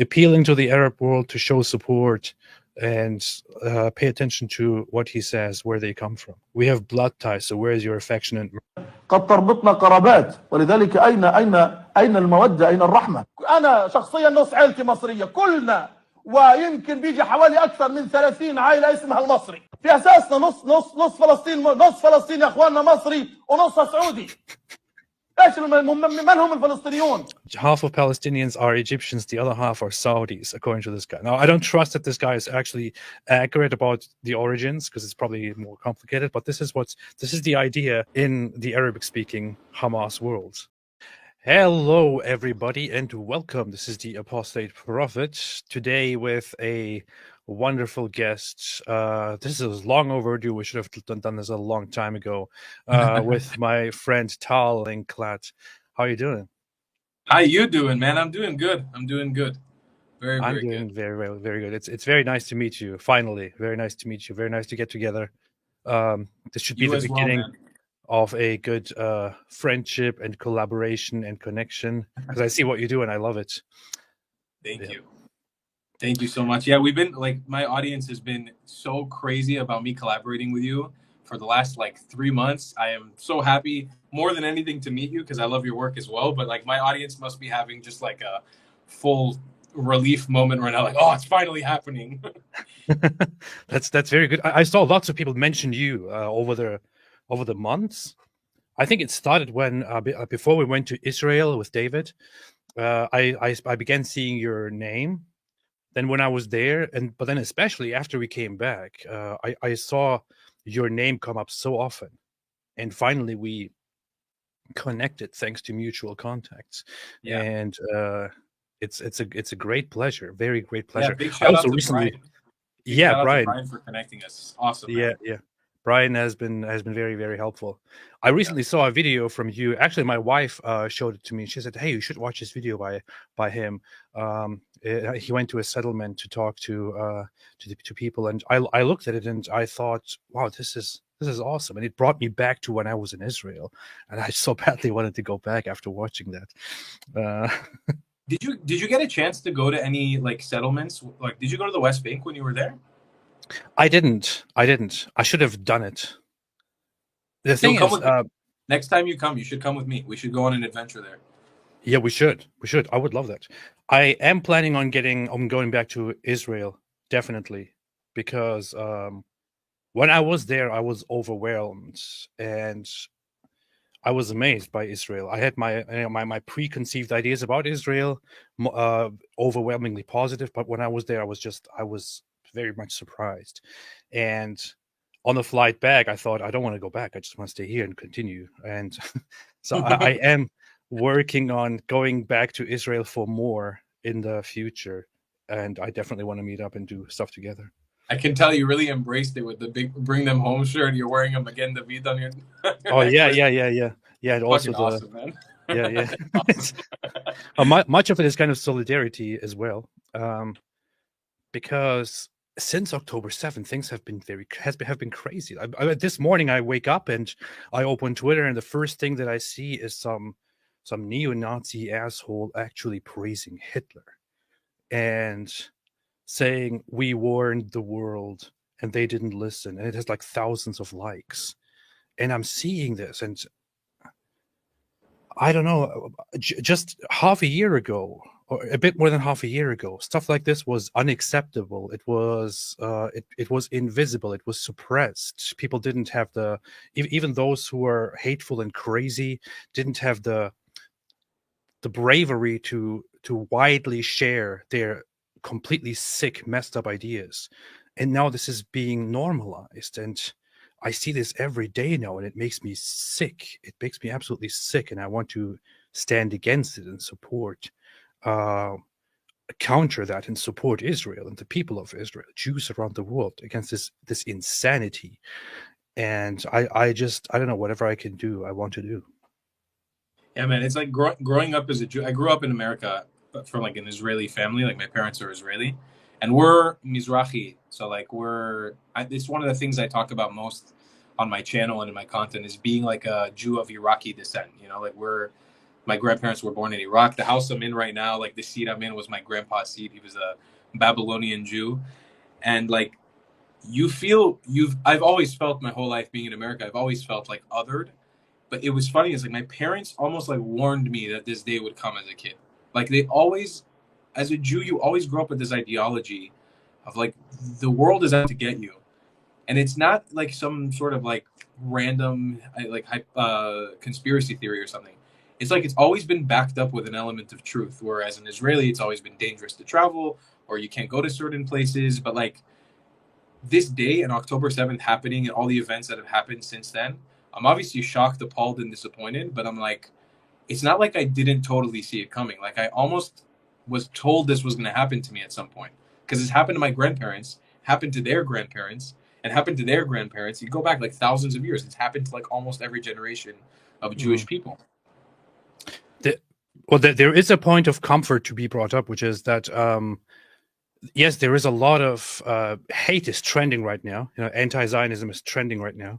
appealing to the Arab world to show support and pay attention to what he says, where they come from. We have blood ties, so where is your affection and قد تربطنا قرابات ولذلك أين المودة أين الرحمة. أنا شخصيا نص عائلتي مصرية كلنا ويمكن بيجي حوالي أكثر من 30 عائلة اسمها المصري. في أساسنا نص فلسطين يا أخواننا مصري ونصها سعودي. من هم الفلسطينيون؟ Half of Palestinians are Egyptians, the other half are Saudis, according to this guy. Now, I don't trust that this guy is actually accurate about the origins, because it's probably more complicated, but this is the idea in the Arabic-speaking Hamas world. Hello, everybody, and welcome. This is the Apostate Prophet, today with a wonderful guest. This is long overdue. We should have done this a long time ago. With my friend Tal Linklat. How are you doing? How you doing, man? I'm doing good. I'm doing good. Very I'm doing good. very, very good. It's very nice to meet you. Finally, very nice to meet you. Very nice to get together. This should be You the as well, beginning man. of a good friendship and collaboration and connection. Because I see what you do and I love it. Thank you. Thank you so much. Yeah, we've been my audience has been so crazy about me collaborating with you for the last 3 months. I am so happy more than anything to meet you because I love your work as well. But my audience must be having just a full relief moment right now. Oh, it's finally happening. That's very good. I saw lots of people mention you over the months. I think it started when before we went to Israel with David. I began seeing your name. Then when I was there, but then especially after we came back, I saw your name come up so often, and finally we connected thanks to mutual contacts. Yeah. And it's a great pleasure, very great pleasure. Yeah, big shout out to recently, Brian. Yeah, Shout out Brian. to Brian for connecting us. Awesome. Yeah, Man. yeah. Brian has been very, very helpful. I recently saw a video from you. Actually, my wife showed it to me. She said, "Hey, you should watch this video by him." He went to a settlement to talk to people, and I looked at it and I thought, "Wow, this is awesome!" And it brought me back to when I was in Israel, and I so badly wanted to go back after watching that. Did you get a chance to go to any settlements? Did you go to the West Bank when you were there? I didn't. I should have done it. The thing is, next time you come, you should come with me. We should go on an adventure there. Yeah, we should. I would love that. I am planning on going back to Israel, definitely, because when I was there, I was overwhelmed and I was amazed by Israel. I had my preconceived ideas about Israel, overwhelmingly positive, but when I was there, I was very much surprised. And on the flight back, I thought, I don't want to go back. I just want to stay here and continue. And so I am working on going back to Israel for more in the future. And I definitely want to meet up and do stuff together. I can tell you really embraced it with the big "Bring Them Home" shirt. You're wearing them again, the beat on your. Oh yeah. And also awesome, man. Yeah. Awesome. Much of it is kind of solidarity as well, because since October 7th, things have been crazy. This morning I wake up and I open Twitter, and the first thing that I see is some neo-Nazi asshole actually praising Hitler and saying we warned the world and they didn't listen, and it has thousands of likes. And I'm seeing this, and I don't know, just half a year ago, or a bit more than half a year ago, stuff like this was unacceptable. It was it was invisible. It was suppressed. People didn't have even those who were hateful and crazy didn't have the bravery to widely share their completely sick, messed up ideas. And now this is being normalized, and I see this every day now, and it makes me sick. It makes me absolutely sick, and I want to stand against it and support, counter that and support Israel and the people of Israel, Jews around the world, against this insanity. And I don't know, whatever I can do, I want to do. Yeah, man, it's growing up as a Jew. I grew up in America from an Israeli family. My parents are Israeli, and we're Mizrahi. So it's one of the things I talk about most on my channel and in my content is being a Jew of Iraqi descent. My grandparents were born in Iraq. The house I'm in right now, like the seat I'm in, was my grandpa's seat. He was a Babylonian Jew, and like I've always felt my whole life being in America. I've always felt like othered. But it was funny, is like my parents almost like warned me that this day would come as a kid. Like they always, as a Jew, you always grow up with this ideology of like the world is out to get you, and it's not like some sort of like random conspiracy theory or something. It's like it's always been backed up with an element of truth. Whereas in Israeli, it's always been dangerous to travel or you can't go to certain places. But like this day and October 7th happening and all the events that have happened since then, I'm obviously shocked, appalled, and disappointed. But I'm like, it's not like I didn't totally see it coming. Like I almost was told this was going to happen to me at some point because it's happened to my grandparents, happened to their grandparents, and happened to their grandparents. You go back like thousands of years. It's happened to like almost every generation of Jewish people. There is a point of comfort to be brought up, which is that yes, there is a lot of hate is trending right now. Anti-Zionism is trending right now.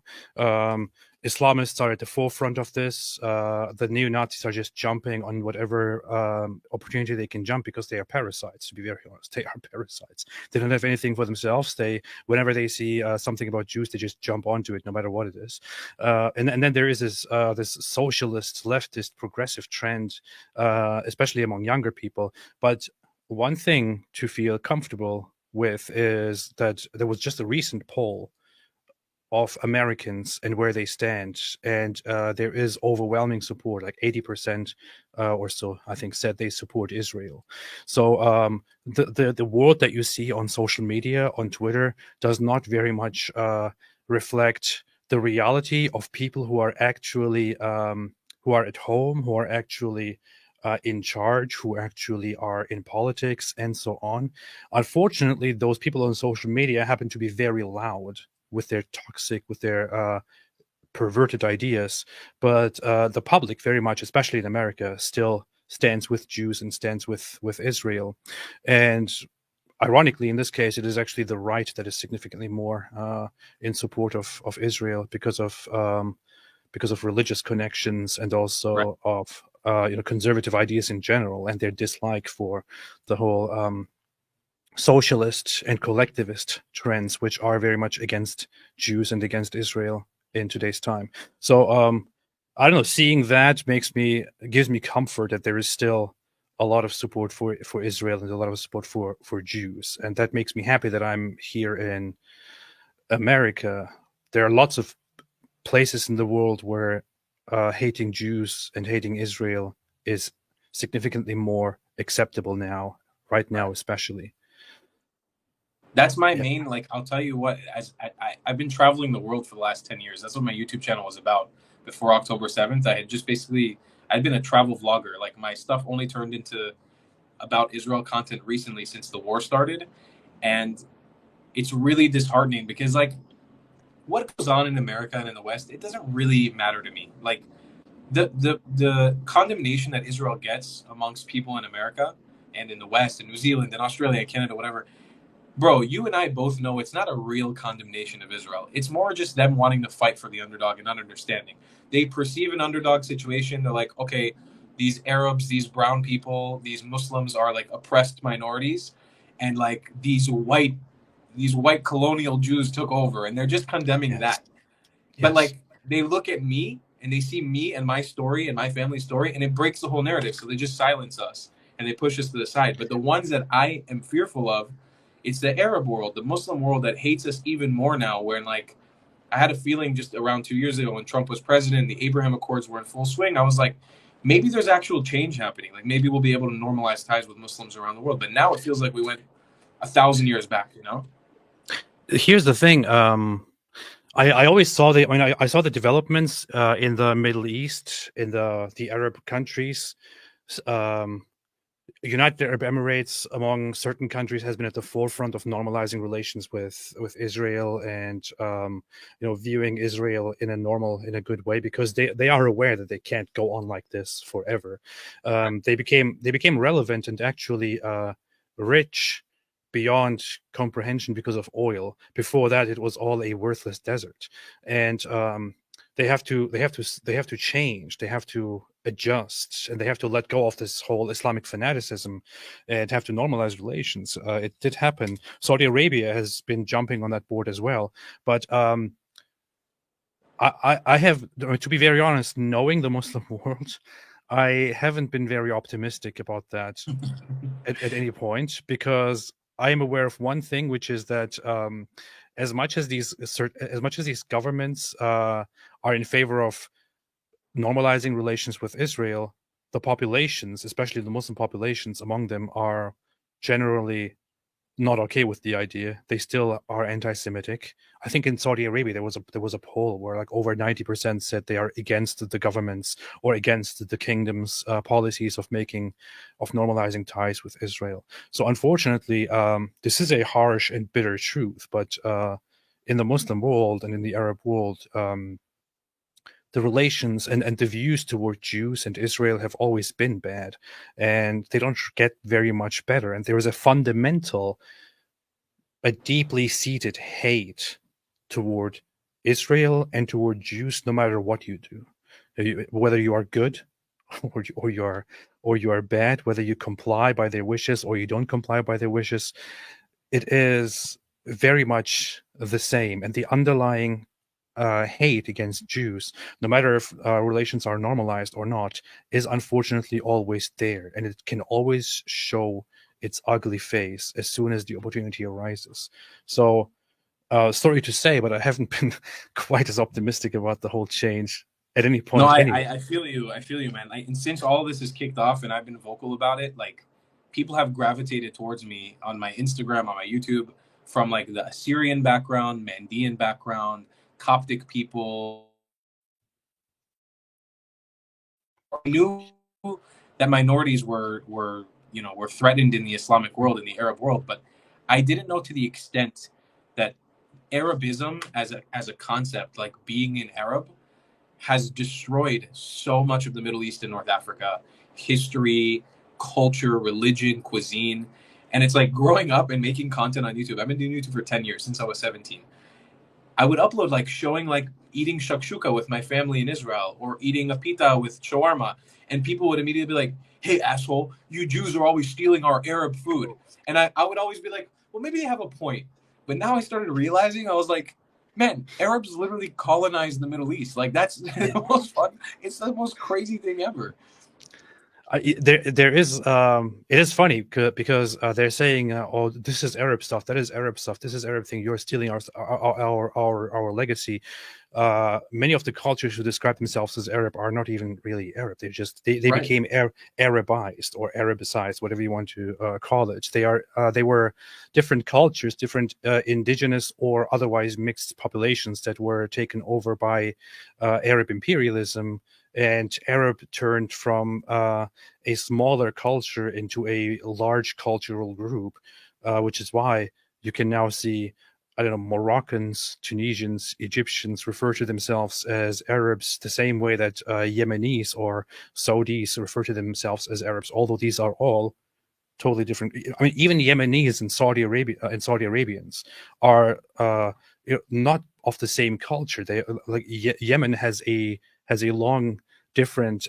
Islamists are at the forefront of this. The neo-Nazis are just jumping on whatever opportunity they can jump because they are parasites. To be very honest, they are parasites. They don't have anything for themselves. Whenever they see something about Jews, they just jump onto it, no matter what it is. And then there is this socialist, leftist, progressive trend, especially among younger people. But one thing to feel comfortable with is that there was just a recent poll of Americans and where they stand, and there is overwhelming support, like 80% or so, I think, said they support Israel. So the world that you see on social media, on Twitter, does not very much reflect the reality of people who are actually who are at home, who are actually in charge, who actually are in politics, and so on. Unfortunately, those people on social media happen to be very loud with their toxic, with their perverted ideas. But the public very much, especially in America, still stands with Jews and stands with Israel. And ironically, in this case, it is actually the right that is significantly more in support of Israel because of religious connections and also of conservative ideas in general, and their dislike for the whole socialist and collectivist trends, which are very much against Jews and against Israel in today's time. So I don't know, seeing that gives me comfort that there is still a lot of support for Israel and a lot of support for Jews, and that makes me happy that I'm here in America. There are lots of places in the world where hating Jews and hating Israel is significantly more acceptable now, right now especially. That's my main, like, I'll tell you what, as I've been traveling the world for the last 10 years. That's what my YouTube channel was about. Before October 7th, I'd been a travel vlogger. Like, my stuff only turned into about Israel content recently since the war started. And it's really disheartening because, like, what goes on in America and in the West, it doesn't really matter to me. Like, the condemnation that Israel gets amongst people in America and in the West and New Zealand and Australia and Canada, whatever, bro, you and I both know it's not a real condemnation of Israel. It's more just them wanting to fight for the underdog and not understanding. They perceive an underdog situation. They're like, okay, these Arabs, these brown people, these Muslims are like oppressed minorities, and like these white colonial Jews took over, and they're just condemning that. But like, they look at me and they see me and my story and my family's story, and it breaks the whole narrative. So they just silence us and they push us to the side. But the ones that I am fearful of, it's the Arab world, the Muslim world, that hates us even more now. Where, like, I had a feeling just around 2 years ago when Trump was president, the Abraham Accords were in full swing. I was like, maybe there's actual change happening. Like, maybe we'll be able to normalize ties with Muslims around the world. But now it feels like we went 1,000 years back, you know? Here's the thing. I always saw I saw the developments in the Middle East, in the Arab countries. United Arab Emirates, among certain countries, has been at the forefront of normalizing relations with Israel and viewing Israel in a good way, because they are aware that they can't go on like this forever. They became relevant and actually rich beyond comprehension because of oil. Before that, it was all a worthless desert, and they have to change. They have to adjust, and they have to let go of this whole Islamic fanaticism and have to normalize relations. It did happen. Saudi Arabia has been jumping on that board as well. But I have, to be very honest, knowing the Muslim world, I haven't been very optimistic about that at any point, because I am aware of one thing, which is that as much as these governments are in favor of normalizing relations with Israel, the populations, especially the Muslim populations among them, are generally not okay with the idea. They still are anti-Semitic. I think in Saudi Arabia there was a poll where like over 90% said they are against the government's or against the kingdom's policies of normalizing ties with Israel. So unfortunately, this is a harsh and bitter truth. But in the Muslim world and in the Arab world, the relations and the views toward Jews and Israel have always been bad, and they don't get very much better. And there is a deeply seated hate toward Israel and toward Jews, no matter what you do, whether you are good or you are bad, whether you comply by their wishes or you don't comply by their wishes. It is very much the same, and the underlying hate against Jews, no matter if relations are normalized or not, is unfortunately always there, and it can always show its ugly face as soon as the opportunity arises. So, sorry to say, but I haven't been quite as optimistic about the whole change at any point. No, anyway. I feel you, man. And since all this is kicked off, and I've been vocal about it, like people have gravitated towards me on my Instagram, on my YouTube, from like the Assyrian background, Mandean background, Coptic people. I knew that minorities were threatened in the Islamic world, in the Arab world, but I didn't know to the extent that Arabism as a concept, like being an Arab, has destroyed so much of the Middle East and North Africa, history, culture, religion, cuisine. And it's like growing up and making content on YouTube. I've been doing YouTube for 10 years, since I was 17. I would upload like showing like eating shakshuka with my family in Israel, or eating a pita with shawarma. And people would immediately be like, hey, asshole, you Jews are always stealing our Arab food. And I would always be like, well, maybe they have a point. But now I started realizing, I was like, man, Arabs literally colonized the Middle East. Like that's the most fun. It's the most crazy thing ever. There is it is funny because they're saying oh, this is Arab stuff, that is Arab stuff, this is Arab thing, you're stealing our legacy. Many of the cultures who describe themselves as Arab are not even really Arab. They right. became Arabized or Arabicized, whatever you want to call it. They were different cultures, different indigenous or otherwise mixed populations that were taken over by Arab imperialism. And Arab turned from a smaller culture into a large cultural group, which is why you can now see, I don't know, Moroccans, Tunisians, Egyptians refer to themselves as Arabs the same way that Yemenis or Saudis refer to themselves as Arabs, although these are all totally different. I mean, even Yemenis and Saudi Arabians are not of the same culture. They like Yemen has a long different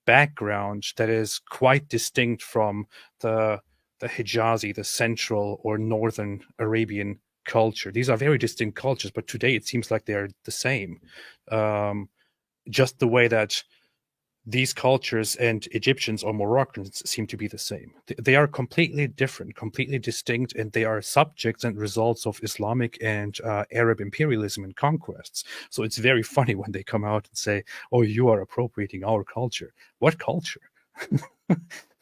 background that is quite distinct from the Hijazi, the central or northern Arabian culture. These are very distinct cultures, but today it seems like they're the same. Just the way that these cultures and Egyptians or Moroccans seem to be the same. They are completely different, completely distinct, and they are subjects and results of Islamic and Arab imperialism and conquests. So it's very funny when they come out and say, oh, you are appropriating our culture. What culture?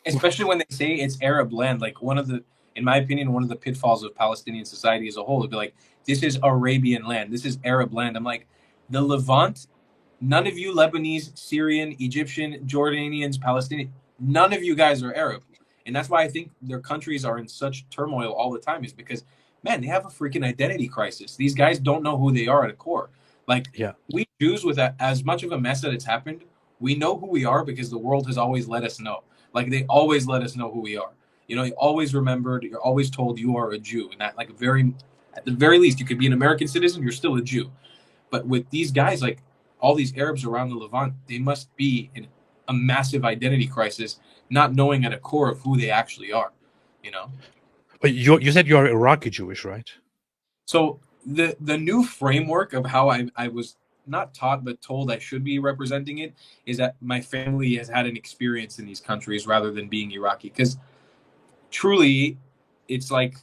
Especially when they say it's Arab land. Like in my opinion, one of the pitfalls of Palestinian society as a whole would be like, this is Arabian land, this is Arab land. I'm like, the Levant, none of you Lebanese, Syrian, Egyptian, Jordanians, Palestinian, none of you guys are Arab. And that's why I think their countries are in such turmoil all the time, is because, man, they have a freaking identity crisis. These guys don't know who they are at a core. Like, yeah. We Jews, with as much of a mess that it's happened, we know who we are because the world has always let us know. Like, they always let us know who we are. You know, you're always remembered, you're always told you are a Jew. And that, like, at the very least, you could be an American citizen, you're still a Jew. But with these guys, like, all these Arabs around the Levant, they must be in a massive identity crisis, not knowing at a core of who they actually are, you know? But you said you're Iraqi Jewish, right? So the new framework of how I was not taught but told I should be representing it is that my family has had an experience in these countries rather than being Iraqi. Because truly, it's like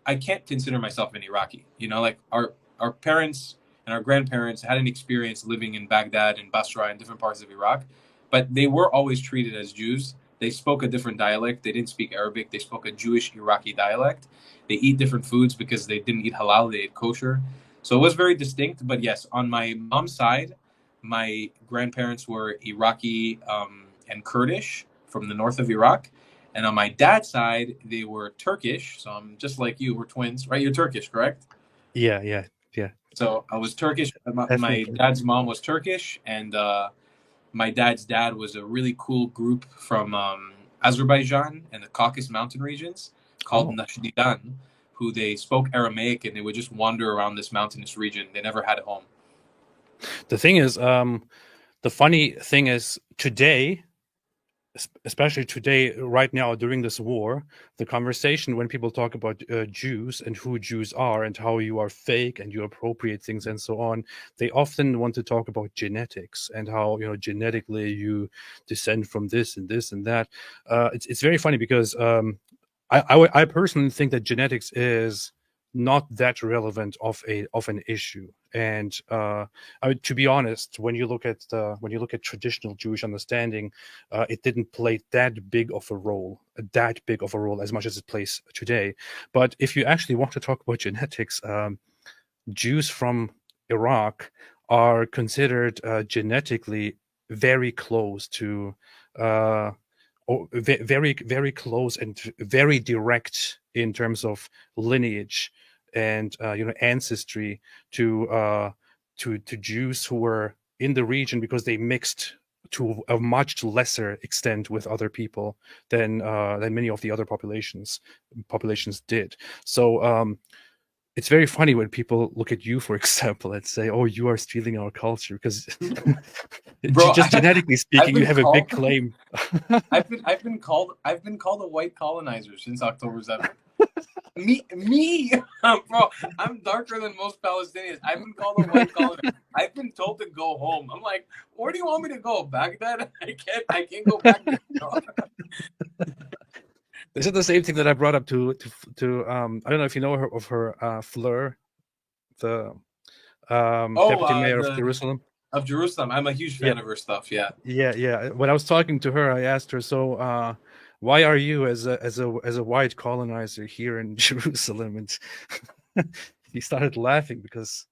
I can't consider myself an Iraqi. You know, like our parents and our grandparents had an experience living in Baghdad and Basra and different parts of Iraq, but they were always treated as Jews. They spoke a different dialect. They didn't speak Arabic. They spoke a Jewish Iraqi dialect. They eat different foods because they didn't eat halal. They ate kosher. So it was very distinct. But yes, on my mom's side, my grandparents were Iraqi and Kurdish from the north of Iraq. And on my dad's side, they were Turkish. So I'm just like you. We're twins, right? You're Turkish, correct? Yeah. So I was Turkish. My Definitely. dad's mom was Turkish, and my dad's dad was a really cool group from Azerbaijan and the Caucasus Mountain regions called Nashdidan, who they spoke Aramaic, and they would just wander around this mountainous region. They never had a home. The thing is, the funny thing is today, especially today, right now during this war, the conversation when people talk about Jews and who Jews are and how you are fake and you appropriate things and so on, they often want to talk about genetics and how, you know, genetically you descend from this and this and that. It's very funny because I personally think that genetics is not that relevant of an issue. And to be honest, when you look at traditional Jewish understanding, it didn't play that big of a role as much as it plays today. But if you actually want to talk about genetics, Jews from Iraq are considered genetically very close to very, very close and very direct in terms of lineage and ancestry to Jews who were in the region, because they mixed to a much lesser extent with other people than many of the other populations did. So it's very funny when people look at you, for example, and say, "Oh, you are stealing our culture," because Bro, just genetically speaking, you have a big claim. I've been called a white colonizer since October 7th. Me, bro. I'm darker than most Palestinians. I've been called a white colonizer. I've been told to go home. I'm like, where do you want me to go? Baghdad? I can't go back there. This is the same thing that I brought up to I don't know if you know her Fleur, the deputy mayor of Jerusalem. Of Jerusalem, I'm a huge fan of her stuff. Yeah. When I was talking to her, I asked her, "So, why are you as a white colonizer here in Jerusalem?" And he started laughing because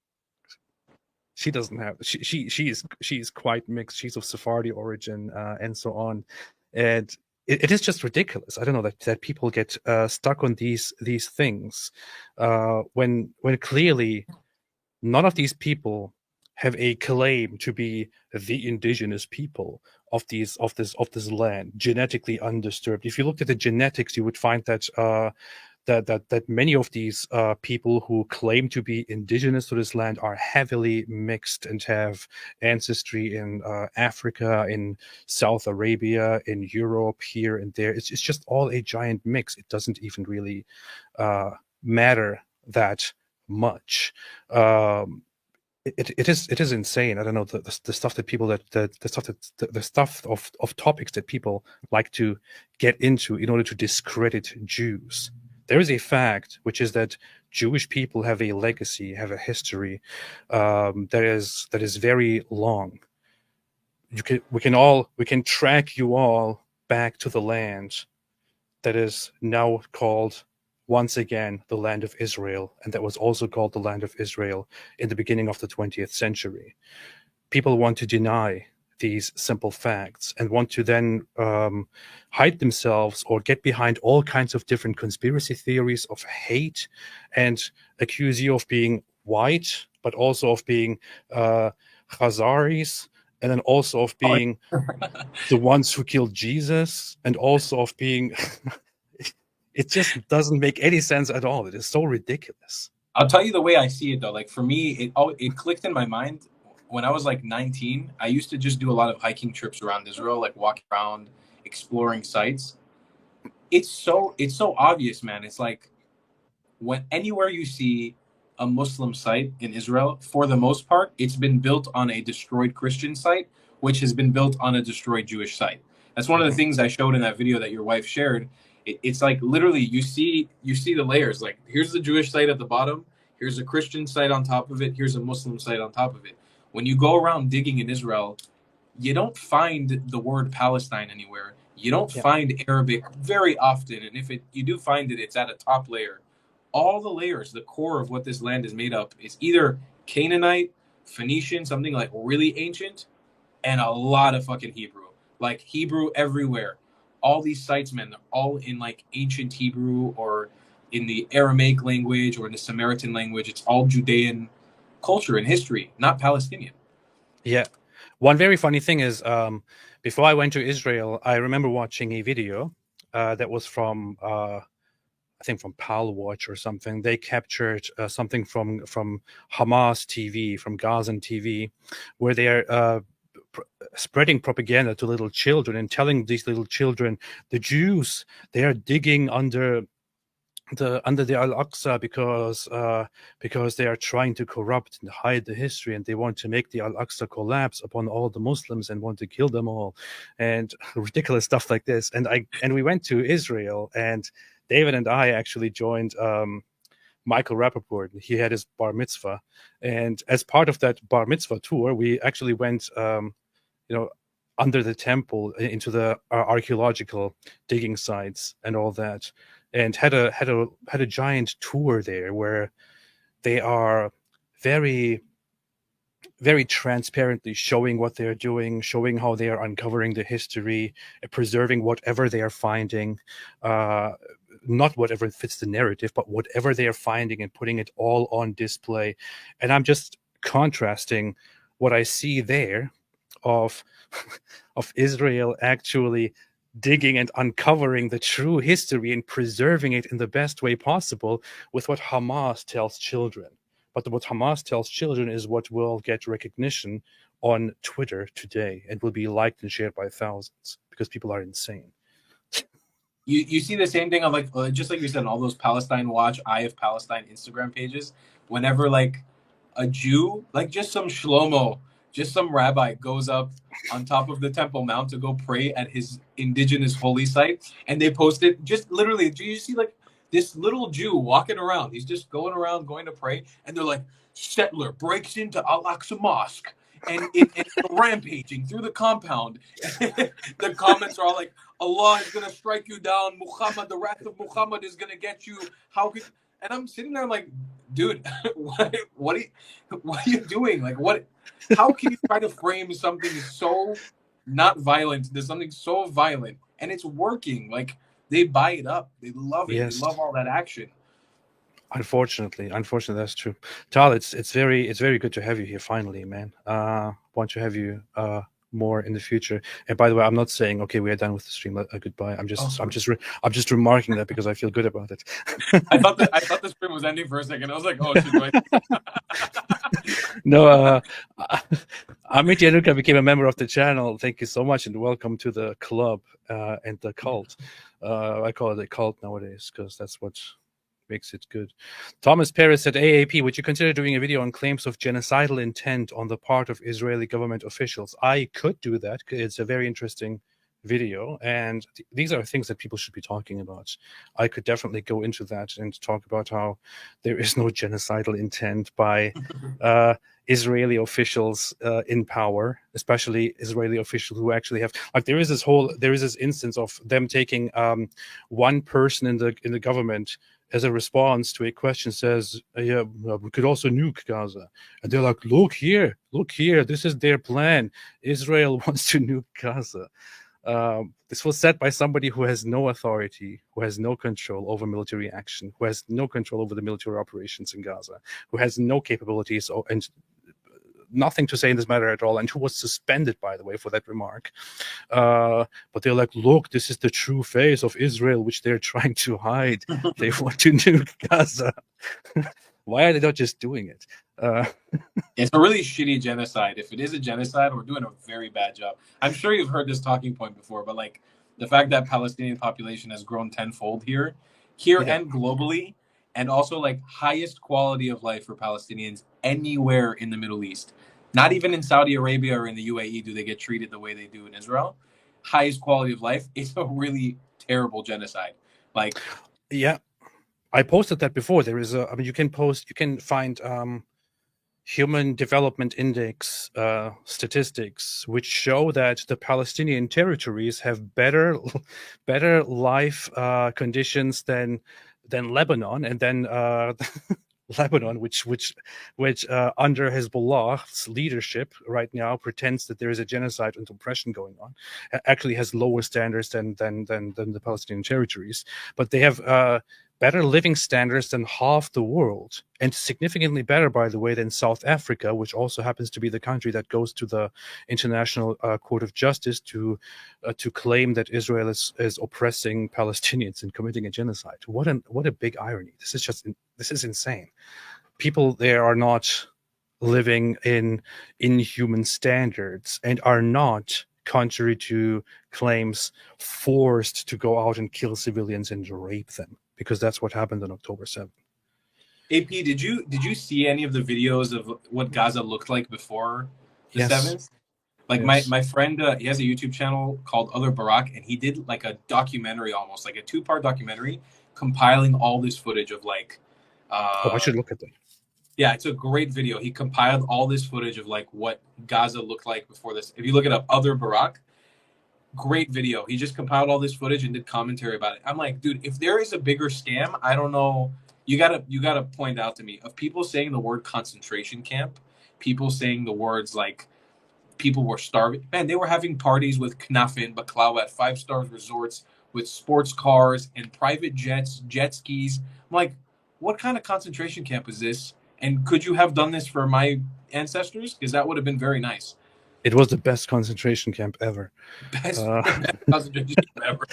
she doesn't have she is quite mixed. She's of Sephardi origin and so on, and it is just ridiculous. I don't know that people get stuck on these things when clearly none of these people have a claim to be the indigenous people of this land, genetically undisturbed. If you looked at the genetics, you would find that that many of these people who claim to be indigenous to this land are heavily mixed and have ancestry in Africa, in South Arabia, in Europe, here and there. It's just all a giant mix. It doesn't even really matter that much. It is insane. I don't know the stuff that people the stuff of topics that people like to get into in order to discredit Jews. There is a fact, which is that Jewish people have a legacy, have a history that is very long. We can track you all back to the land that is now called, once again, the land of Israel, and that was also called the land of Israel in the beginning of the 20th century. People want to deny these simple facts and want to then hide themselves or get behind all kinds of different conspiracy theories of hate and accuse you of being white, but also of being Khazaris, and then also of being the ones who killed Jesus, and also of being... It just doesn't make any sense at all. It is so ridiculous. I'll tell you the way I see it, though. Like, for me, it clicked in my mind when I was like 19, I used to just do a lot of hiking trips around Israel, like walking around, exploring sites. It's so obvious, man. It's like when anywhere you see a Muslim site in Israel, for the most part, it's been built on a destroyed Christian site, which has been built on a destroyed Jewish site. That's one of the things I showed in that video that your wife shared. It's like literally you see the layers. Like here's the Jewish site at the bottom, here's a Christian site on top of it, here's a Muslim site on top of it. When you go around digging in Israel, you don't find the word Palestine anywhere. You don't find Arabic very often, and if you do find it, it's at a top layer. All the layers, the core of what this land is made up, is either Canaanite, Phoenician, something like really ancient, and a lot of fucking Hebrew. Like Hebrew everywhere. All these sites, man, they're all in like ancient Hebrew or in the Aramaic language or in the Samaritan language. It's all Judean culture and history, not Palestinian. Yeah. One very funny thing is, before I went to Israel, I remember watching a video that was from, I think from Pal Watch or something. They captured something from Hamas TV, from Gazan TV, where they are spreading propaganda to little children and telling these little children, the Jews, they are digging under the Al-Aqsa because they are trying to corrupt and hide the history, and they want to make the Al-Aqsa collapse upon all the Muslims and want to kill them all, and ridiculous stuff like this. And we went to Israel, and David and I actually joined Michael Rappaport. He had his bar mitzvah, and as part of that bar mitzvah tour, we actually went under the temple into the archaeological digging sites and all that, and had a giant tour there where they are very, very transparently showing what they're doing, showing how they are uncovering the history, preserving whatever they are finding, not whatever fits the narrative, but whatever they are finding, and putting it all on display. And I'm just contrasting what I see there of Israel actually digging and uncovering the true history and preserving it in the best way possible with what Hamas tells children. But what Hamas tells children is what will get recognition on Twitter today and will be liked and shared by thousands because people are insane. You see the same thing on like just like you said on all those Palestine Watch, Eye of Palestine Instagram pages. Whenever like a Jew, like just some Shlomo, just some rabbi goes up on top of the Temple Mount to go pray at his indigenous holy site, and they post it. Just literally, do you see like this little Jew walking around? He's just going around going to pray, and they're like, settler breaks into Al-Aqsa Mosque and rampaging through the compound. The comments are all like, Allah is gonna strike you down. Muhammad, the wrath of Muhammad is gonna get you. How could? And I'm sitting there like, dude, what are you doing? Like, what? How can you try to frame something so not violent? There's something so violent, and it's working. Like they buy it up. They love it. Yes. They love all that action. Unfortunately, that's true. Tal, it's very good to have you here finally, man. Want to have you more in the future. And by the way, I'm not saying okay, we are done with the stream. Goodbye. I'm just remarking that because I feel good about it. I thought the stream was ending for a second. I was like, oh shit. No, Amit Yanuka became a member of the channel. Thank you so much, and welcome to the club and the cult. I call it a cult nowadays because that's what makes it good. Thomas Paris said, AAP, would you consider doing a video on claims of genocidal intent on the part of Israeli government officials? I could do that. It's a very interesting video, and these are things that people should be talking about. I could definitely go into that and talk about how there is no genocidal intent by Israeli officials in power, especially Israeli officials who actually have, like, there is this instance of them taking one person in the government as a response to a question, says, yeah, we could also nuke Gaza. And they're like, look here, this is their plan. Israel wants to nuke Gaza. This was said by somebody who has no authority, who has no control over military action, who has no control over the military operations in Gaza, who has no capabilities and nothing to say in this matter at all, and who was suspended, by the way, for that remark. But they're like, look, this is the true face of Israel, which they're trying to hide. They want to nuke Gaza. Why are they not just doing it? It's a really shitty genocide. If it is a genocide, we're doing a very bad job. I'm sure you've heard this talking point before, but like the fact that Palestinian population has grown tenfold here Yeah. and globally, and also like highest quality of life for Palestinians anywhere in the Middle East. Not even in Saudi Arabia or in the UAE do they get treated the way they do in Israel. Highest quality of life. It's a really terrible genocide. Like, Yeah, I posted that before. There is a, I mean, you can find Human Development Index statistics, which show that the Palestinian territories have better life conditions than Lebanon, and then Lebanon, which under Hezbollah's leadership right now pretends that there is a genocide and oppression going on, actually has lower standards than the Palestinian territories, but they have better living standards than half the world, and significantly better, by the way, than South Africa, which also happens to be the country that goes to the International Court of Justice to claim that Israel is oppressing Palestinians and committing a genocide. What a big irony! This is insane. People there are not living in inhuman standards and are not, contrary to claims, forced to go out and kill civilians and rape them, because that's what happened on October 7th. AP, did you see any of the videos of what Gaza looked like before the 7th? Like my friend, he has a YouTube channel called Other Barak, and he did like a documentary, almost like a 2-part documentary, compiling all this footage of like. I should look at that. Yeah, it's a great video. He compiled all this footage of like what Gaza looked like before this. If you look it up, Other Barak, great video. He just compiled all this footage and did commentary about it. I'm like, dude, if there is a bigger scam, I don't know. You gotta point out to me of people saying the word concentration camp, people saying the words like people were starving. Man, they were having parties with knafe and baklava at 5-star resorts with sports cars and private jets, jet skis. I'm like, what kind of concentration camp is this? And could you have done this for my ancestors? Because that would have been very nice. It was the best concentration camp ever. Best concentration camp ever.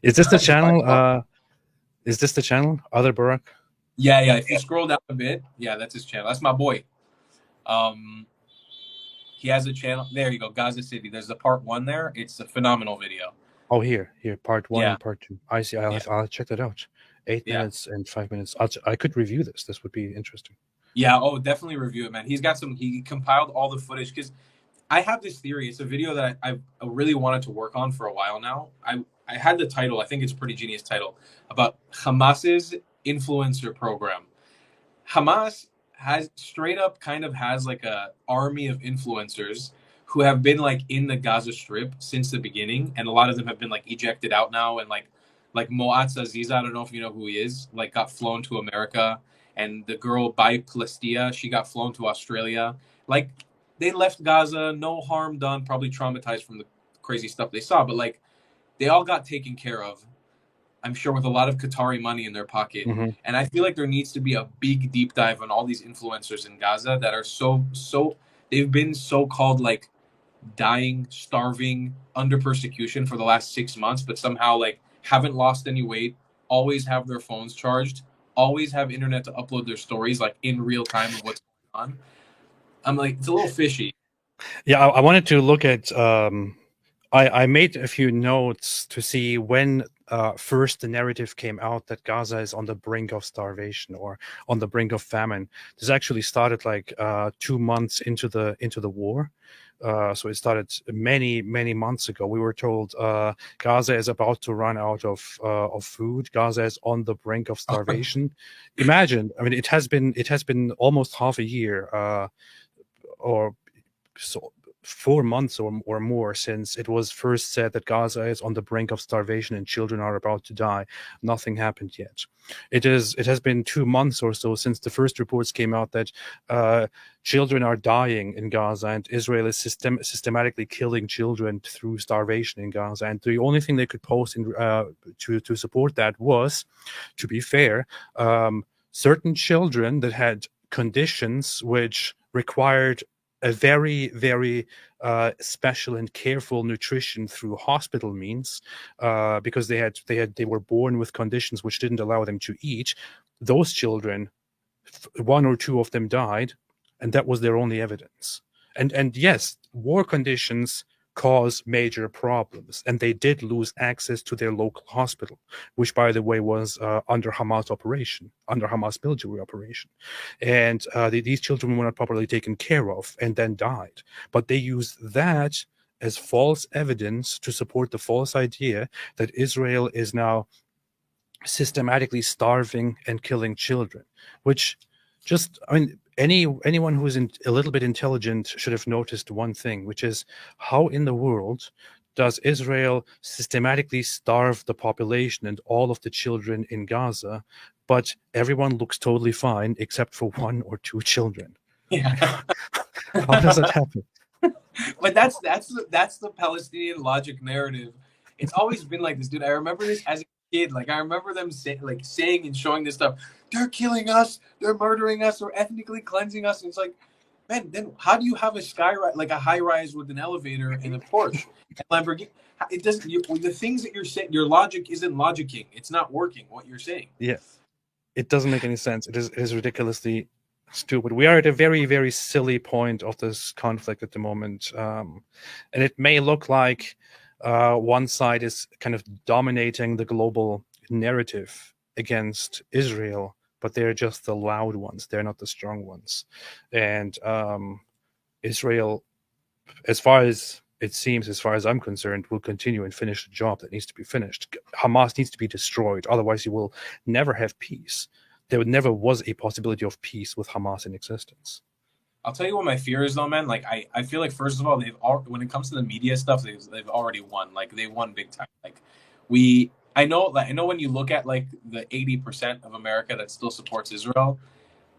Is this the channel? Is this the channel? Other Barak? Yeah. If you scroll down a bit, yeah, that's his channel. That's my boy. He has a channel. There you go, Gaza City. There's the part 1 there. It's a phenomenal video. Oh, here, part 1 and part 2. I see. I'll check that out. 8 minutes and 5 minutes. I could review this. This would be interesting. Yeah. Oh, definitely review it, man. He compiled all the footage because I have this theory. It's a video that I really wanted to work on for a while now. I had the title. I think it's a pretty genius title about Hamas's influencer program. Hamas has straight up kind of has like a army of influencers who have been like in the Gaza Strip since the beginning, and a lot of them have been like ejected out now, and like Moatz Aziza, I don't know if you know who he is, like got flown to America, and the girl Bai Plestia, she got flown to Australia. Like they left Gaza, no harm done, probably traumatized from the crazy stuff they saw, but like they all got taken care of, I'm sure, with a lot of Qatari money in their pocket. Mm-hmm. And I feel like there needs to be a big deep dive on all these influencers in Gaza that are so they've been so-called like dying, starving, under persecution for the last 6 months, but somehow like haven't lost any weight, always have their phones charged, always have internet to upload their stories like in real time of what's going on. I'm like, it's a little fishy. Yeah, I wanted to look at I made a few notes to see when first the narrative came out that Gaza is on the brink of starvation or on the brink of famine. This actually started like 2 months into the war. So it started many months ago. We were told Gaza is about to run out of food. Gaza is on the brink of starvation. Imagine, I mean, it has been almost half a year, or so 4 months or more since it was first said that Gaza is on the brink of starvation and children are about to die. Nothing happened yet. It has been 2 months or so since the first reports came out that children are dying in Gaza and Israel is systematically killing children through starvation in Gaza. And the only thing they could post to support that was, to be fair, certain children that had conditions which required a very, very special and careful nutrition through hospital means, because they were born with conditions which didn't allow them to eat. Those children one or two of them died, and that was their only evidence. And yes, war conditions cause major problems, and they did lose access to their local hospital, which, by the way, was under Hamas military operation, and these children were not properly taken care of and then died. But they used that as false evidence to support the false idea that Israel is now systematically starving and killing children, which just, I mean, anyone who is a little bit intelligent should have noticed one thing, which is how in the world does Israel systematically starve the population and all of the children in Gaza, but everyone looks totally fine except for one or two children? Yeah. How does that happen? But that's the Palestinian logic narrative. It's always been like this, dude. I remember this as a kid. Like, I remember them saying and showing this stuff. They're killing us. They're murdering us. They're ethnically cleansing us. And it's like, man, then how do you have a like a high rise with an elevator and a Porsche and Lamborghini? It doesn't. The things that you're saying, your logic isn't logicking. It's not working. What you're saying. Yeah, it doesn't make any sense. It is ridiculously stupid. We are at a very, very silly point of this conflict at the moment, and it may look like one side is kind of dominating the global narrative against Israel, but they're just the loud ones. They're not the strong ones. And Israel, as far as it seems, as far as I'm concerned, will continue and finish the job that needs to be finished. Hamas needs to be destroyed. Otherwise, you will never have peace. There never was a possibility of peace with Hamas in existence. I'll tell you what my fear is, though, man. Like, I feel like, first of all, when it comes to the media stuff, they've already won. Like, they won big time. Like, I know when you look at like the 80% of America that still supports Israel,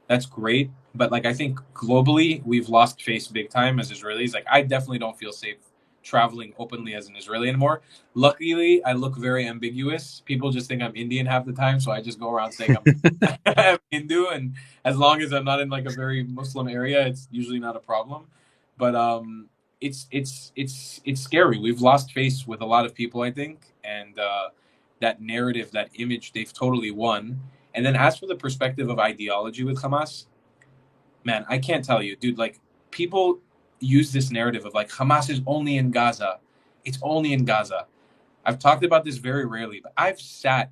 that's great. But like, I think globally we've lost face big time as Israelis. Like, I definitely don't feel safe traveling openly as an Israeli anymore. Luckily, I look very ambiguous. People just think I'm Indian half the time, so I just go around saying I'm Hindu, and as long as I'm not in like a very Muslim area, it's usually not a problem. But it's scary. We've lost face with a lot of people, I think, and that narrative, that image, they've totally won. And then as for the perspective of ideology with Hamas, man, I can't tell you, dude. Like, people use this narrative of like Hamas is only in Gaza. It's only in Gaza. I've talked about this very rarely, but I've sat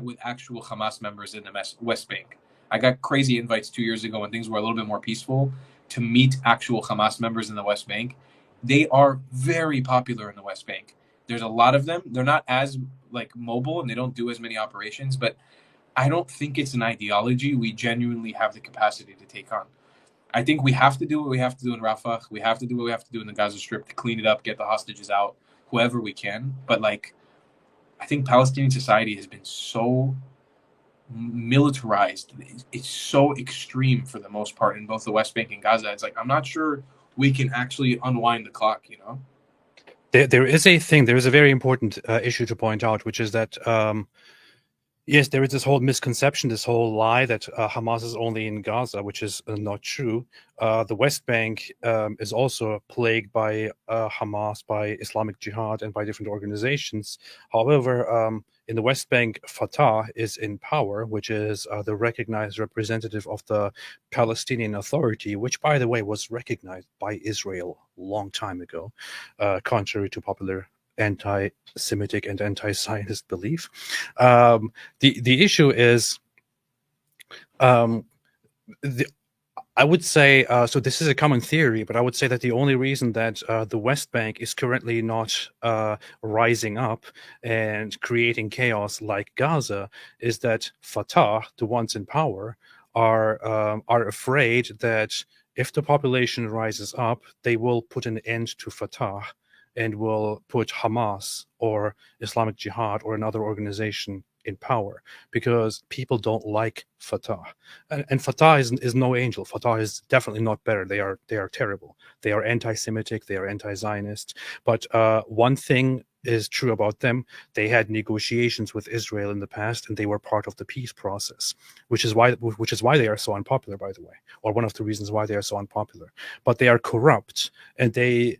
with actual Hamas members in the West Bank. I got crazy invites 2 years ago when things were a little bit more peaceful to meet actual Hamas members in the West Bank. They are very popular in the West Bank. There's a lot of them. They're not as like mobile and they don't do as many operations, but I don't think it's an ideology we genuinely have the capacity to take on. I think we have to do what we have to do in Rafah. We have to do what we have to do in the Gaza Strip to clean it up, get the hostages out, whoever we can. But like, I think Palestinian society has been so militarized. It's so extreme for the most part in both the West Bank and Gaza. It's like, I'm not sure we can actually unwind the clock, you know? There is a very important issue to point out, which is that yes, there is this whole misconception, this whole lie that Hamas is only in Gaza, which is not true. The West Bank is also plagued by Hamas, by Islamic Jihad, and by different organizations. However, in the West Bank, Fatah is in power, which is the recognized representative of the Palestinian Authority, which, by the way, was recognized by Israel a long time ago, contrary to popular anti-Semitic and anti-Zionist belief. The issue is, I would say, so this is a common theory, but I would say that the only reason that the West Bank is currently not rising up and creating chaos like Gaza is that Fatah, the ones in power, are afraid that if the population rises up, they will put an end to Fatah and will put Hamas or Islamic Jihad or another organization in power, because people don't like Fatah. And Fatah is no angel. Fatah is definitely not better. They are terrible. They are anti-Semitic. They are anti-Zionist. But one thing is true about them. They had negotiations with Israel in the past, and they were part of the peace process, which is why they are so unpopular, by the way, or one of the reasons why they are so unpopular. But they are corrupt, and they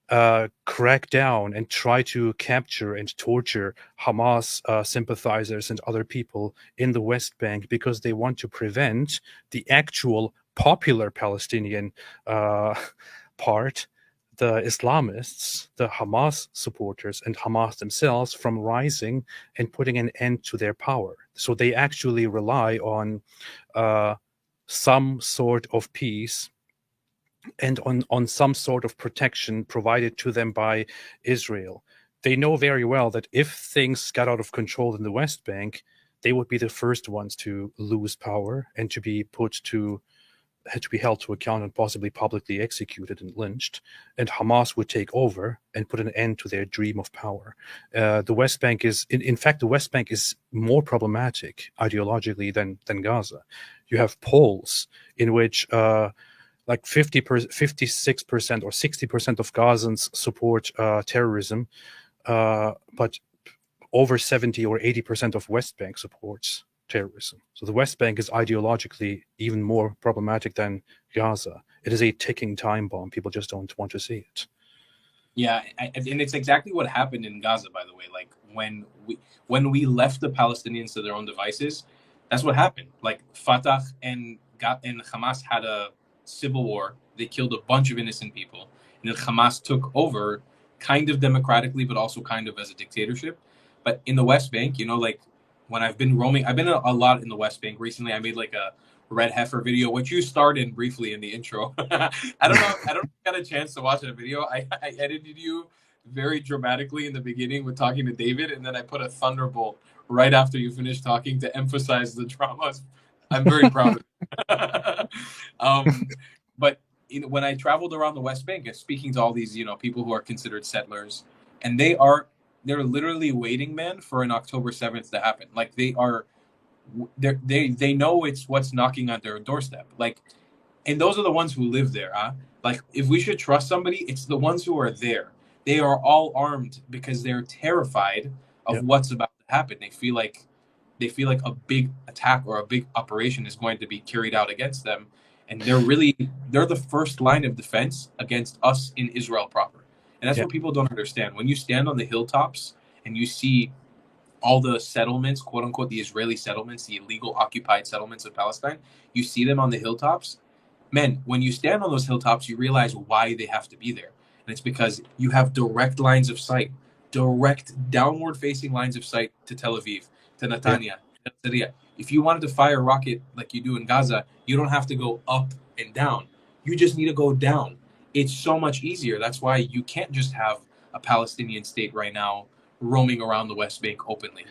crack down and try to capture and torture Hamas sympathizers and other people in the West Bank because they want to prevent the actual popular Palestinian part, the Islamists, the Hamas supporters, and Hamas themselves from rising and putting an end to their power. So they actually rely on some sort of peace and on some sort of protection provided to them by Israel. They know very well that if things got out of control in the West Bank, they would be the first ones to lose power and to be held to account and possibly publicly executed and lynched, and Hamas would take over and put an end to their dream of power. The West Bank is, in fact, the West Bank is more problematic ideologically than Gaza. You have polls in which like 56% or 60% of Gazans support terrorism, but over 70 or 80% of West Bank supports terrorism. So the West Bank is ideologically even more problematic than Gaza. It is a ticking time bomb. People just don't want to see it. Yeah, and it's exactly what happened in Gaza, by the way. Like when we left the Palestinians to their own devices, that's what happened. Like Fatah and Hamas had a civil war. They killed a bunch of innocent people, and then Hamas took over, kind of democratically, but also kind of as a dictatorship. But in the West Bank, like when I've been roaming, I've been a lot in the West Bank recently. I made like a red heifer video, which you starred in briefly in the intro. I don't know if I got a chance to watch that video. I edited you very dramatically in the beginning with talking to David, and then I put a thunderbolt right after you finished talking to emphasize the dramas. I'm very proud of it. But when I traveled around the West Bank, speaking to all these people who are considered settlers, and they're literally waiting, man, for an October 7th to happen. Like they know it's what's knocking on their doorstep. Like, and those are the ones who live there, huh? Like, if we should trust somebody, it's the ones who are there. They are all armed because they're terrified of what's about to happen. They feel like a big attack or a big operation is going to be carried out against them, and they're the first line of defense against us in Israel proper. And that's what people don't understand. When you stand on the hilltops and you see all the settlements, quote unquote, the Israeli settlements, the illegal occupied settlements of Palestine, you see them on the hilltops. Men, when you stand on those hilltops, you realize why they have to be there. And it's because you have direct lines of sight, direct downward facing lines of sight to Tel Aviv, to Netanya, to Syria. If you wanted to fire a rocket like you do in Gaza, you don't have to go up and down. You just need to go down. It's so much easier. That's why you can't just have a Palestinian state right now roaming around the West Bank openly.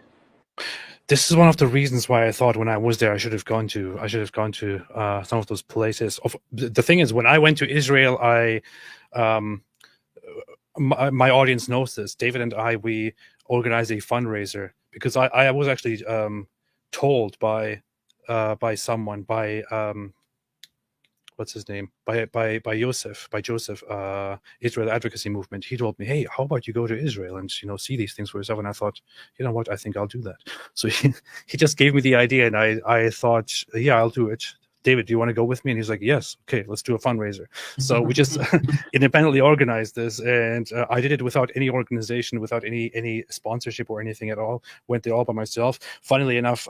This is one of the reasons why I thought when I was there I should have gone to some of those places. The thing is, when I went to Israel, my audience knows this. David and we organized a fundraiser because I was actually told by someone, what's his name, by Joseph, Israel Advocacy Movement. He told me, hey, how about you go to Israel and see these things for yourself? And I thought, you know what, I think I'll do that. So he just gave me the idea, and I thought, yeah, I'll do it. David, do you want to go with me? And he's like, yes, okay, let's do a fundraiser. So we just independently organized this, and I did it without any organization, without any sponsorship or anything at all. Went there all by myself. Funnily enough,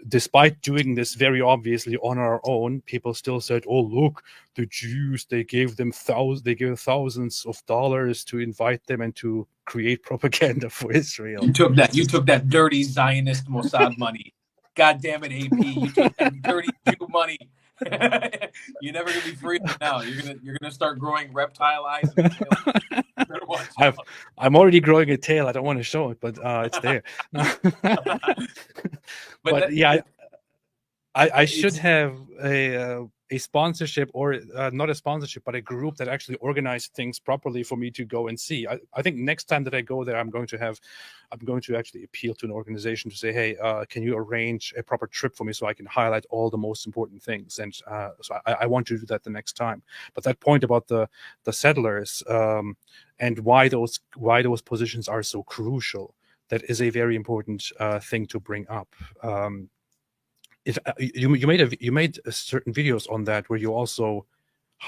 despite doing this very obviously on our own, people still said, oh, look, the Jews, they gave thousands of dollars to invite them and to create propaganda for Israel. You took that dirty Zionist Mossad money. God damn it, AP! You took that dirty Jew money. You're never gonna be free now. You're gonna start growing reptile eyes. I'm already growing a tail. I don't want to show it, but it's there. but yeah, I should have a sponsorship, or not a sponsorship, but a group that actually organized things properly for me to go and see. I think next time that I go there, I'm going to actually appeal to an organization to say, hey, can you arrange a proper trip for me so I can highlight all the most important things? And so I want to do that the next time. But that point about the settlers and why those positions are so crucial, that is a very important thing to bring up. You made certain videos on that where you also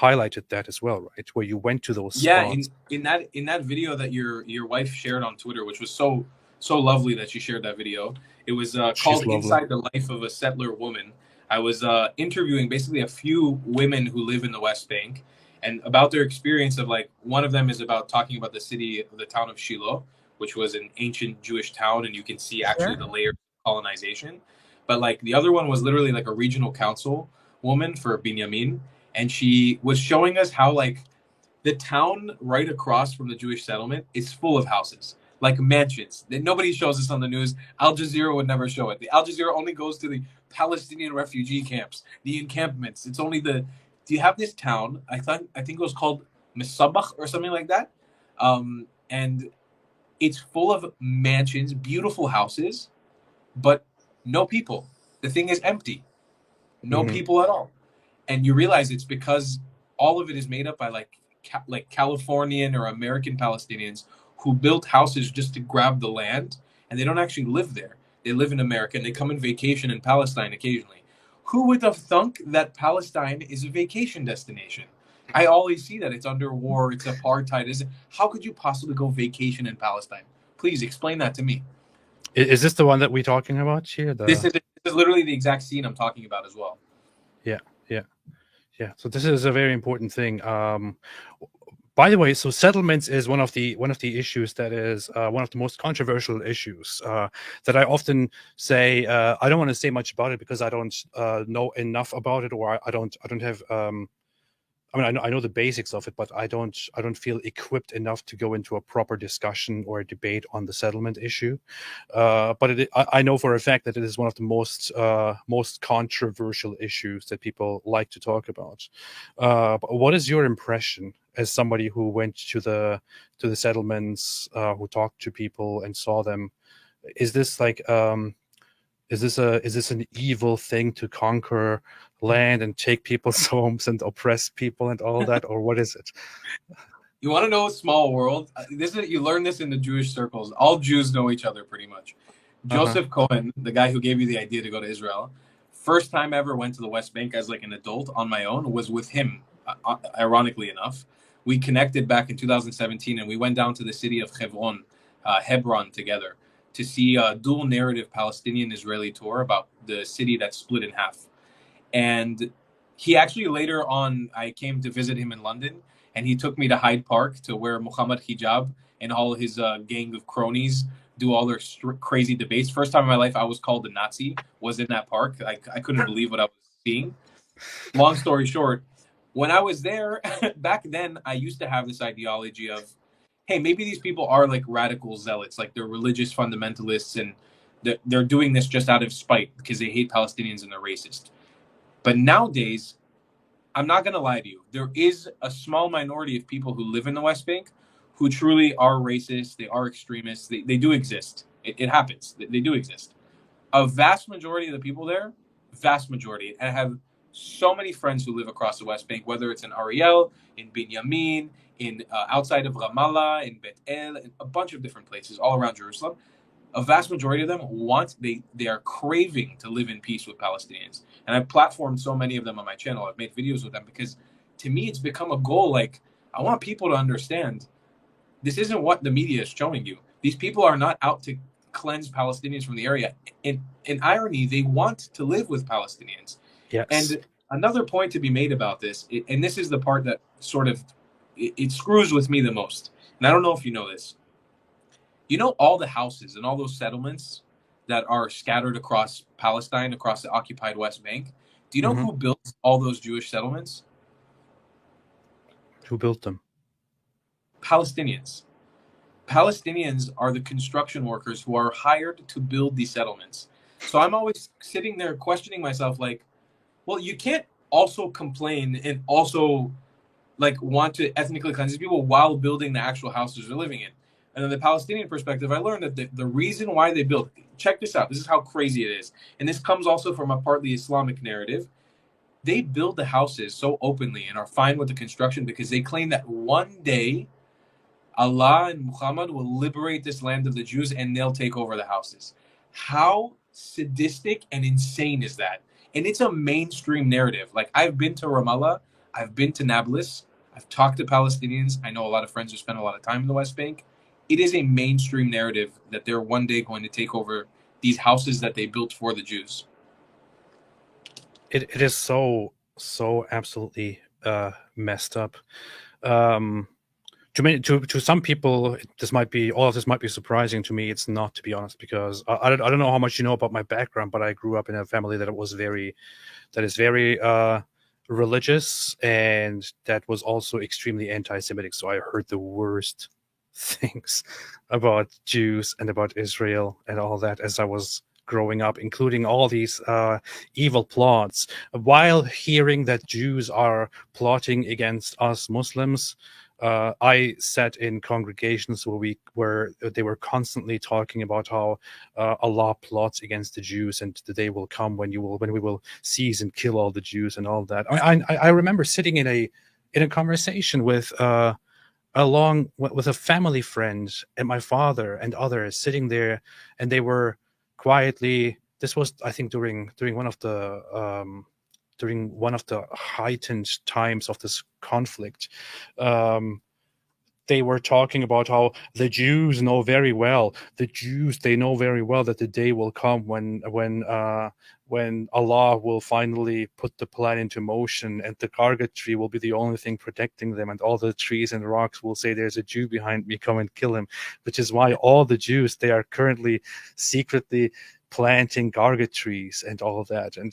highlighted that as well, right? Where you went to those Yeah, spots. in that video that your wife shared on Twitter, which was so lovely that she shared that video. It was She's called lovely. "Inside the Life of a Settler Woman." I was interviewing basically a few women who live in the West Bank, and about their experience of, like, one of them is about talking about the town of Shiloh, which was an ancient Jewish town, and you can see actually the layers of colonization. But like the other one was literally like a regional council woman for Binyamin, and she was showing us how, like, the town right across from the Jewish settlement is full of houses, like mansions. Nobody shows this on the news. Al Jazeera would never show it. The Al Jazeera only goes to the Palestinian refugee camps, the encampments. It's only the. Do you have this town? I think it was called Misabach or something like that, and it's full of mansions, beautiful houses, but no people. The thing is empty. No people at all. And you realize it's because all of it is made up by like Californian or American Palestinians who built houses just to grab the land, and they don't actually live there. They live in America and they come in vacation in Palestine occasionally. Who would have thunk that Palestine is a vacation destination? I always see that it's under war, it's apartheid. How could you possibly go vacation in Palestine? Please explain that to me. Is this the one that we're talking about here? This is literally the exact scene I'm talking about as well. Yeah. So this is a very important thing. By the way, so settlements is one of the issues that is one of the most controversial issues that I often say. I don't want to say much about it because I don't know enough about it, or I don't have. I mean, I know the basics of it, but I don't feel equipped enough to go into a proper discussion or a debate on the settlement issue. But I know for a fact that it is one of the most controversial issues that people like to talk about. But what is your impression as somebody who went to the settlements, who talked to people and saw them? Is this like is this an evil thing to conquer land and take people's homes and oppress people and all that, or what is it? You want to know a small world? You learn this in the Jewish circles. All Jews know each other pretty much. Joseph Cohen, the guy who gave you the idea to go to Israel, first time I ever went to the West Bank as like an adult on my own was with him. Ironically enough, we connected back in 2017, and we went down to the city of Hebron together to see a dual narrative Palestinian-Israeli tour about the city that's split in half. And he actually later on, I came to visit him in London, and he took me to Hyde Park to where Muhammad Hijab and all his gang of cronies do all their crazy debates. First time in my life I was called a Nazi was in that park. I couldn't believe what I was seeing. Long story short, when I was there, back then, I used to have this ideology of, hey, maybe these people are like radical zealots, like they're religious fundamentalists, and they're doing this just out of spite because they hate Palestinians and they're racist. But nowadays, I'm not going to lie to you, there is a small minority of people who live in the West Bank who truly are racist, they are extremists, they do exist. It happens, they do exist. A vast majority of the people there, vast majority, and I have so many friends who live across the West Bank, whether it's in Ariel, in Binyamin, in outside of Ramallah, in Bet El, in a bunch of different places all around Jerusalem. A vast majority of them they are craving to live in peace with Palestinians. And I've platformed so many of them on my channel. I've made videos with them because to me, it's become a goal. Like, I want people to understand this isn't what the media is showing you. These people are not out to cleanse Palestinians from the area. In irony, they want to live with Palestinians. Yes. And another point to be made about this, and this is the part that sort of, it screws with me the most. And I don't know if you know this. You know all the houses and all those settlements that are scattered across Palestine, across the occupied West Bank? Do you know who built all those Jewish settlements? Who built them? Palestinians. Palestinians are the construction workers who are hired to build these settlements. So I'm always sitting there questioning myself, like, well, you can't also complain and also like want to ethnically cleanse people while building the actual houses they're living in. And in the Palestinian perspective, I learned that the reason why they built, check this out, this is how crazy it is. And this comes also from a partly Islamic narrative. They build the houses so openly and are fine with the construction because they claim that one day Allah and Muhammad will liberate this land of the Jews and they'll take over the houses. How sadistic and insane is that? And it's a mainstream narrative. Like, I've been to Ramallah. I've been to Nablus. I've talked to Palestinians. I know a lot of friends who spend a lot of time in the West Bank. It is a mainstream narrative that they're one day going to take over these houses that they built for the Jews. It is so absolutely messed up. To some people, all of this might be surprising. To me, it's not, to be honest, because I don't know how much you know about my background, but I grew up in a family that is very religious, and that was also extremely anti-Semitic. So I heard the worst things about Jews and about Israel and all that as I was growing up, including all these evil plots. While hearing that Jews are plotting against us Muslims, I sat in congregations where they were constantly talking about how Allah plots against the Jews, and the day will come when we will seize and kill all the Jews and all that. I remember sitting in a conversation with with a family friend and my father and others sitting there, and they were quietly. This was, I think, during one of the heightened times of this conflict. They were talking about how the Jews know very well. They know very well that the day will come when Allah will finally put the plan into motion, and the Garga tree will be the only thing protecting them, and all the trees and rocks will say, "There's a Jew behind me, come and kill him." Which is why all the Jews, they are currently secretly planting Garga trees and all of that. And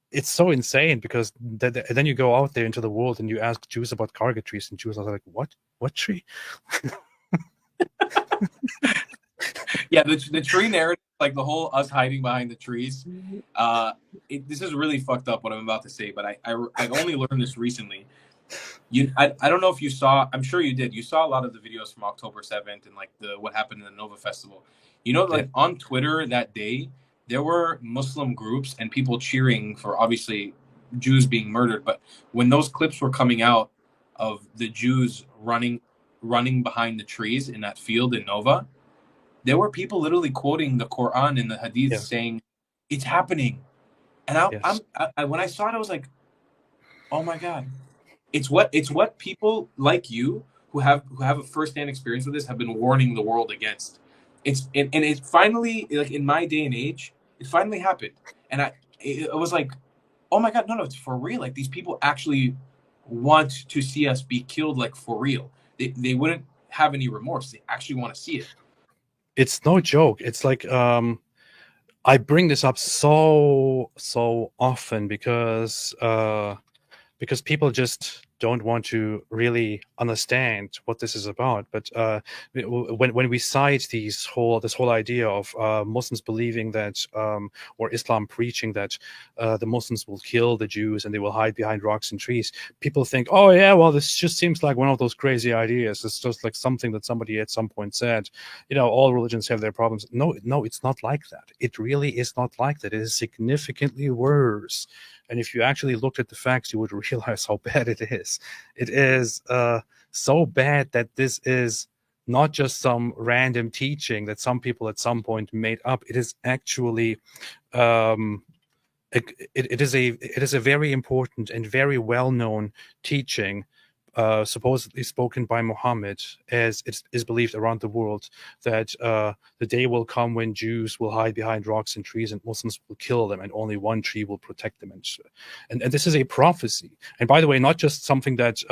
it's so insane, because then you go out there into the world and you ask Jews about Garga trees, and Jews are like, what tree? Yeah, the tree narrative, like the whole us hiding behind the trees. This is really fucked up what I'm about to say, but I only learned this recently. I don't know if you saw. I'm sure you did. You saw a lot of the videos from October 7th and like what happened in the Nova Festival. Like on Twitter that day, there were Muslim groups and people cheering for, obviously, Jews being murdered. But when those clips were coming out of the Jews running behind the trees in that field in Nova, there were people literally quoting the Quran and the Hadith, saying, "It's happening." And I when I saw it, I was like, "Oh my God!" It's what people like you who have a firsthand experience with this have been warning the world against. It finally, like in my day and age, it finally happened, and it was like, oh my God, no, it's for real. Like, these people actually want to see us be killed, like, for real. They wouldn't have any remorse. They actually want to see it. It's no joke. It's like I bring this up so often because people just don't want to really understand what this is about. But when we cite this whole idea of Muslims believing that, or Islam preaching that the Muslims will kill the Jews and they will hide behind rocks and trees, people think, oh yeah, well, this just seems like one of those crazy ideas. It's just like something that somebody at some point said. All religions have their problems. No, it's not like that. It really is not like that. It is significantly worse. And if you actually looked at the facts, you would realize how bad it is. It is so bad that this is not just some random teaching that some people at some point made up. It is actually it is a very important and very well-known teaching, supposedly spoken by Muhammad, as it is believed around the world, that the day will come when Jews will hide behind rocks and trees and Muslims will kill them, and only one tree will protect them. And this is a prophecy. And by the way, not just something that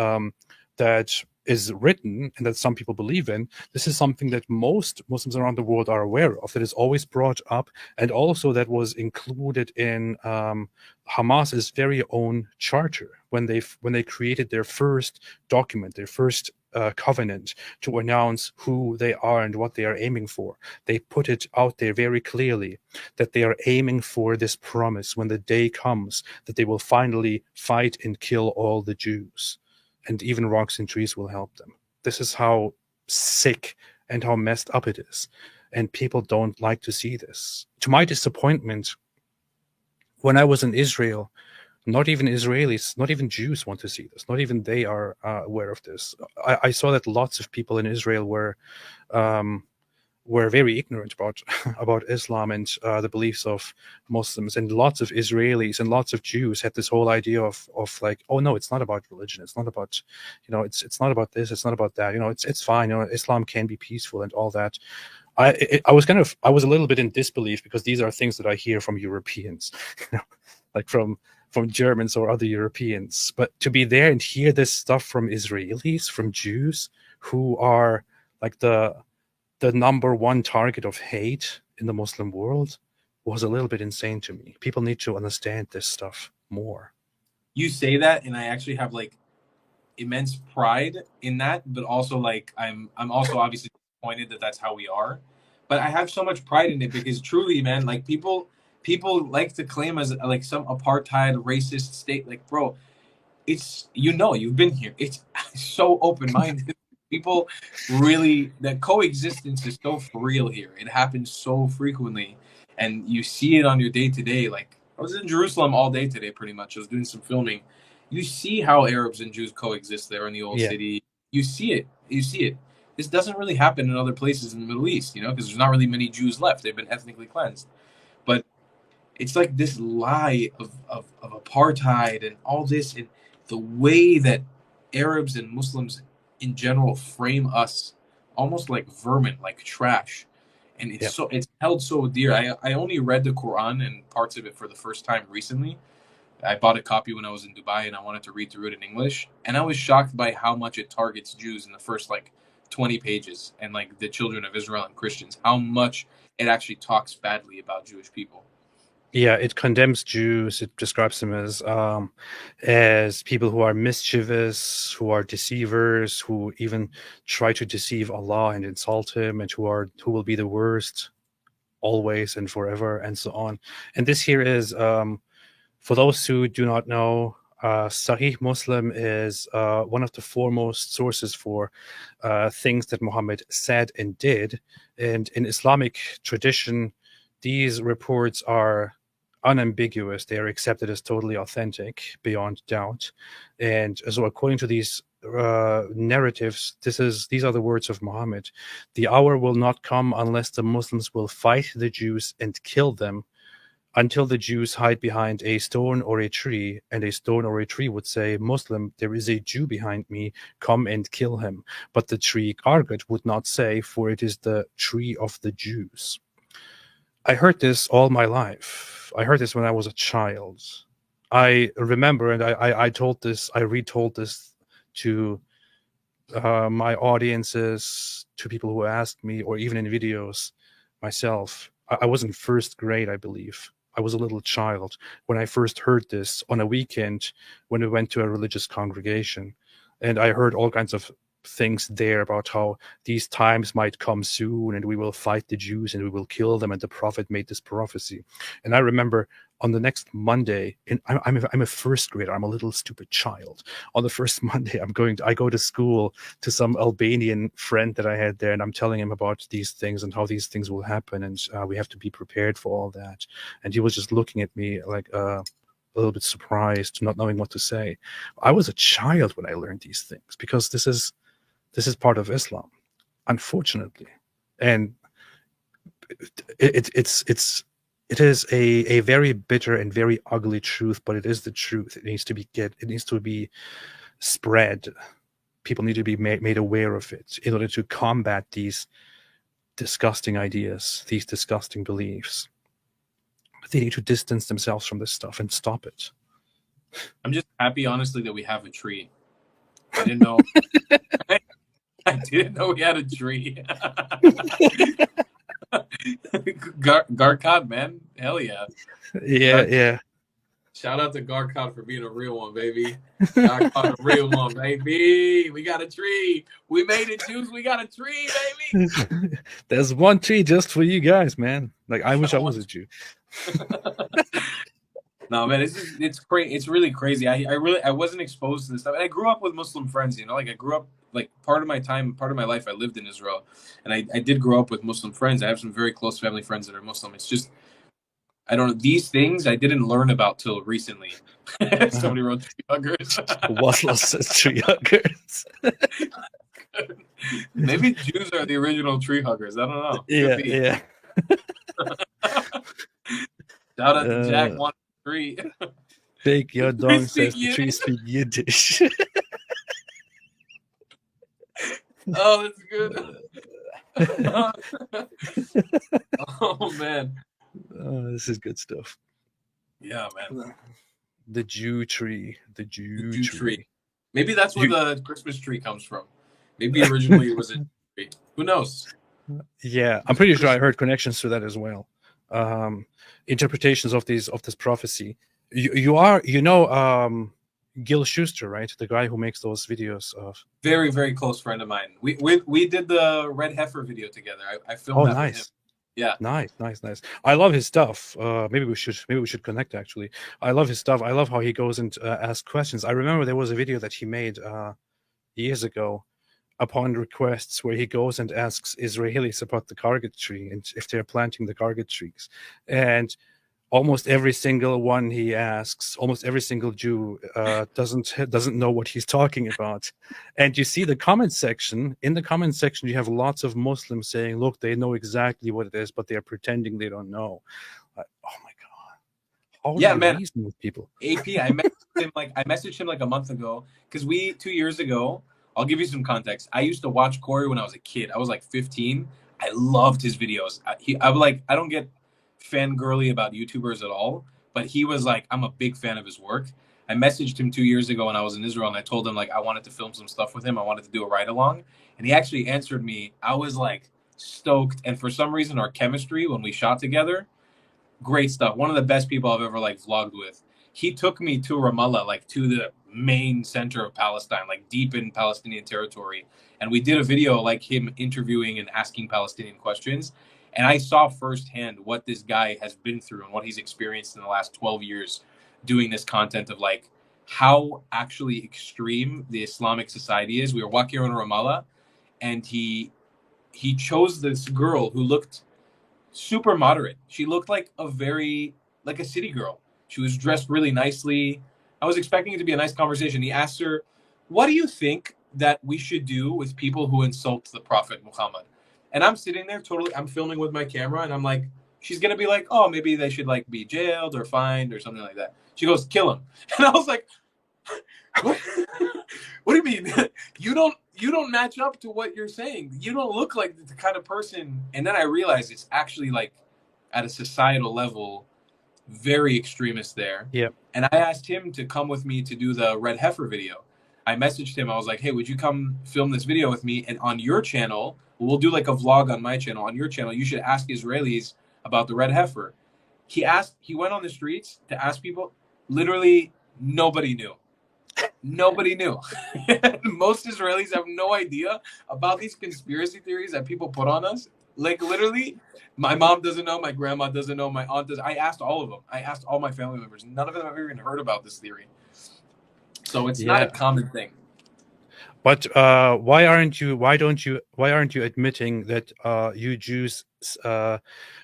is written and that some people believe in. This is something that most Muslims around the world are aware of, that is always brought up, and also that was included in Hamas's very own charter when they created their first document, their first covenant to announce who they are and what they are aiming for. They put it out there very clearly that they are aiming for this promise when the day comes that they will finally fight and kill all the Jews. And even rocks and trees will help them. This is how sick and how messed up it is. And people don't like to see this. To my disappointment, when I was in Israel, not even Israelis, not even Jews want to see this. Not even they are aware of this. I saw that lots of people in Israel were were very ignorant about about Islam and the beliefs of Muslims, and lots of Israelis and lots of Jews had this whole idea of like, oh no, it's not about religion, it's not about, it's not about this, it's not about that, it's fine, Islam can be peaceful and all that. I was a little bit in disbelief, because these are things that I hear from Europeans, like from Germans or other Europeans. But to be there and hear this stuff from Israelis, from Jews, who are like the number one target of hate in the Muslim world, was a little bit insane to me. People need to understand this stuff more. You say that, and I actually have like immense pride in that, but also like I'm also obviously disappointed that that's how we are. But I have so much pride in it, because truly, man, like people like to claim as like some apartheid racist state. Like, bro, it's, you've been here. It's so open-minded. People really, that coexistence is so for real here. It happens so frequently, and you see it on your day-to-day. Like, I was in Jerusalem all day today, pretty much. I was doing some filming. You see how Arabs and Jews coexist there in the old city. You see it. This doesn't really happen in other places in the Middle East, because there's not really many Jews left. They've been ethnically cleansed. But it's like this lie of apartheid and all this, and the way that Arabs and Muslims in general frame us almost like vermin, like trash. And it's held so dear. I only read the Quran and parts of it for the first time recently. I bought a copy when I was in Dubai, and I wanted to read through it in English. And I was shocked by how much it targets Jews in the first like 20 pages, and like the children of Israel and Christians, how much it actually talks badly about Jewish people. Yeah, it condemns Jews. It describes them as people who are mischievous, who are deceivers, who even try to deceive Allah and insult Him, and who will be the worst always and forever, and so on. And this here is, for those who do not know, Sahih Muslim is one of the foremost sources for things that Muhammad said and did. And in Islamic tradition, these reports are unambiguous. They are accepted as totally authentic, beyond doubt. And so according to these narratives, these are the words of Muhammad. The hour will not come unless the Muslims will fight the Jews and kill them, until the Jews hide behind a stone or a tree, and a stone or a tree would say, Muslim, there is a Jew behind me, come and kill him. But the tree Argut would not say, for it is the tree of the Jews. I heard this all my life. I heard this when I was a child. I remember, and I retold this to my audiences, to people who asked me, or even in videos myself. I was in first grade, I believe. I was a little child when I first heard this on a weekend when we went to a religious congregation. And I heard all kinds of things there about how these times might come soon, and we will fight the Jews and we will kill them, and the prophet made this prophecy. And I remember on the next Monday, and I'm a first grader, I'm a little stupid child. On the first Monday, I go to school to some Albanian friend that I had there, and I'm telling him about these things and how these things will happen, and we have to be prepared for all that. And he was just looking at me like a little bit surprised, not knowing what to say. I was a child when I learned these things, because this is part of Islam, unfortunately. And it is a very bitter and very ugly truth, but it is the truth. It needs to be spread. People need to be made aware of it in order to combat these disgusting ideas, these disgusting beliefs. They need to distance themselves from this stuff and stop it. I'm just happy, honestly, that we have a tree. I didn't know. I didn't know we had a tree. Garkad, man. Hell yeah. Yeah. Shout out to Garkad for being a real one, baby. Garkad, a real one, baby. We got a tree. We made it, Jews. We got a tree, baby. There's one tree just for you guys, man. Like, I wish I was a Jew. No, man, it's crazy. It's really crazy. I wasn't exposed to this stuff, and I grew up with Muslim friends. Like I grew up, like part of my life, I lived in Israel, and I did grow up with Muslim friends. I have some very close family friends that are Muslim. It's just, I don't know, these things I didn't learn about till recently. Somebody wrote Tree Huggers. Wasla says Tree Huggers. Maybe Jews are the original tree huggers. I don't know. Yeah, Could be. yeah. Shout out to Jack 1-3. Big Yo Dong speak says the tree speak Yiddish. Oh, that's good. Oh man. Oh, this is good stuff. Yeah, man. The Jew tree. The Jew tree. Maybe that's where the Christmas tree comes from. Maybe originally it was a tree. Who knows? Yeah, I'm pretty sure I heard connections to that as well. Interpretations of this prophecy. You know Gil Schuster, right? The guy who makes those videos of. Very, very close friend of mine. We did the Red Heifer video together. I filmed that with him. Yeah. Nice. I love his stuff. Maybe we should connect actually. I love his stuff. I love how he goes and asks questions. I remember there was a video that he made years ago upon requests where he goes and asks Israelis about the Karget tree and if they're planting the Karget trees. And almost every single one he asks, almost every single Jew doesn't know what he's talking about. And you see the comment section. In the comment section, you have lots of Muslims saying, look, they know exactly what it is, but they're pretending they don't know. Oh my God. Yeah, man. Reason with people. AP, I messaged him like a month ago because 2 years ago, I'll give you some context. I used to watch Corey when I was a kid. I was like 15. I loved his videos. I don't get fangirly about YouTubers at all, but he was like, I'm a big fan of his work. I messaged him 2 years ago when I was in Israel, and I told him like I wanted to film some stuff with him. I wanted to do a ride along, and he actually answered me. I was like stoked, and for some reason our chemistry when we shot together, great stuff. One of the best people I've ever like vlogged with. He took me to Ramallah, like to the main center of Palestine, like deep in Palestinian territory, and we did a video like him interviewing and asking Palestinian questions. And I saw firsthand what this guy has been through and what he's experienced in the last 12 years doing this content of like how actually extreme the Islamic society is. We were walking around Ramallah and he chose this girl who looked super moderate. She looked like a city girl. She was dressed really nicely. I was expecting it to be a nice conversation. He asked her, what do you think that we should do with people who insult the Prophet Muhammad? And I'm sitting there I'm filming with my camera and I'm like, she's going to be like, oh, maybe they should like be jailed or fined or something like that. She goes, kill him. And I was like, what do you mean? You don't match up to what you're saying. You don't look like the kind of person. And then I realized it's actually like at a societal level, very extremist there. Yeah. And I asked him to come with me to do the Red Heifer video. I messaged him. I was like, hey, would you come film this video with me? And on your channel, we'll do like a vlog on my channel. On your channel, you should ask Israelis about the Red Heifer. He went on the streets to ask people. Literally, nobody knew. Nobody knew. Most Israelis have no idea about these conspiracy theories that people put on us. Like literally, my mom doesn't know, my grandma doesn't know, my aunt doesn't. I asked all of them. I asked all my family members. None of them have even heard about this theory. So it's not a common thing. But why aren't you admitting that you Jews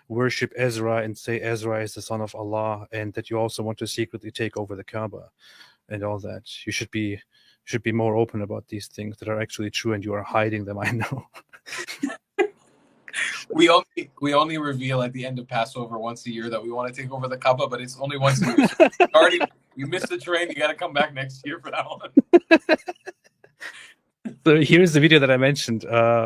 worship Ezra and say Ezra is the son of Allah, and that you also want to secretly take over the Kaaba and all that? You should be more open about these things that are actually true, and you are hiding them. I know. We only reveal at the end of Passover once a year that we want to take over the Kaaba, but it's only once a year. You missed the train. You got to come back next year for that one. So here's the video that I mentioned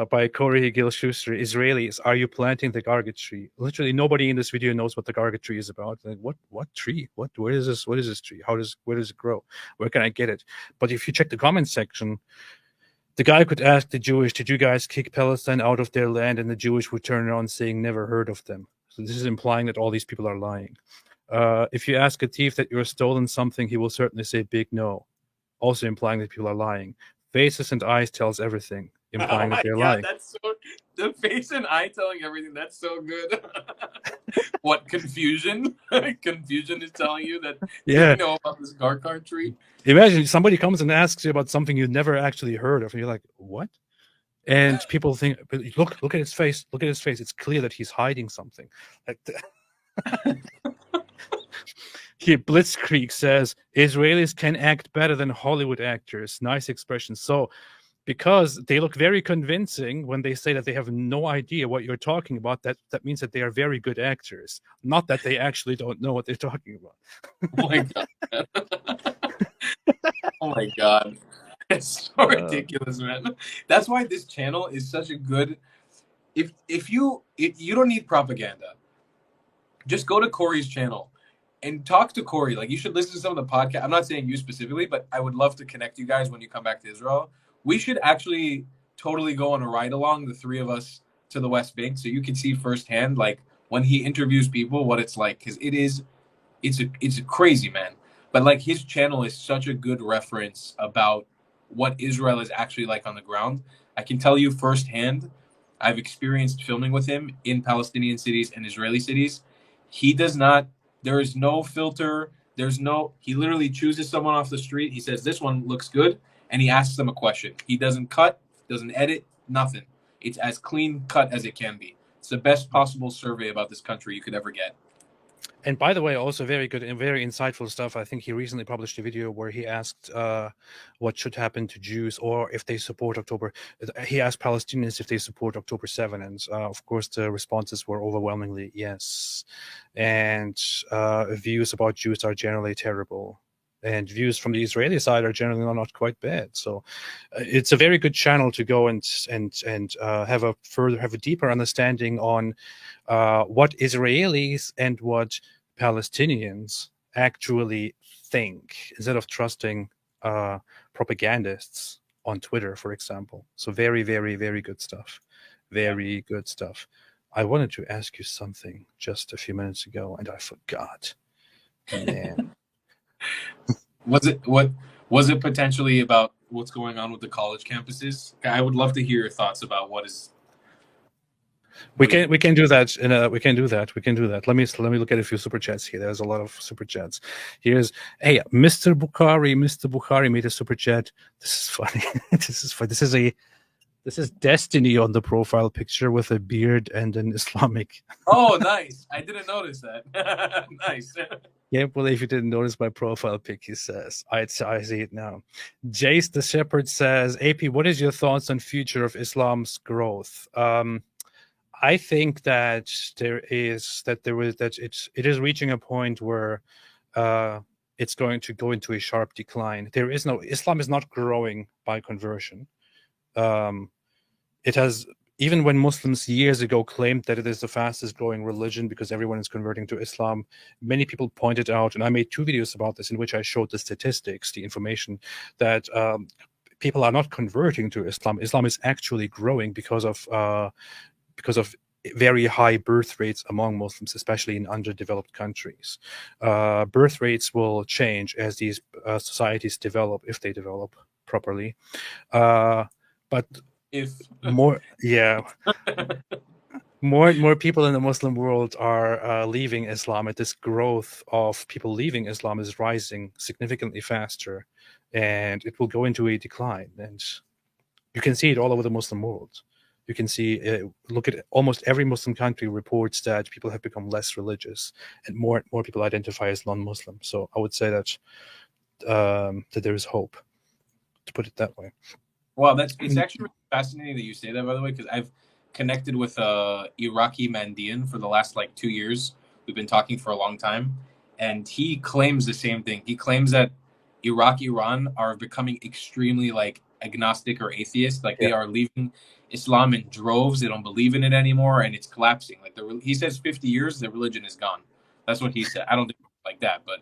by Corey Gil Schuster. Israelis, are you planting the Karget tree? Literally nobody in this video knows what the Karget tree is about. Like, what tree? Where is this? What is this tree? Where does it grow? Where can I get it? But if you check the comment section, the guy could ask the Jewish, did you guys kick Palestine out of their land? And the Jewish would turn around saying, never heard of them. So this is implying that all these people are lying. If you ask a thief that you're stolen something, he will certainly say big no. Also implying that people are lying. Faces and eyes tells everything, implying that they're lying. That's so, the face and eye telling everything. That's so good. What, confusion? Confusion is telling you that you know about this Karget tree. Imagine somebody comes and asks you about something you never actually heard of, and you're like, what? And people think, look at his face. Look at his face. It's clear that he's hiding something. Like Here, Blitzkrieg says Israelis can act better than Hollywood actors. Nice expression. So because they look very convincing when they say that they have no idea what you're talking about. That means that they are very good actors, not that they actually don't know what they're talking about. Oh my god. Oh my god. It's so ridiculous, man. That's why this channel is such a good. If you don't need propaganda, just go to Corey's channel and talk to Corey. Like, you should listen to some of the podcast. I'm not saying you specifically, but I would love to connect you guys when you come back to Israel. We should actually totally go on a ride along, the three of us, to the West Bank, so you can see firsthand, like, when he interviews people, what it's like, because it's crazy, man. But like, his channel is such a good reference about what Israel is actually like on the ground. I can tell you firsthand, I've experienced filming with him in Palestinian cities and Israeli cities. He does not, there is no filter. He literally chooses someone off the street. He says, this one looks good. And he asks them a question. He doesn't cut, doesn't edit, nothing. It's as clean cut as it can be. It's the best possible survey about this country you could ever get. And by the way, also very good and very insightful stuff. I think he recently published a video where he asked what should happen to Jews, or if they support October. He asked Palestinians if they support October 7, and of course the responses were overwhelmingly yes. And views about Jews are generally terrible, and views from the Israeli side are generally not quite bad. So it's a very good channel to go and have a deeper understanding on what Israelis and what Palestinians actually think, instead of trusting propagandists on Twitter, for example. So very, very, very good stuff. Very good stuff. I wanted to ask you something just a few minutes ago, and I forgot. Man. Was it potentially about what's going on with the college campuses? I would love to hear your thoughts about what is. We can do that. We can do that. Let me look at a few super chats here. There's a lot of super chats. Here's Mr. Bukhari made a super chat. This is funny. This is funny. This is Destiny on the profile picture with a beard and an Islamic. Oh, nice! I didn't notice that. Nice. Can't believe you didn't notice my profile pic, he says. I see it now. Jace the Shepherd says, AP, what is your thoughts on future of Islam's growth? I think that it is reaching a point where it's going to go into a sharp decline. Islam is not growing by conversion. It has, even when Muslims years ago claimed that it is the fastest growing religion because everyone is converting to Islam, many people pointed out, and I made 2 videos about this in which I showed the statistics, the information, that people are not converting to Islam. Islam is actually growing because of very high birth rates among Muslims, especially in underdeveloped countries. Birth rates will change as these societies develop, if they develop properly. But if more and more people in the Muslim world are leaving Islam, and this growth of people leaving Islam is rising significantly faster, and it will go into a decline. And you can see it all over the Muslim world. You can see, look at almost every Muslim country reports that people have become less religious, and more people identify as non-Muslim. So I would say that that there is hope, to put it that way. Well, it's actually really fascinating that you say that, by the way, because I've connected with Iraqi Mandian for the last 2 years. We've been talking for a long time, and he claims the same thing. He claims that Iraq, Iran are becoming extremely agnostic or atheist. They are leaving Islam in droves. They don't believe in it anymore, and it's collapsing. He says 50 years, the religion is gone. That's what he said. I don't think it's like that, but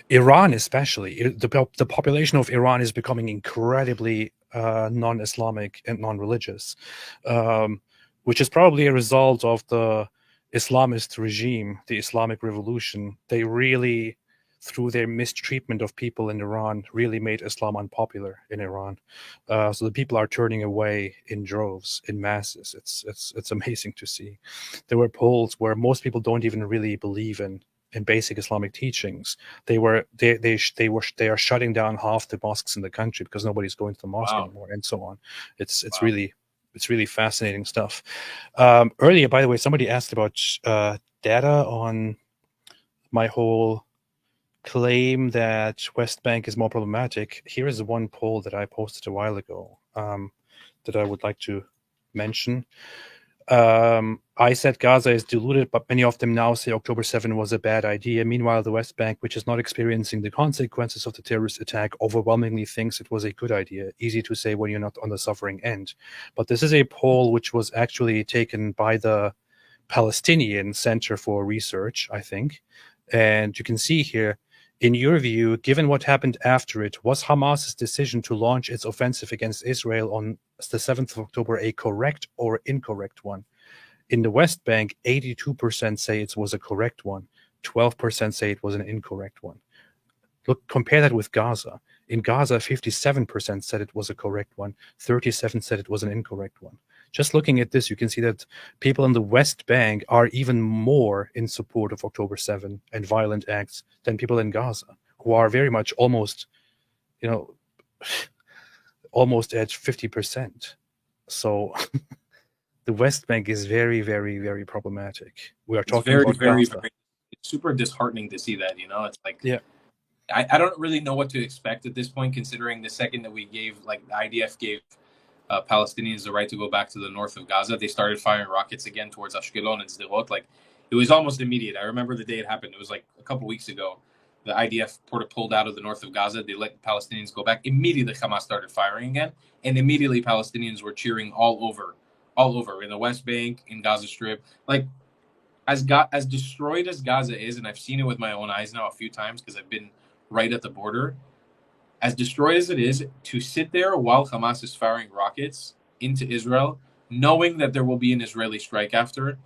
Iran, especially, the population of Iran is becoming incredibly non-Islamic and non-religious, which is probably a result of the Islamist regime, the Islamic Revolution. They really, through their mistreatment of people in Iran, really made Islam unpopular in Iran. So the people are turning away in droves, in masses. It's amazing to see. There were polls where most people don't even really believe in basic Islamic teachings. They are shutting down half the mosques in the country because nobody's going to the mosque anymore, and so on. It's really fascinating stuff. Earlier, by the way, somebody asked about data on my whole claim that West Bank is more problematic, here is one poll that I posted a while ago that I would like to mention. I said Gaza is deluded, but many of them now say October 7 was a bad idea. Meanwhile, the West Bank, which is not experiencing the consequences of the terrorist attack, overwhelmingly thinks it was a good idea. Easy to say when you're not on the suffering end. But this is a poll which was actually taken by the Palestinian Center for Research, I think. And you can see here, in your view, given what happened after it, was Hamas's decision to launch its offensive against Israel on the 7th of October a correct or incorrect one? In the West Bank, 82% say it was a correct one. 12% say it was an incorrect one. Look, compare that with Gaza. In Gaza, 57% said it was a correct one. 37% said it was an incorrect one. Just looking at this, you can see that people in the West Bank are even more in support of October 7 and violent acts than people in Gaza, who are very much almost at 50%. So the West Bank is very, very, very problematic. We are talking about Gaza. It's super disheartening to see that, it's like, yeah. I don't really know what to expect at this point, considering the second that we gave, like the IDF gave Palestinians the right to go back to the north of Gaza, they started firing rockets again towards Ashkelon and Sderot. Like, it was almost immediate. I remember the day it happened. It was like a couple weeks ago. The IDF pulled out of the north of Gaza. They let Palestinians go back. Immediately, Hamas started firing again, and immediately Palestinians were cheering all over in the West Bank, in Gaza Strip. Like, as destroyed as Gaza is, and I've seen it with my own eyes now a few times because I've been right at the border. As destroyed as it is, to sit there while Hamas is firing rockets into Israel, knowing that there will be an Israeli strike after,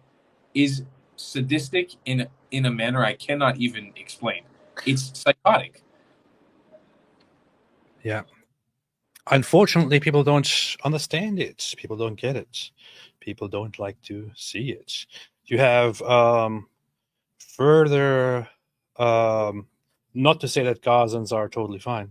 is sadistic in a manner I cannot even explain. It's psychotic. Yeah. Unfortunately, people don't understand it. People don't get it. People don't like to see it. You have further, not to say that Gazans are totally fine.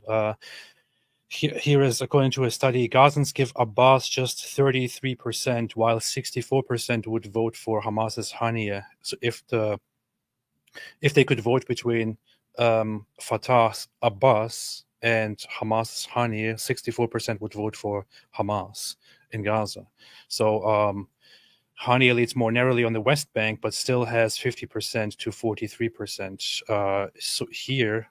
Here is, according to a study, Gazans give Abbas just 33%, while 64% would vote for Hamas's Haniya. So if they could vote between Fatah's Abbas and Hamas's Haniya, 64% would vote for Hamas in Gaza. So Haniya leads more narrowly on the West Bank, but still has 50% to 43%. So here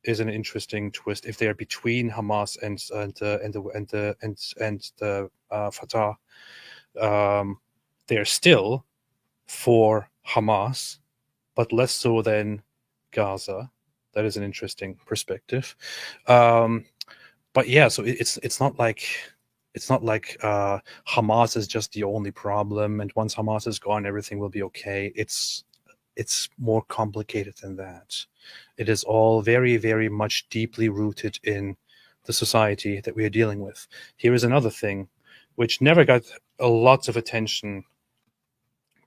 is an interesting twist. If they are between Hamas and the Fatah, they are still for Hamas, but less so than Gaza. That is an interesting perspective. But yeah, so it's not like Hamas is just the only problem, and once Hamas is gone, everything will be okay. It's more complicated than that. It is all very, very much deeply rooted in the society that we are dealing with. Here is another thing which never got lots of attention,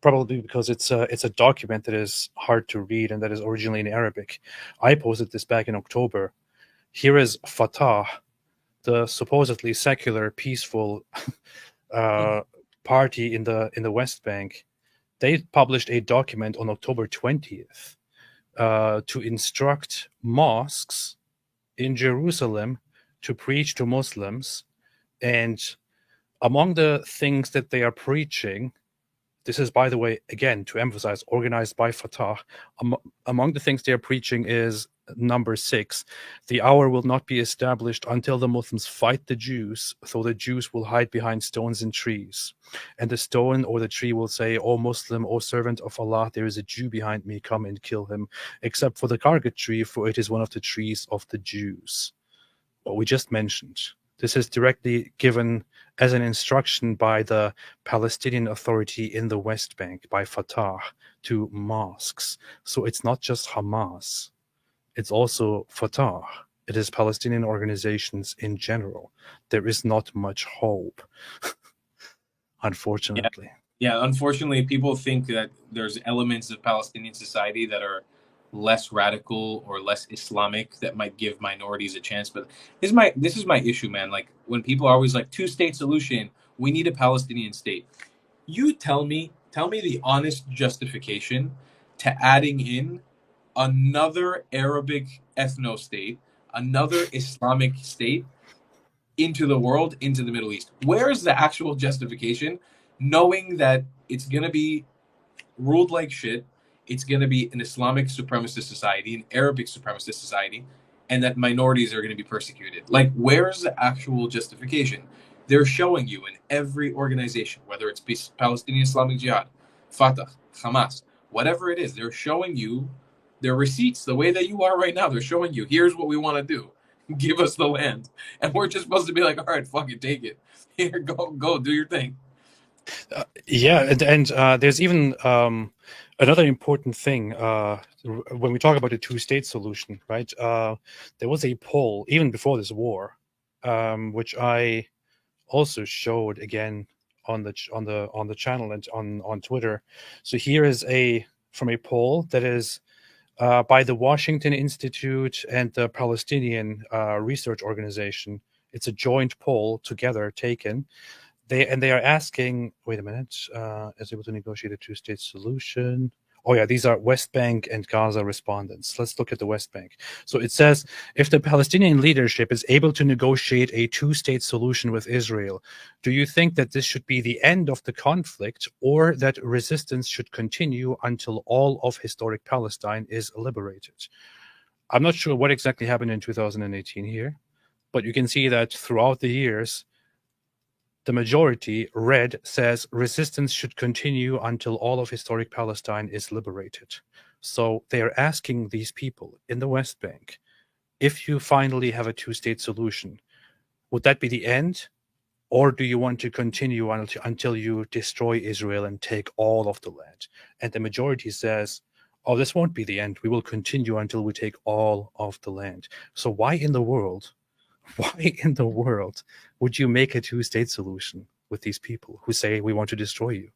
probably because it's a document that is hard to read and that is originally in Arabic. I posted this back in October. Here is Fatah, the supposedly secular, peaceful party in the West Bank. They published a document on October 20th to instruct mosques in Jerusalem to preach to Muslims. And among the things that they are preaching, this is, by the way, again, to emphasize, organized by Fatah, among the things they are preaching is number 6, the hour will not be established until the Muslims fight the Jews, so the Jews will hide behind stones and trees. And the stone or the tree will say, O Muslim, O servant of Allah, there is a Jew behind me, come and kill him, except for the Kargat tree, for it is one of the trees of the Jews. What we just mentioned. This is directly given as an instruction by the Palestinian Authority in the West Bank, by Fatah, to mosques. So it's not just Hamas. It's also Fatah. It is Palestinian organizations in general. There is not much hope, unfortunately. Yeah, unfortunately, people think that there's elements of Palestinian society that are less radical or less Islamic that might give minorities a chance. But this is my issue, man. Like, when people are always like, 2-state solution, we need a Palestinian state. You tell me the honest justification to adding in another Arabic ethno state, another Islamic state into the world, into the Middle East? Where is the actual justification, knowing that it's going to be ruled like shit, it's going to be an Islamic supremacist society, an Arabic supremacist society, and that minorities are going to be persecuted? Like, where's the actual justification? They're showing you in every organization, whether it's Palestinian Islamic Jihad, Fatah, Hamas, whatever it is, they're showing you their receipts the way that you are right now. They're showing you, here's what we want to do. Give us the land. And we're just supposed to be like, all right, fuck it, take it. Here, go, do your thing. Yeah, and there's even another important thing when we talk about the two-state solution, right? There was a poll even before this war, which I also showed again on the channel and on Twitter. So here is from a poll that is by the Washington Institute and the Palestinian Research Organization. It's a joint poll together taken. They are asking, wait a minute, is able to negotiate a two-state solution. Oh yeah, these are West Bank and Gaza respondents. Let's look at the West Bank. So it says, if the Palestinian leadership is able to negotiate a two-state solution with Israel, do you think that this should be the end of the conflict, or that resistance should continue until all of historic Palestine is liberated? I'm not sure what exactly happened in 2018 here, but you can see that throughout the years, the majority, red, says resistance should continue until all of historic Palestine is liberated. So they are asking these people in the West Bank, if you finally have a two-state solution, would that be the end? Or do you want to continue until you destroy Israel and take all of the land? And the majority says, oh, this won't be the end. We will continue until we take all of the land. So why in the world would you make a two-state solution with these people who say we want to destroy you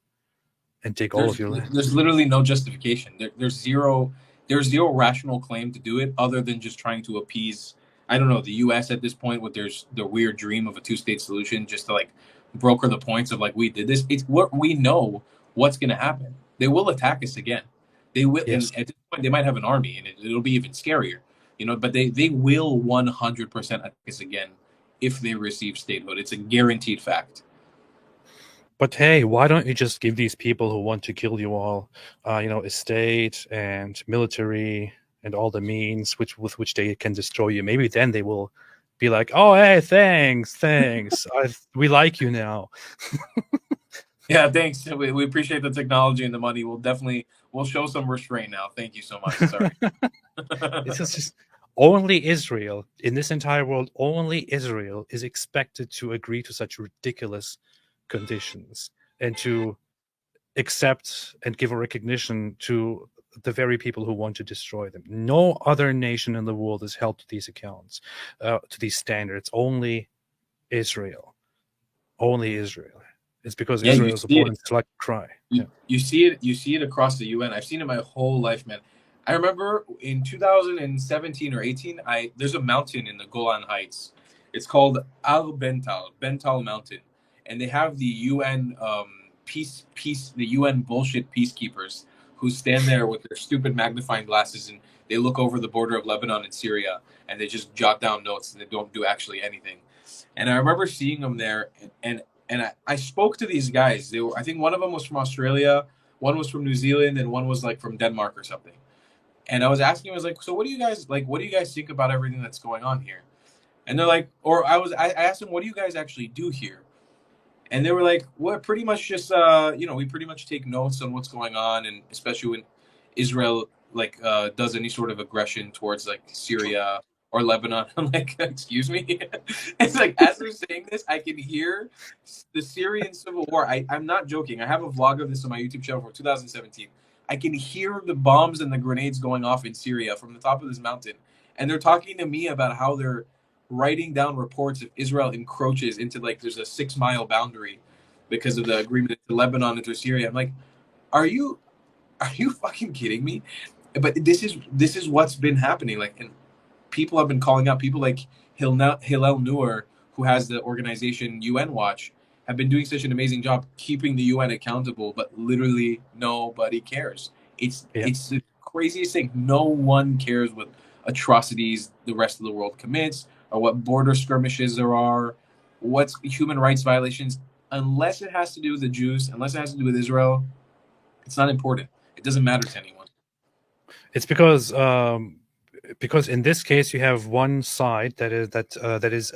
and take all of your land? There's literally no justification. There's zero rational claim to do it, other than just trying to appease, I don't know, the U.S. at this point with the weird dream of a two-state solution, just to like broker the points of like, we did this. It's what we know what's going to happen. They will attack us again. They will. Yes. And at this point, they might have an army, and it'll be even scarier. But they will 100% attack us again if they receive statehood. It's a guaranteed fact. But hey, why don't you just give these people who want to kill you all, estate and military and all the means with which they can destroy you? Maybe then they will be like, oh, hey, thanks. We like you now. Yeah, thanks. We appreciate the technology and the money. We'll show some restraint now. Thank you so much. Sorry. This is just only Israel in this entire world. Only Israel is expected to agree to such ridiculous conditions and to accept and give a recognition to the very people who want to destroy them. No other nation in the world is held to these accounts, to these standards. Only Israel. Only Israel. It's because Israel is supporting this like cry. You see it across the UN. I've seen it my whole life, man. I remember in 2017 or 18, there's a mountain in the Golan Heights. It's called Al Bental Mountain, and they have the UN the UN bullshit peacekeepers who stand there with their stupid magnifying glasses, and they look over the border of Lebanon and Syria, and they just jot down notes, and they don't do actually anything. And I remember seeing them there, and I spoke to these guys. I think one of them was from Australia, one was from New Zealand, and one was like from Denmark or something. And I was asking, I was like, so what do you guys think about everything that's going on here? And they're like, I asked them, what do you guys actually do here? And they were like, well, pretty much just, we pretty much take notes on what's going on. And especially when Israel does any sort of aggression towards like Syria or Lebanon. I'm like, excuse me? It's like, as they're saying this, I can hear the Syrian civil war. I'm not joking. I have a vlog of this on my YouTube channel from 2017. I can hear the bombs and the grenades going off in Syria from the top of this mountain. And they're talking to me about how they're writing down reports if Israel encroaches into there's a 6-mile boundary because of the agreement to Lebanon into Syria. I'm like, are you fucking kidding me? But this is what's been happening. And people have been calling out, people like Hillel Noor, who has the organization UN Watch, have been doing such an amazing job keeping the UN accountable, but literally nobody cares. It's the craziest thing. No one cares what atrocities the rest of the world commits or what border skirmishes there are, what's human rights violations. Unless it has to do with the Jews, unless it has to do with Israel, it's not important. It doesn't matter to anyone. It's because in this case you have one side that is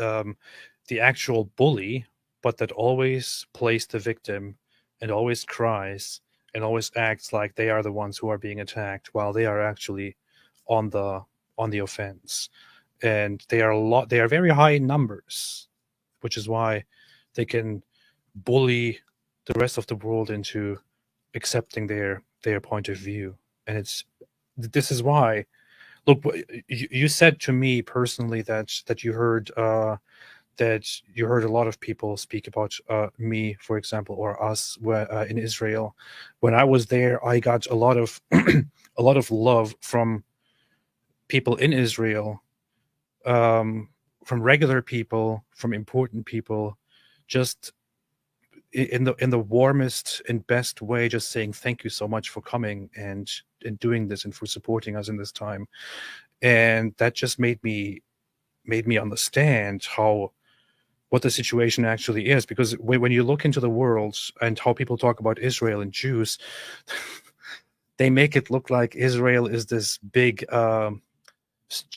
the actual bully, but that always plays the victim and always cries and always acts like they are the ones who are being attacked while they are actually on the offense. And they are very high in numbers, which is why they can bully the rest of the world into accepting their point of view. And this is why, look, you said to me personally that you heard a lot of people speak about me, for example, or us in Israel. When I was there, I got a lot of a lot of love from people in Israel, from regular people, from important people, just in the warmest and best way, just saying thank you so much for coming and doing this and for supporting us in this time. And that just made me understand what the situation actually is, because when you look into the world and how people talk about Israel and Jews, they make it look like Israel is this big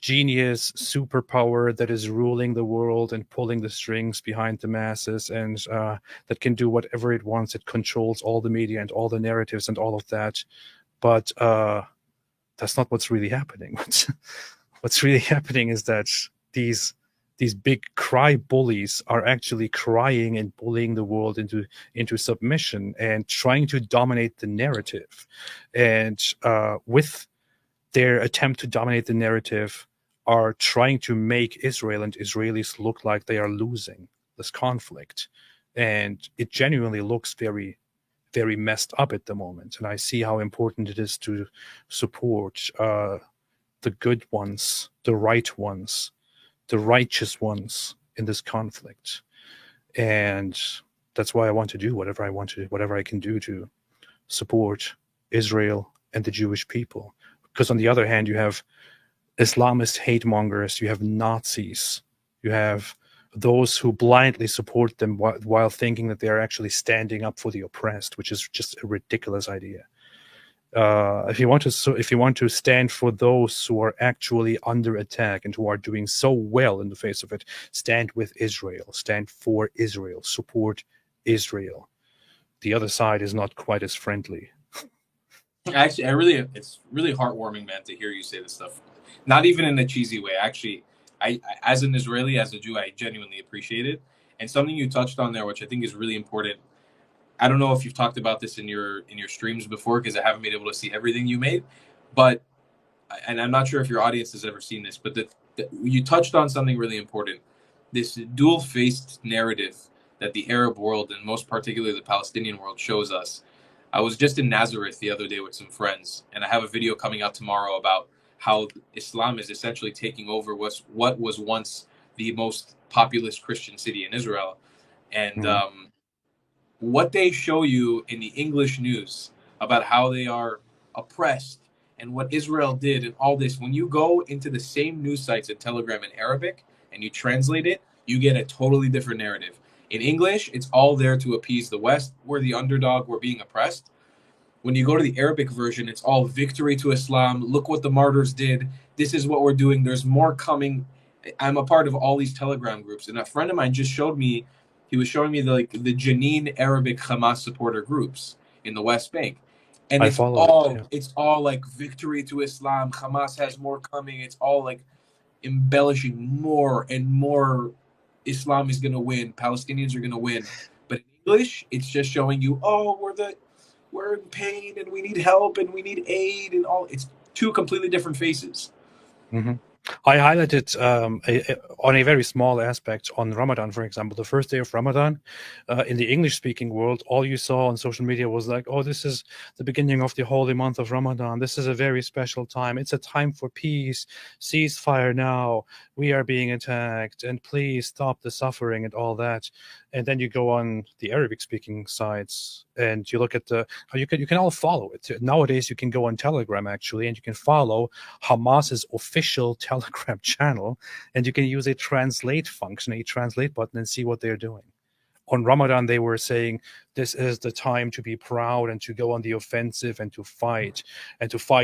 genius superpower that is ruling the world and pulling the strings behind the masses, and that can do whatever it wants. It controls all the media and all the narratives and all of that. But that's not what's really happening. What's really happening is that these big cry bullies are actually crying and bullying the world into submission and trying to dominate the narrative. And with their attempt to dominate the narrative, are trying to make Israel and Israelis look like they are losing this conflict. And it genuinely looks very, very messed up at the moment. And I see how important it is to support the good ones, the right ones, the righteous ones in this conflict. And that's why I want to do whatever I can do to support Israel and the Jewish people. Because on the other hand, you have Islamist hate mongers, you have Nazis, you have those who blindly support them while thinking that they are actually standing up for the oppressed, which is just a ridiculous idea. If you want to stand for those who are actually under attack and who are doing so well in the face of it, stand with Israel, stand for Israel, support Israel. The other side is not quite as friendly. Actually, it's really heartwarming, man, to hear you say this stuff. Not even in a cheesy way. Actually, I as an Israeli, as a Jew, I genuinely appreciate it. And something you touched on there, which I think is really important. I don't know if you've talked about this in your streams before, because I haven't been able to see everything you made, and I'm not sure if your audience has ever seen this, but you touched on something really important. This dual-faced narrative that the Arab world, and most particularly the Palestinian world, shows us. I was just in Nazareth the other day with some friends, and I have a video coming out tomorrow about how Islam is essentially taking over what was once the most populous Christian city in Israel. And what they show you in the English news about how they are oppressed and what Israel did and all this, when you go into the same news sites in Telegram in Arabic and you translate it, you get a totally different narrative. In English, it's all there to appease the West. We're the underdog. We're being oppressed. When you go to the Arabic version, it's all victory to Islam. Look what the martyrs did. This is what we're doing. There's more coming. I'm a part of all these Telegram groups. And a friend of mine just showed me, he was showing me the Jenin Arabic Hamas supporter groups in the West Bank. And it's all like victory to Islam. Hamas has more coming. It's all like embellishing more and more. Islam is going to win. Palestinians are going to win. But in English, it's just showing you, oh, we're in pain and we need help and we need aid and all. It's two completely different faces. Mm-hmm. I highlighted on a very small aspect, on Ramadan, for example, the first day of Ramadan, in the English-speaking world, all you saw on social media was like, oh, this is the beginning of the holy month of Ramadan. This is a very special time. It's a time for peace. Ceasefire now. We are being attacked, and please stop the suffering and all that. And then you go on the Arabic-speaking sides, and you look at you can all follow it. Nowadays, you can go on Telegram, actually, and you can follow Hamas's official Telegram channel, and you can use a translate function, a translate button, and see what they're doing. On Ramadan, they were saying this is the time to be proud and to go on the offensive and to fight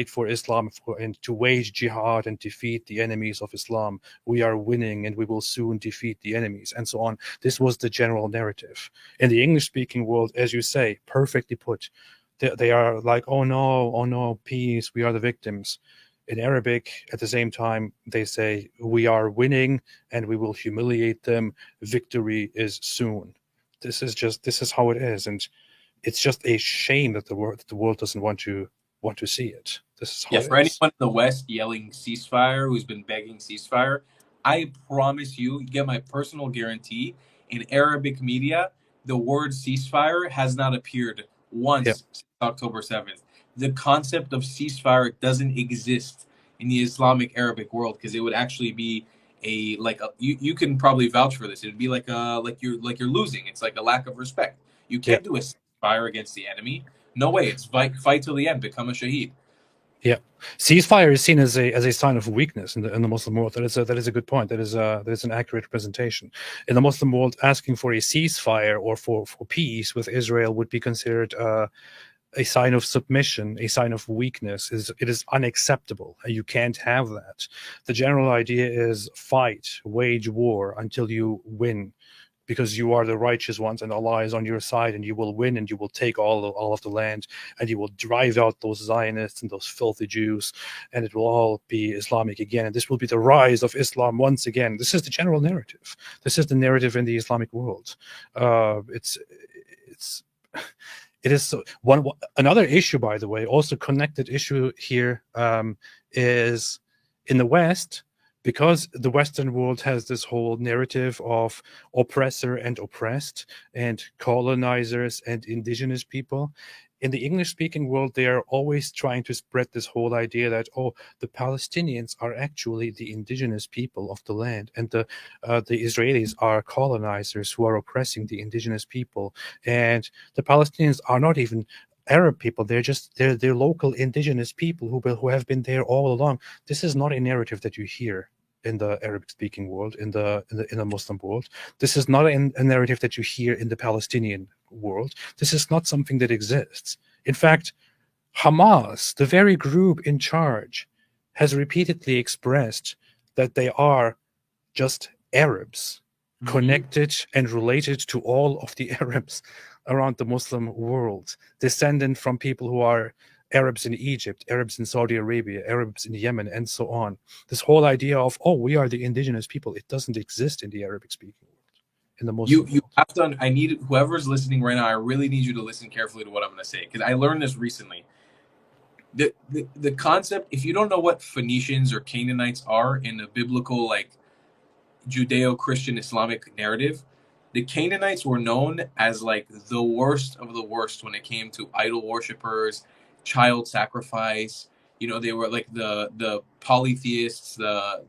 for Islam and to wage jihad and defeat the enemies of Islam. We are winning and we will soon defeat the enemies, and so on. This was the general narrative. In the English-speaking world, as you say, perfectly put, they are like, oh no, peace, we are the victims. In Arabic, at the same time, they say, we are winning and we will humiliate them. Victory is soon. This is how it is. And it's just a shame that the world doesn't want to see it. This is how it is. For anyone in the West yelling ceasefire, who's been begging ceasefire, I promise you, get my personal guarantee, in Arabic media, the word ceasefire has not appeared once since October 7th. The concept of ceasefire doesn't exist in the Islamic Arabic world, because it would actually be you can probably vouch for this. It would be like you're losing. It's like a lack of respect. You can't do a ceasefire against the enemy. No way. It's fight till the end. Become a shaheed. Yeah, ceasefire is seen as a sign of weakness in the Muslim world. That is a good point. That is an accurate representation. In the Muslim world, asking for a ceasefire or for peace with Israel would be considered a sign of submission, a sign of weakness. It is unacceptable. You can't have that. The general idea is fight, wage war until you win, because you are the righteous ones and Allah is on your side, and you will win, and you will take all of the land, and you will drive out those Zionists and those filthy Jews, and it will all be Islamic again, and this will be the rise of Islam once again. This is the general narrative. This is the narrative in the Islamic world. It is another issue, by the way, also connected issue here, is in the West, because the Western world has this whole narrative of oppressor and oppressed and colonizers and indigenous people. In the English-speaking world, they are always trying to spread this whole idea that, oh, the Palestinians are actually the indigenous people of the land, and the Israelis are colonizers who are oppressing the indigenous people, and the Palestinians are not even Arab people. They're local indigenous people who have been there all along. This is not a narrative that you hear in the Arabic-speaking world, in the Muslim world. This is not a narrative that you hear in the Palestinian world. This is not something that exists. In fact, Hamas, the very group in charge, has repeatedly expressed that they are just Arabs, connected and related to all of the Arabs around the Muslim world, descendant from people who are Arabs in Egypt, Arabs in Saudi Arabia, Arabs in Yemen, and so on. This whole idea of, oh, we are the indigenous people, it doesn't exist in the Arabic-speaking world. In the Muslim you have to. I need whoever's listening right now. I really need you to listen carefully to what I'm going to say, because I learned this recently. The concept, if you don't know what Phoenicians or Canaanites are in a biblical, like, Judeo-Christian Islamic narrative, the Canaanites were known as like the worst of the worst when it came to idol worshippers, child sacrifice. You know, they were like the polytheists, the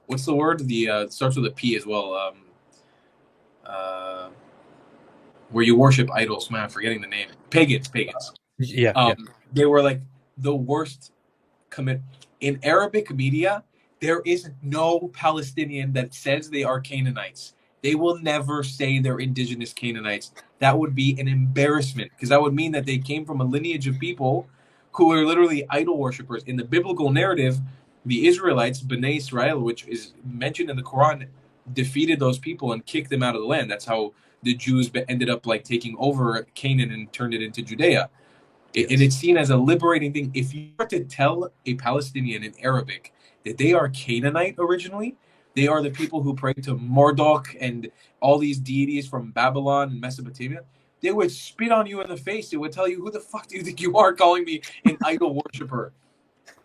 what's the word? The starts with a P as well. Where you worship idols, man, I'm forgetting the name. Pagans. Yeah. They were like the worst in Arabic media. There is no Palestinian that says they are Canaanites. They will never say they're indigenous Canaanites. That would be an embarrassment, because that would mean that they came from a lineage of people who are literally idol worshippers. In the biblical narrative, the Israelites, Bnei Israel, which is mentioned in the Quran, defeated those people and kicked them out of the land. That's how the Jews ended up like taking over Canaan and turned it into Judea. And it's seen as a liberating thing. If you were to tell a Palestinian in Arabic that they are Canaanite originally, they are the people who pray to Marduk and all these deities from Babylon and Mesopotamia, they would spit on you in the face. They would tell you, who the fuck do you think you are calling me an idol worshiper?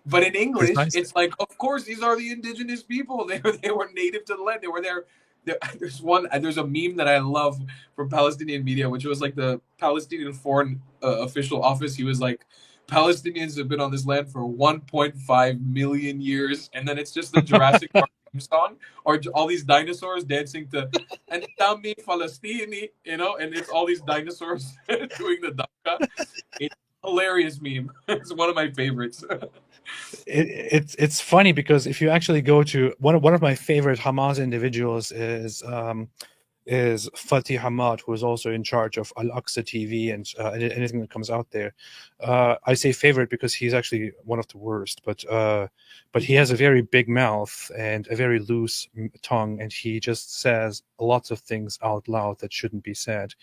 But in English, Precisely. it's like, of course, these are the indigenous people. They were native to the land. They were there. There's a meme that I love from Palestinian media, which was like the Palestinian foreign official office. He was like, Palestinians have been on this land for 1.5 million years, and then it's just the Jurassic Park theme song, or all these dinosaurs dancing to "and Tami Falastini," and it's all these dinosaurs doing the daka. It's a hilarious meme. It's one of my favorites. It's funny because if you actually go to one of my favorite Hamas individuals is Fatih Hamad, who is also in charge of Al-Aqsa TV and anything that comes out there. I say favorite because he's actually one of the worst, but he has a very big mouth and a very loose tongue, and he just says lots of things out loud that shouldn't be said,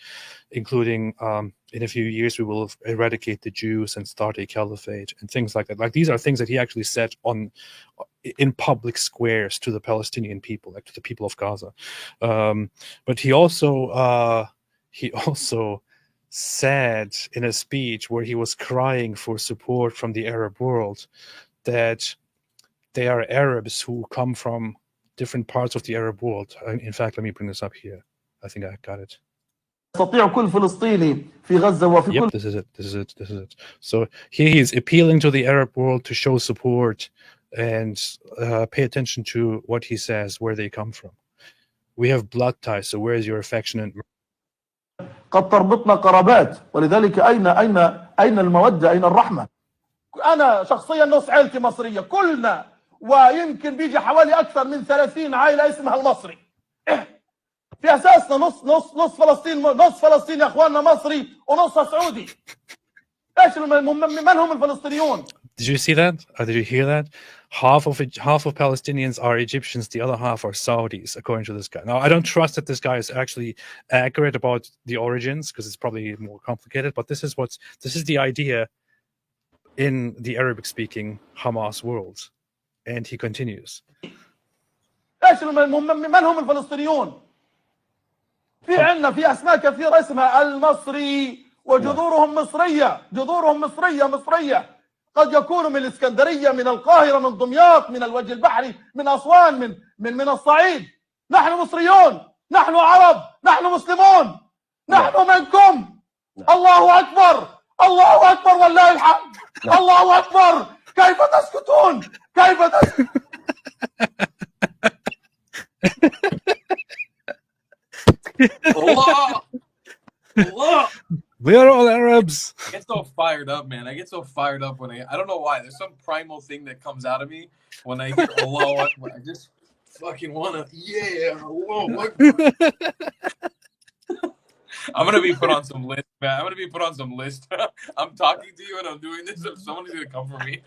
including in a few years we will eradicate the Jews and start a caliphate and things like that. Like, these are things that he actually said in public squares to the Palestinian people, like to the people of Gaza. But he also said in a speech where he was crying for support from the Arab world that they are Arabs who come from different parts of the Arab world. In fact, let me bring this up here. I think I got it. يستطيع كل فلسطيني في غزة وفي كل. Yep, this is it. So here he is appealing to the Arab world to show support and pay attention to what he says, where they come from. We have blood ties, so where is your affection and قد تربطنا قرابات، ولذلك أين المودة، أين الرحمة؟ أنا شخصيا نص عائلتي مصرية كلنا، ويمكن بيجي حوالي أكثر من 30 عائلة اسمها المصري. في أساسنا نص فلسطين يا أخواننا مصري ونصها سعودي. إيش من هم الفلسطينيون؟ Did you see that? Or did you hear that? Half of Palestinians are Egyptians, the other half are Saudis, according to this guy. Now, I don't trust that this guy is actually accurate about the origins, because it's probably more complicated. But this is the idea in the Arabic-speaking Hamas world, and he continues. إيش من هم الفلسطينيون؟ في أسماء كثيرة اسمها المصري، وجذورهم مصرية. قد يكونوا من الإسكندرية، من القاهرة، من دمياط، من الوجه البحري، من أسوان، من الصعيد. نحن مصريون، نحن عرب، نحن مسلمون، نحن منكم. الله أكبر، الله أكبر والله الحمد. الله أكبر. كيف تسكتون؟ كيف تسكتون؟ Allah! Allah! We are all Arabs. I get so fired up, man. I get so fired up when I don't know why. There's some primal thing that comes out of me when I hear Allah. I just fucking wanna, Allah. I'm gonna be put on some list, man. I'm talking to you and I'm doing this, and someone's gonna come for me.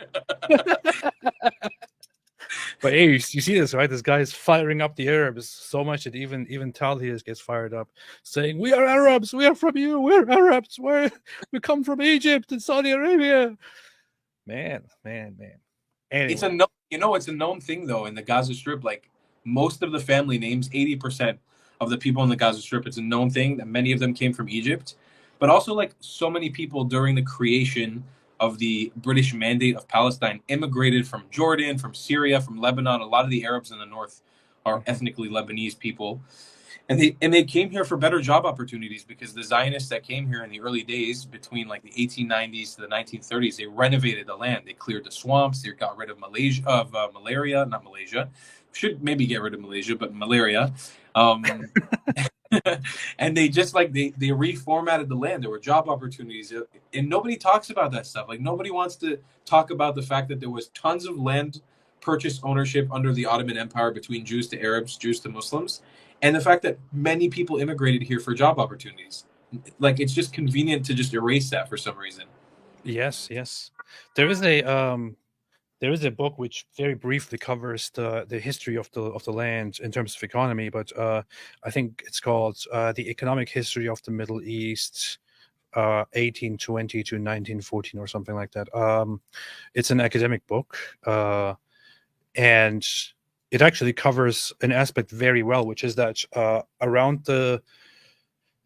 But hey, you see this, right? This guy is firing up the Arabs so much that even Talhias gets fired up, saying, "We are Arabs. We are from you. We're Arabs. We come from Egypt and Saudi Arabia." Man. Anyway. It's a known thing though in the Gaza Strip. Like, most of the family names, 80% of the people in the Gaza Strip, it's a known thing that many of them came from Egypt. But also, like, so many people during the creation of the British Mandate of Palestine immigrated from Jordan, from Syria, from Lebanon. A lot of the Arabs in the north are ethnically Lebanese people. And they came here for better job opportunities, because the Zionists that came here in the early days, between like the 1890s to the 1930s, they renovated the land. They cleared the swamps. They got rid of malaria. Not Malaysia. Should maybe get rid of Malaysia, but malaria. And they just they reformatted the land. There were job opportunities, and nobody talks about that stuff. Like, nobody wants to talk about the fact that there was tons of land purchase ownership under the Ottoman Empire between Jews to Arabs, Jews to Muslims, and the fact that many people immigrated here for job opportunities. Like, it's just convenient to just erase that for some reason. Yes. There is a book which very briefly covers the history of the land in terms of economy, but I think it's called The Economic History of the Middle East, 1820 to 1914 or something like that. It's an academic book, and it actually covers an aspect very well, which is that around the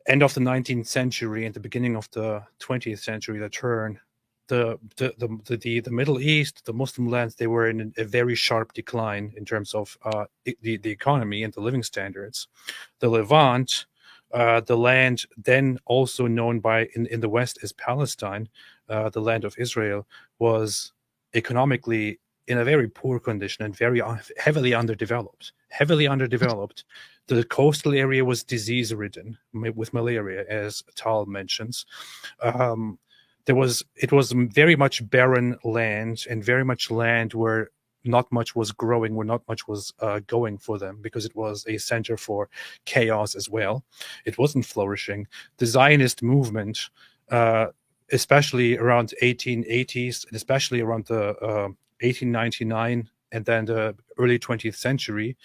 end of the 19th century and the beginning of the 20th century, the turn, the Middle East, the Muslim lands, they were in a very sharp decline in terms of the economy and the living standards. The Levant, the land then also known by in the West as Palestine, the land of Israel, was economically in a very poor condition and very heavily underdeveloped. The coastal area was disease-ridden with malaria, as Tal mentions. It was very much barren land, and very much land where not much was growing, where not much was going for them, because it was a center for chaos as well. It wasn't flourishing. The Zionist movement, especially around 1880s, and especially around the 1899 and then the early 20th century,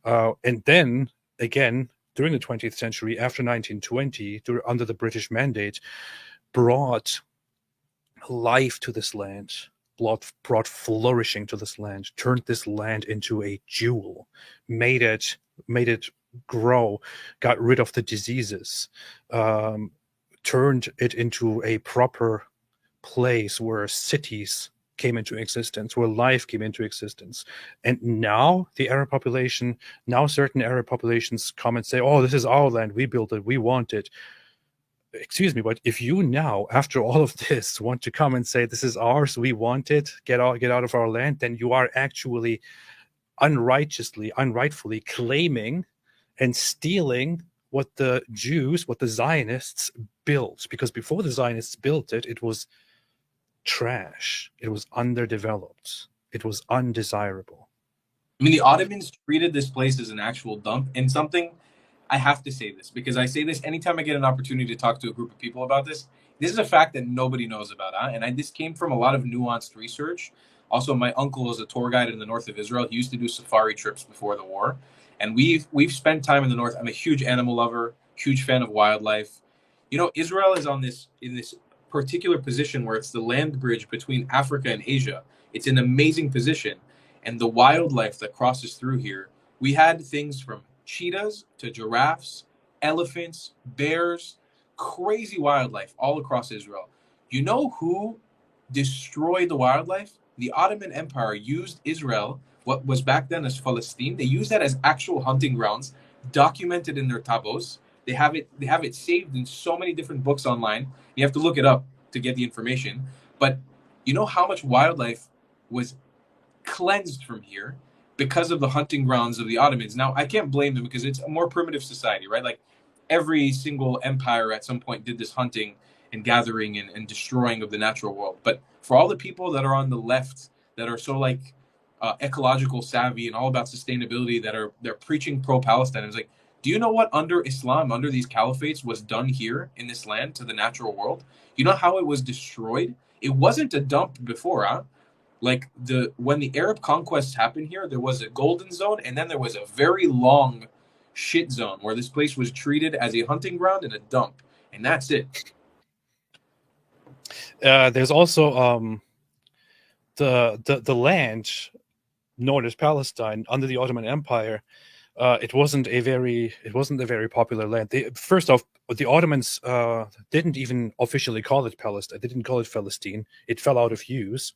and then again during the 20th century after 1920, under the British Mandate, brought life to this land, brought flourishing to this land, turned this land into a jewel, made it grow, got rid of the diseases, turned it into a proper place where cities came into existence, where life came into existence. And now certain Arab populations come and say, oh, this is our land, we built it, we want it. Excuse me, but if you now, after all of this, want to come and say this is ours, we want it, get out of our land, then you are actually unrightfully claiming and stealing what the Jews, what the Zionists built. Because before the Zionists built it, it was trash. It was underdeveloped. It was undesirable. I mean, the Ottomans treated this place as an actual dump, and something, I have to say this, because I say this anytime I get an opportunity to talk to a group of people about this. This is a fact that nobody knows about, and this came from a lot of nuanced research. Also, my uncle is a tour guide in the north of Israel. He used to do safari trips before the war, and we've spent time in the north. I'm a huge animal lover, huge fan of wildlife. You know, Israel is in this particular position where it's the land bridge between Africa and Asia. It's an amazing position, and the wildlife that crosses through here, we had things from cheetahs to giraffes, elephants, bears, crazy wildlife all across Israel. You know who destroyed the wildlife? The Ottoman Empire used Israel, what was back then as Palestine. They used that as actual hunting grounds, documented in their tabos. They have it saved in so many different books online. You have to look it up to get the information. But you know how much wildlife was cleansed from here because of the hunting grounds of the Ottomans. Now, I can't blame them because it's a more primitive society, right? Like every single empire at some point did this hunting and gathering and destroying of the natural world. But for all the people that are on the left that are so like ecological savvy and all about sustainability, they're preaching pro-Palestine, it's like, do you know what under Islam, under these caliphates, was done here in this land to the natural world? You know how it was destroyed? It wasn't a dump before, huh? Like when the Arab conquests happened here, there was a golden zone, and then there was a very long shit zone where this place was treated as a hunting ground and a dump, and that's it. There's also the land known as Palestine under the Ottoman Empire. It wasn't a very popular land. First off, the Ottomans didn't even officially call it Palestine. They didn't call it Palestine. It fell out of use.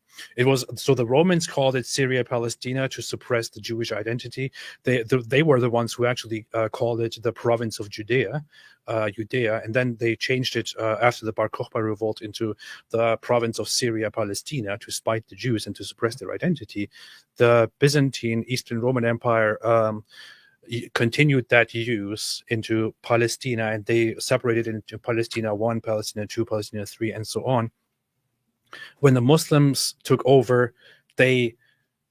So the Romans called it Syria Palestina to suppress the Jewish identity. They were the ones who actually called it the province of Judea, and then they changed it after the Bar Kokhba revolt into the province of Syria Palestina to spite the Jews and to suppress their identity. The Byzantine Eastern Roman Empire continued that use into Palestina, and they separated into Palestina 1, Palestina 2, Palestina 3, and so on. When the Muslims took over, when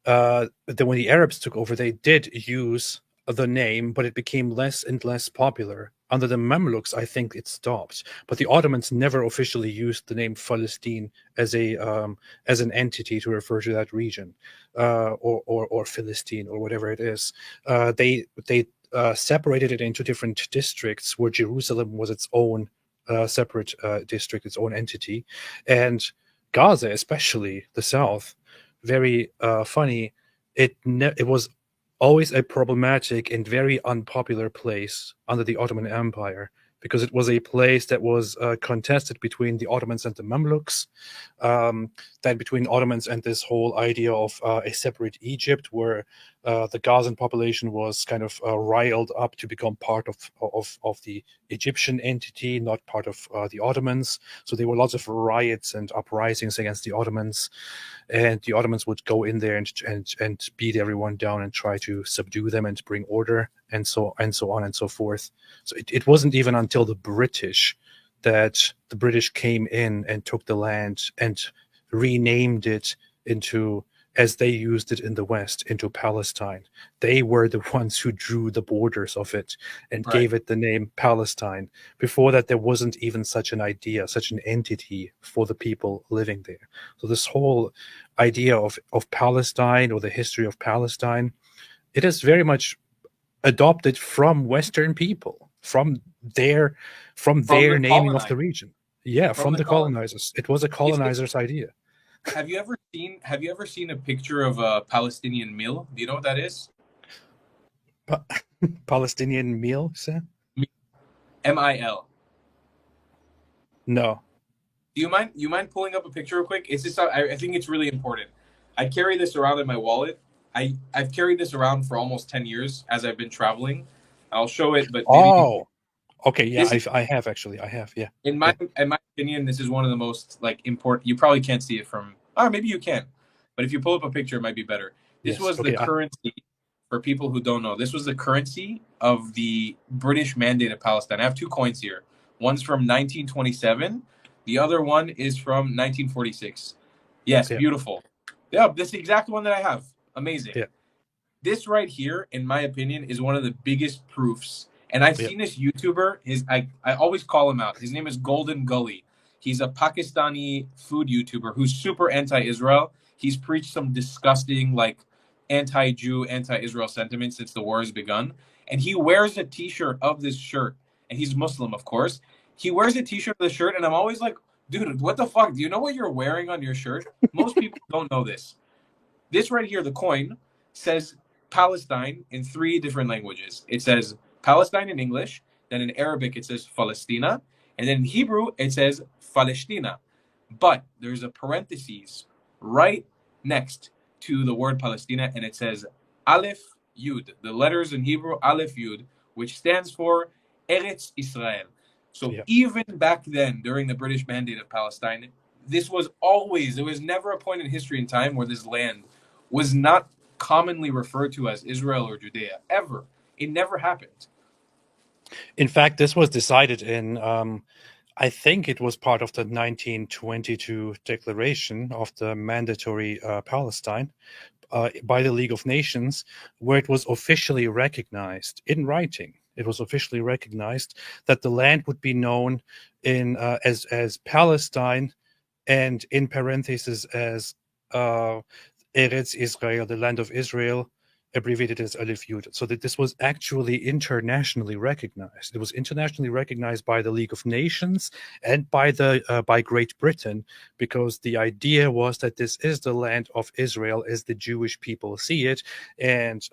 the Arabs took over, they did use the name, but it became less and less popular. Under the Mamluks, I think it stopped, but the Ottomans never officially used the name Palestine as an entity to refer to that region, or Philistine, or whatever it is. They separated it into different districts, where Jerusalem was its own separate district, its own entity, and Gaza, especially the south, very funny. It was always a problematic and very unpopular place under the Ottoman Empire, because it was a place that was contested between the Ottomans and the Mamluks, then between Ottomans and this whole idea of a separate Egypt, where the Gazan population was kind of riled up to become part of the Egyptian entity, not part of the Ottomans. So there were lots of riots and uprisings against the Ottomans, and the Ottomans would go in there and beat everyone down and try to subdue them and bring order, and so on and so forth. So it wasn't even until the British that the British came in and took the land and renamed it into, as they used it in the West, into Palestine. They were the ones who drew the borders of it and gave it the name Palestine. Before that, there wasn't even such an idea, such an entity for the people living there. So this whole idea of Palestine, or the history of Palestine, it is very much adopted from Western people, from their naming of the region. Yeah, from the colonizers. It was a colonizer's idea. Have you ever seen a picture of a Palestinian meal? Do you know what that is? Palestinian meal, Sam? MIL. No. Do you mind pulling up a picture real quick? It's just, I think it's really important. I carry this around in my wallet. I've carried this around for almost 10 years as I've been traveling. I'll show it, but okay, yeah, I have, yeah. In my opinion, this is one of the most important. You probably can't see it from, or maybe you can, but if you pull up a picture, it might be better. This was the currency, for people who don't know. This was the currency of the British Mandate of Palestine. I have two coins here. One's from 1927. The other one is from 1946. Yes, beautiful. Yeah, that's the exact one that I have. Amazing. Yeah. This right here, in my opinion, is one of the biggest proofs. And I've seen this YouTuber. I always call him out. His name is Golden Gully. He's a Pakistani food YouTuber who's super anti-Israel. He's preached some disgusting, anti-Jew, anti-Israel sentiment since the war has begun. And he wears a T-shirt of this shirt. And he's Muslim, of course. He wears a T-shirt of the shirt, and I'm always like, dude, what the fuck? Do you know what you're wearing on your shirt? Most people don't know this. This right here, the coin, says Palestine in 3 different languages. It says Palestine in English, then in Arabic it says Palestina, and then in Hebrew it says Palestina. But there's a parenthesis right next to the word Palestina, and it says Aleph Yud, the letters in Hebrew Aleph Yud, which stands for Eretz Israel. So even back then, during the British Mandate of Palestine, there was never a point in history and time where this land was not commonly referred to as Israel or Judea, ever. It never happened. In fact, this was decided in, I think it was part of the 1922 declaration of the mandatory Palestine by the League of Nations, where it was officially recognized in writing. It was officially recognized that the land would be known in as Palestine, and in parentheses as Eretz Israel, the land of Israel, abbreviated as Aleph Yud. So that this was actually internationally recognized. It was internationally recognized by the League of Nations and by Great Britain, because the idea was that this is the land of Israel as the Jewish people see it, and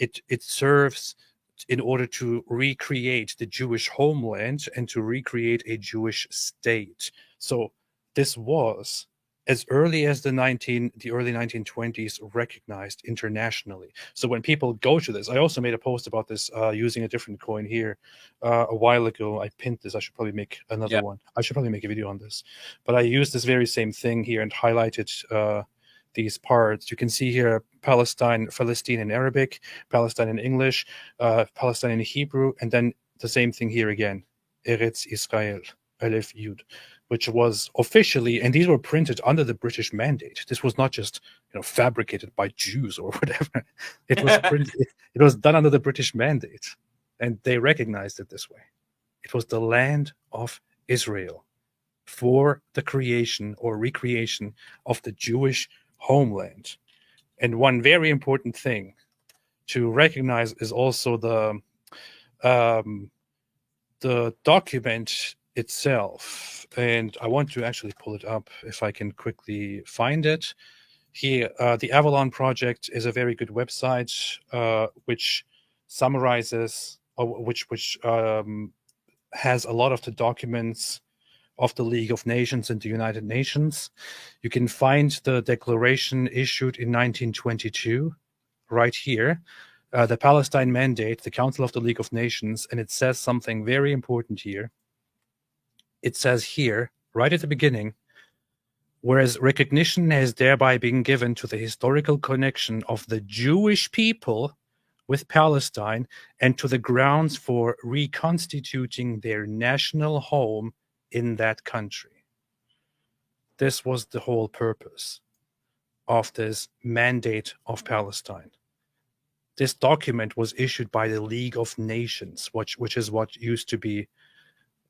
it serves in order to recreate the Jewish homeland and to recreate a Jewish state. So this was, as early as the early 1920s, recognized internationally. So when people go to this, I also made a post about this using a different coin here a while ago. I pinned this. I should probably make another one. I should probably make a video on this. But I used this very same thing here and highlighted these parts. You can see here Palestine in Arabic, Palestine in English, Palestine in Hebrew, and then the same thing here again, Eretz Israel, Aleph Yud, which was officially, and these were printed under the British Mandate. This was not just fabricated by Jews or whatever. It was printed. It was done under the British Mandate, and they recognized it this way. It was the land of Israel for the creation or recreation of the Jewish homeland. And one very important thing to recognize is also the document itself. And I want to actually pull it up if I can quickly find it. Here, the Avalon Project is a very good website which summarizes, or which has a lot of the documents of the League of Nations and the United Nations. You can find the declaration issued in 1922 right here, the Palestine Mandate, the Council of the League of Nations, and it says something very important here. It says here, right at the beginning, whereas recognition has thereby been given to the historical connection of the Jewish people with Palestine and to the grounds for reconstituting their national home in that country. This was the whole purpose of this Mandate of Palestine. This document was issued by the League of Nations, which is what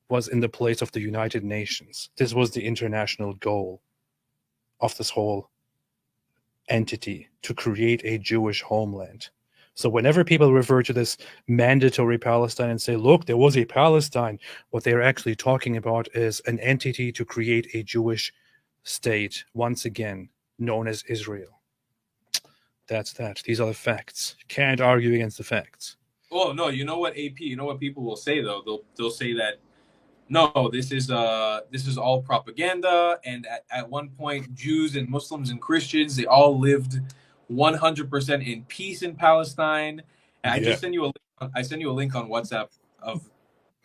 was in the place of the United Nations. This was the international goal of this whole entity, to create a Jewish homeland. So whenever people refer to this mandatory Palestine and say, look, there was a Palestine, what they're actually talking about is an entity to create a Jewish state, once again, known as Israel. That's that. These are the facts. You can't argue against the facts. Oh, no, you know what, AP, you know what people will say, though? They'll say that, no, this is all propaganda, and at one point, Jews and Muslims and Christians, they all lived 100% in peace in Palestine. And I just sent you a link on WhatsApp of,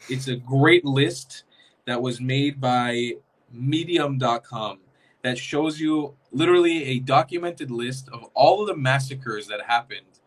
it's a great list that was made by medium.com that shows you literally a documented list of all of the massacres that happened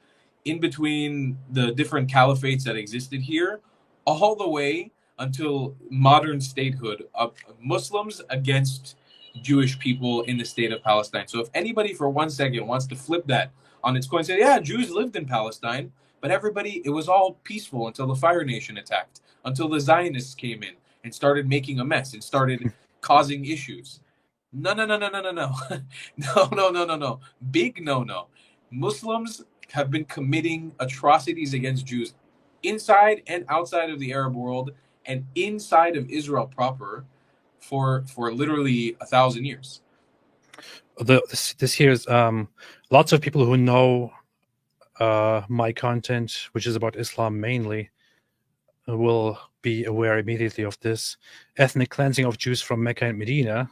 in between the different caliphates that existed here, all the way until modern statehood of Muslims against Jewish people in the state of Palestine. So if anybody for 1 second wants to flip that on its coin and say, yeah, Jews lived in Palestine, but it was all peaceful until the Fire Nation attacked, until the Zionists came in and started making a mess and started causing issues. No. No. Big no. Muslims have been committing atrocities against Jews inside and outside of the Arab world and inside of Israel proper for literally 1,000 years. This here is lots of people who know my content, which is about Islam mainly, will be aware immediately of this. Ethnic cleansing of Jews from Mecca and Medina.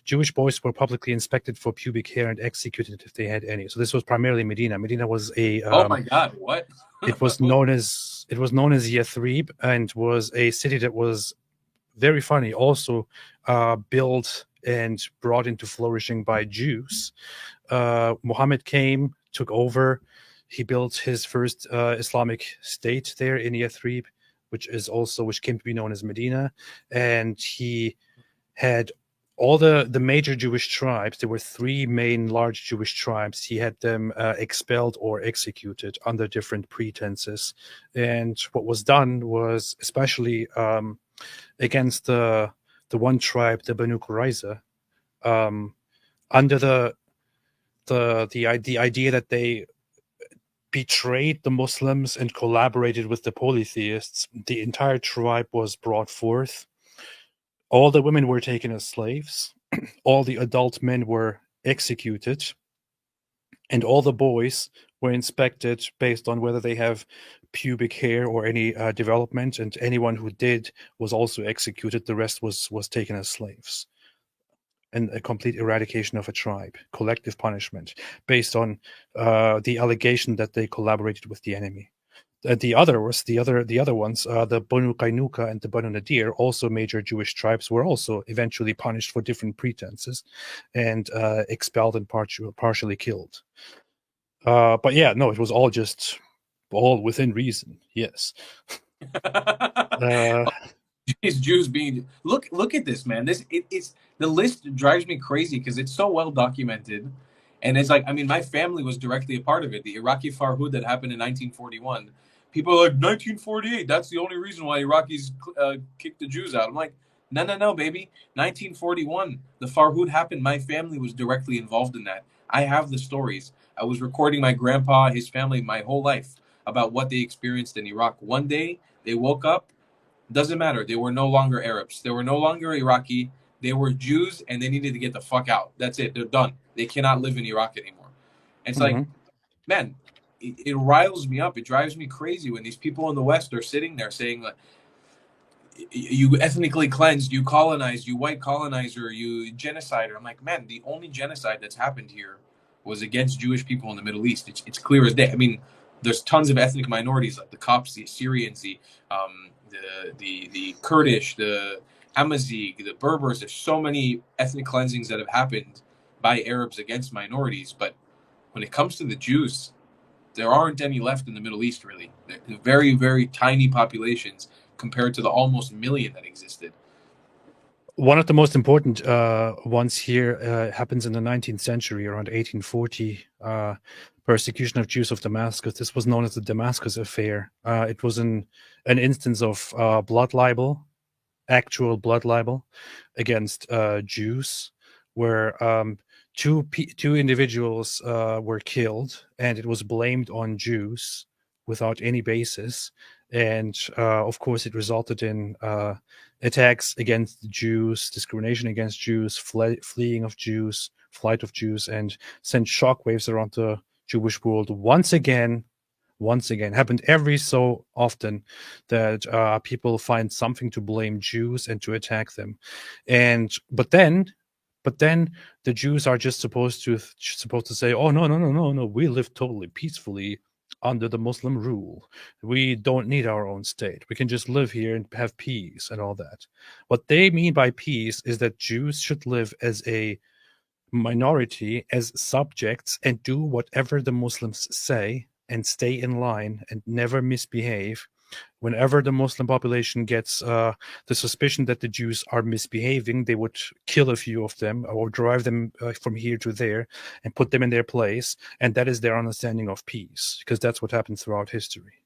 Jewish boys were publicly inspected for pubic hair and executed if they had any. So this was primarily Medina. Medina was a oh my God, what? It was known as Yathrib, and was a city that was very funny, also built and brought into flourishing by Jews. Muhammad came, took over. He built his first Islamic state there in Yathrib, which came to be known as Medina. And he had all the major Jewish tribes. There were 3 main large Jewish tribes. He had them expelled or executed under different pretenses. And what was done was, especially against the one tribe, the Banu Qurayza, under the idea that they betrayed the Muslims and collaborated with the polytheists, the entire tribe was brought forth. All the women were taken as slaves. All the adult men were executed. And all the boys were inspected based on whether they have pubic hair or any development. And anyone who did was also executed. The rest was taken as slaves. And a complete eradication of a tribe, collective punishment, based on the allegation that they collaborated with the enemy. The other ones, the Banu Qaynuqa and the Banu Nadir, also major Jewish tribes, were also eventually punished for different pretenses and expelled and partially killed. But yeah, no, it was all within reason. Yes. Jews being look at this, man. It's the list drives me crazy because it's so well documented, and it's like, I mean, my family was directly a part of it. The Iraqi Farhud that happened in 1941. People are like, 1948. That's the only reason why Iraqis kicked the Jews out. I'm like, no, baby. 1941, the Farhud happened. My family was directly involved in that. I have the stories. I was recording my grandpa, his family, my whole life about what they experienced in Iraq. One day they woke up. Doesn't matter. They were no longer Arabs. They were no longer Iraqi. They were Jews, and they needed to get the fuck out. That's it. They're done. They cannot live in Iraq anymore. And it's like, man, it riles me up. It drives me crazy when these people in the West are sitting there saying, like, you ethnically cleansed, you colonized, you white colonizer, you genocider. I'm like, man, the only genocide that's happened here was against Jewish people in the Middle East. It's clear as day. I mean, there's tons of ethnic minorities like the Copts, the Assyrians, the Kurdish, the Amazigh, the Berbers. There's so many ethnic cleansings that have happened by Arabs against minorities. But when it comes to the Jews, there aren't any left in the Middle East, really. They're very, very tiny populations compared to the almost million that existed. One of the most important ones here happens in the 19th century, around 1840. Persecution of Jews of Damascus. This was known as the Damascus Affair. It was an instance of blood libel, actual blood libel against Jews, where two individuals were killed, and it was blamed on Jews without any basis. And of course, it resulted in attacks against the Jews, discrimination against Jews, fleeing of Jews, flight of Jews, and sent shockwaves around the Jewish world. Once again, happened every so often that people find something to blame Jews and to attack them. But then the Jews are just supposed to say, oh, no, we live totally peacefully under the Muslim rule. We don't need our own state. We can just live here and have peace and all that. What they mean by peace is that Jews should live as a minority, as subjects, and do whatever the Muslims say and stay in line and never misbehave. Whenever the Muslim population gets the suspicion that the Jews are misbehaving, they would kill a few of them or drive them from here to there and put them in their place. And that is their understanding of peace, because that's what happens throughout history.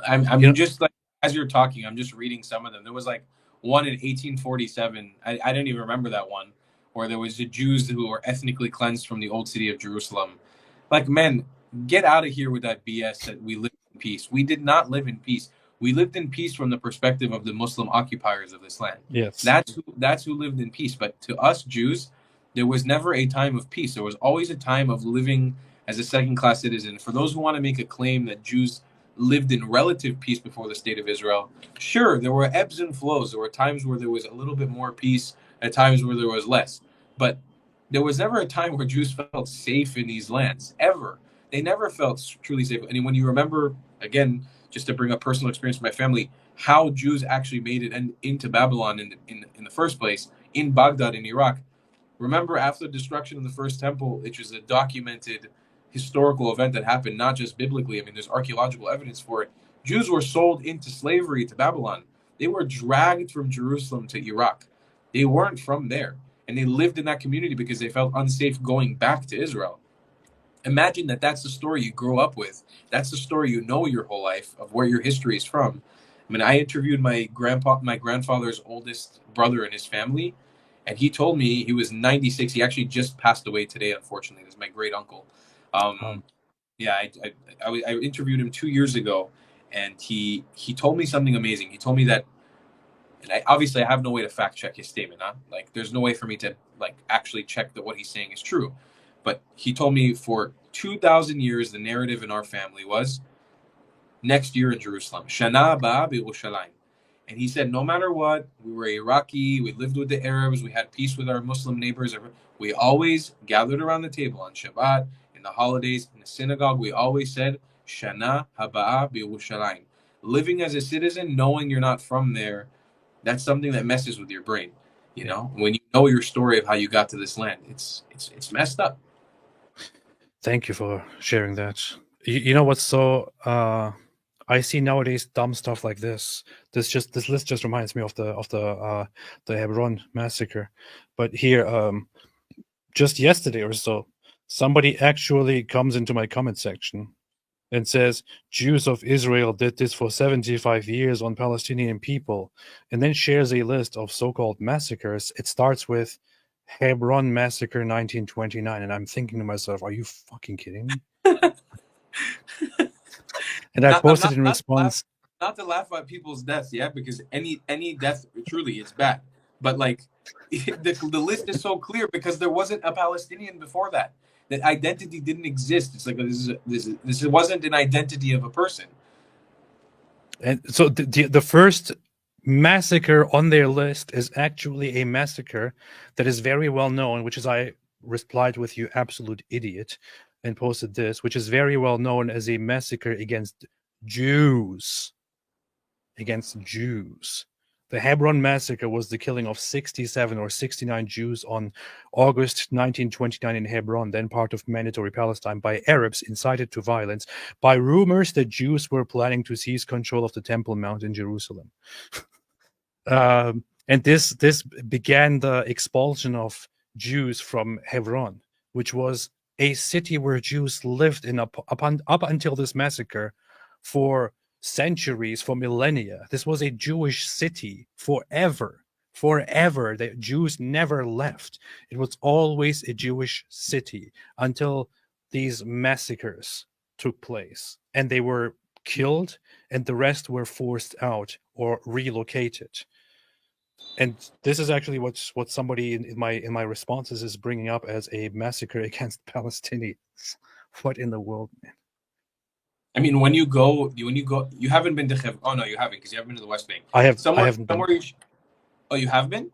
I'm just like, as you're talking, I'm just reading some of them. There was like one in 1847. I didn't even remember that one, where there was the Jews who were ethnically cleansed from the old city of Jerusalem. Like, man, get out of here with that BS that we live in peace. We did not live in peace. We lived in peace from the perspective of the Muslim occupiers of this land. Yes, that's who lived in peace. But to us Jews, there was never a time of peace. There was always a time of living as a second-class citizen. For those who want to make a claim that Jews lived in relative peace before the state of Israel, sure, there were ebbs and flows. There were times where there was a little bit more peace, at times where there was less. But there was never a time where Jews felt safe in these lands, ever. They never felt truly safe. And when you remember, again, just to bring up personal experience from my family, how Jews actually made it into Babylon in the first place, in Baghdad in Iraq. Remember, after the destruction of the first temple, which is a documented historical event that happened, not just biblically. I mean, there's archaeological evidence for it. Jews were sold into slavery to Babylon. They were dragged from Jerusalem to Iraq. They weren't from there. And they lived in that community because they felt unsafe going back to Israel. Imagine that that's the story you grow up with. That's the story you know your whole life of where your history is from. I mean, I interviewed my grandfather's oldest brother and his family, and he told me he was 96. He actually just passed away today, unfortunately. This is my great uncle. Yeah, I interviewed him 2 years ago, and he told me something amazing. He told me that, and obviously I have no way to fact check his statement. Like, there's no way for me to actually check that what he's saying is true. But he told me for 2,000 years, the narrative in our family was next year in Jerusalem, Shana Haba B'Yerushalayim. And he said, no matter what, we were Iraqi, we lived with the Arabs, we had peace with our Muslim neighbors. We always gathered around the table on Shabbat, in the holidays, in the synagogue. We always said, Shana Haba B'Yerushalayim. Living as a citizen, knowing you're not from there, that's something that messes with your brain. You know, when you know your story of how you got to this land, it's messed up. Thank you for sharing that. You know what's so I see nowadays dumb stuff like this. This list just reminds me of the Hebron massacre. But here, just yesterday or so, somebody actually comes into my comment section and says Jews of Israel did this for 75 years on Palestinian people, and then shares a list of so-called massacres. It starts with Hebron massacre 1929, and I'm thinking to myself, are you fucking kidding me? And I posted in response, not to laugh at people's deaths, yeah, because any death truly is bad. But like the list is so clear because there wasn't a Palestinian before that. That identity didn't exist. It's like this wasn't an identity of a person. And so the first massacre on their list is actually a massacre that is very well known, which is I replied with "you absolute idiot" and posted this, which is very well known as a massacre against Jews. Against Jews. The Hebron massacre was the killing of 67 or 69 Jews on August 1929 in Hebron, then part of mandatory Palestine, by Arabs incited to violence by rumors that Jews were planning to seize control of the Temple Mount in Jerusalem. And this began the expulsion of Jews from Hebron, which was a city where Jews lived in up until this massacre for centuries, for millennia. This was a Jewish city forever. The Jews never left. It was always a Jewish city until these massacres took place, and they were killed, and the rest were forced out or relocated. And this is actually what somebody in my responses is bringing up as a massacre against Palestinians. What in the world, man? I mean, when you go, you haven't been to Hebron. Oh no, you haven't, because you haven't been to the West Bank. I haven't been. Oh, you have been?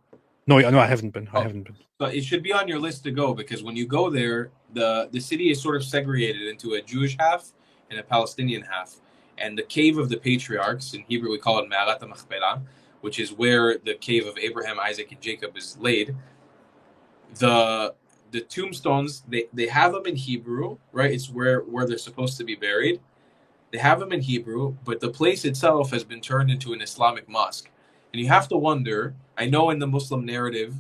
No, I haven't been. I haven't been. So it should be on your list to go, because when you go there, the city is sort of segregated into a Jewish half and a Palestinian half. And the cave of the patriarchs, in Hebrew we call it Ma'arat HaMachpelah, which is where the cave of Abraham, Isaac, and Jacob is laid. The tombstones, they have them in Hebrew, right? It's where they're supposed to be buried. They have them in Hebrew, but the place itself has been turned into an Islamic mosque. And you have to wonder, I know in the Muslim narrative,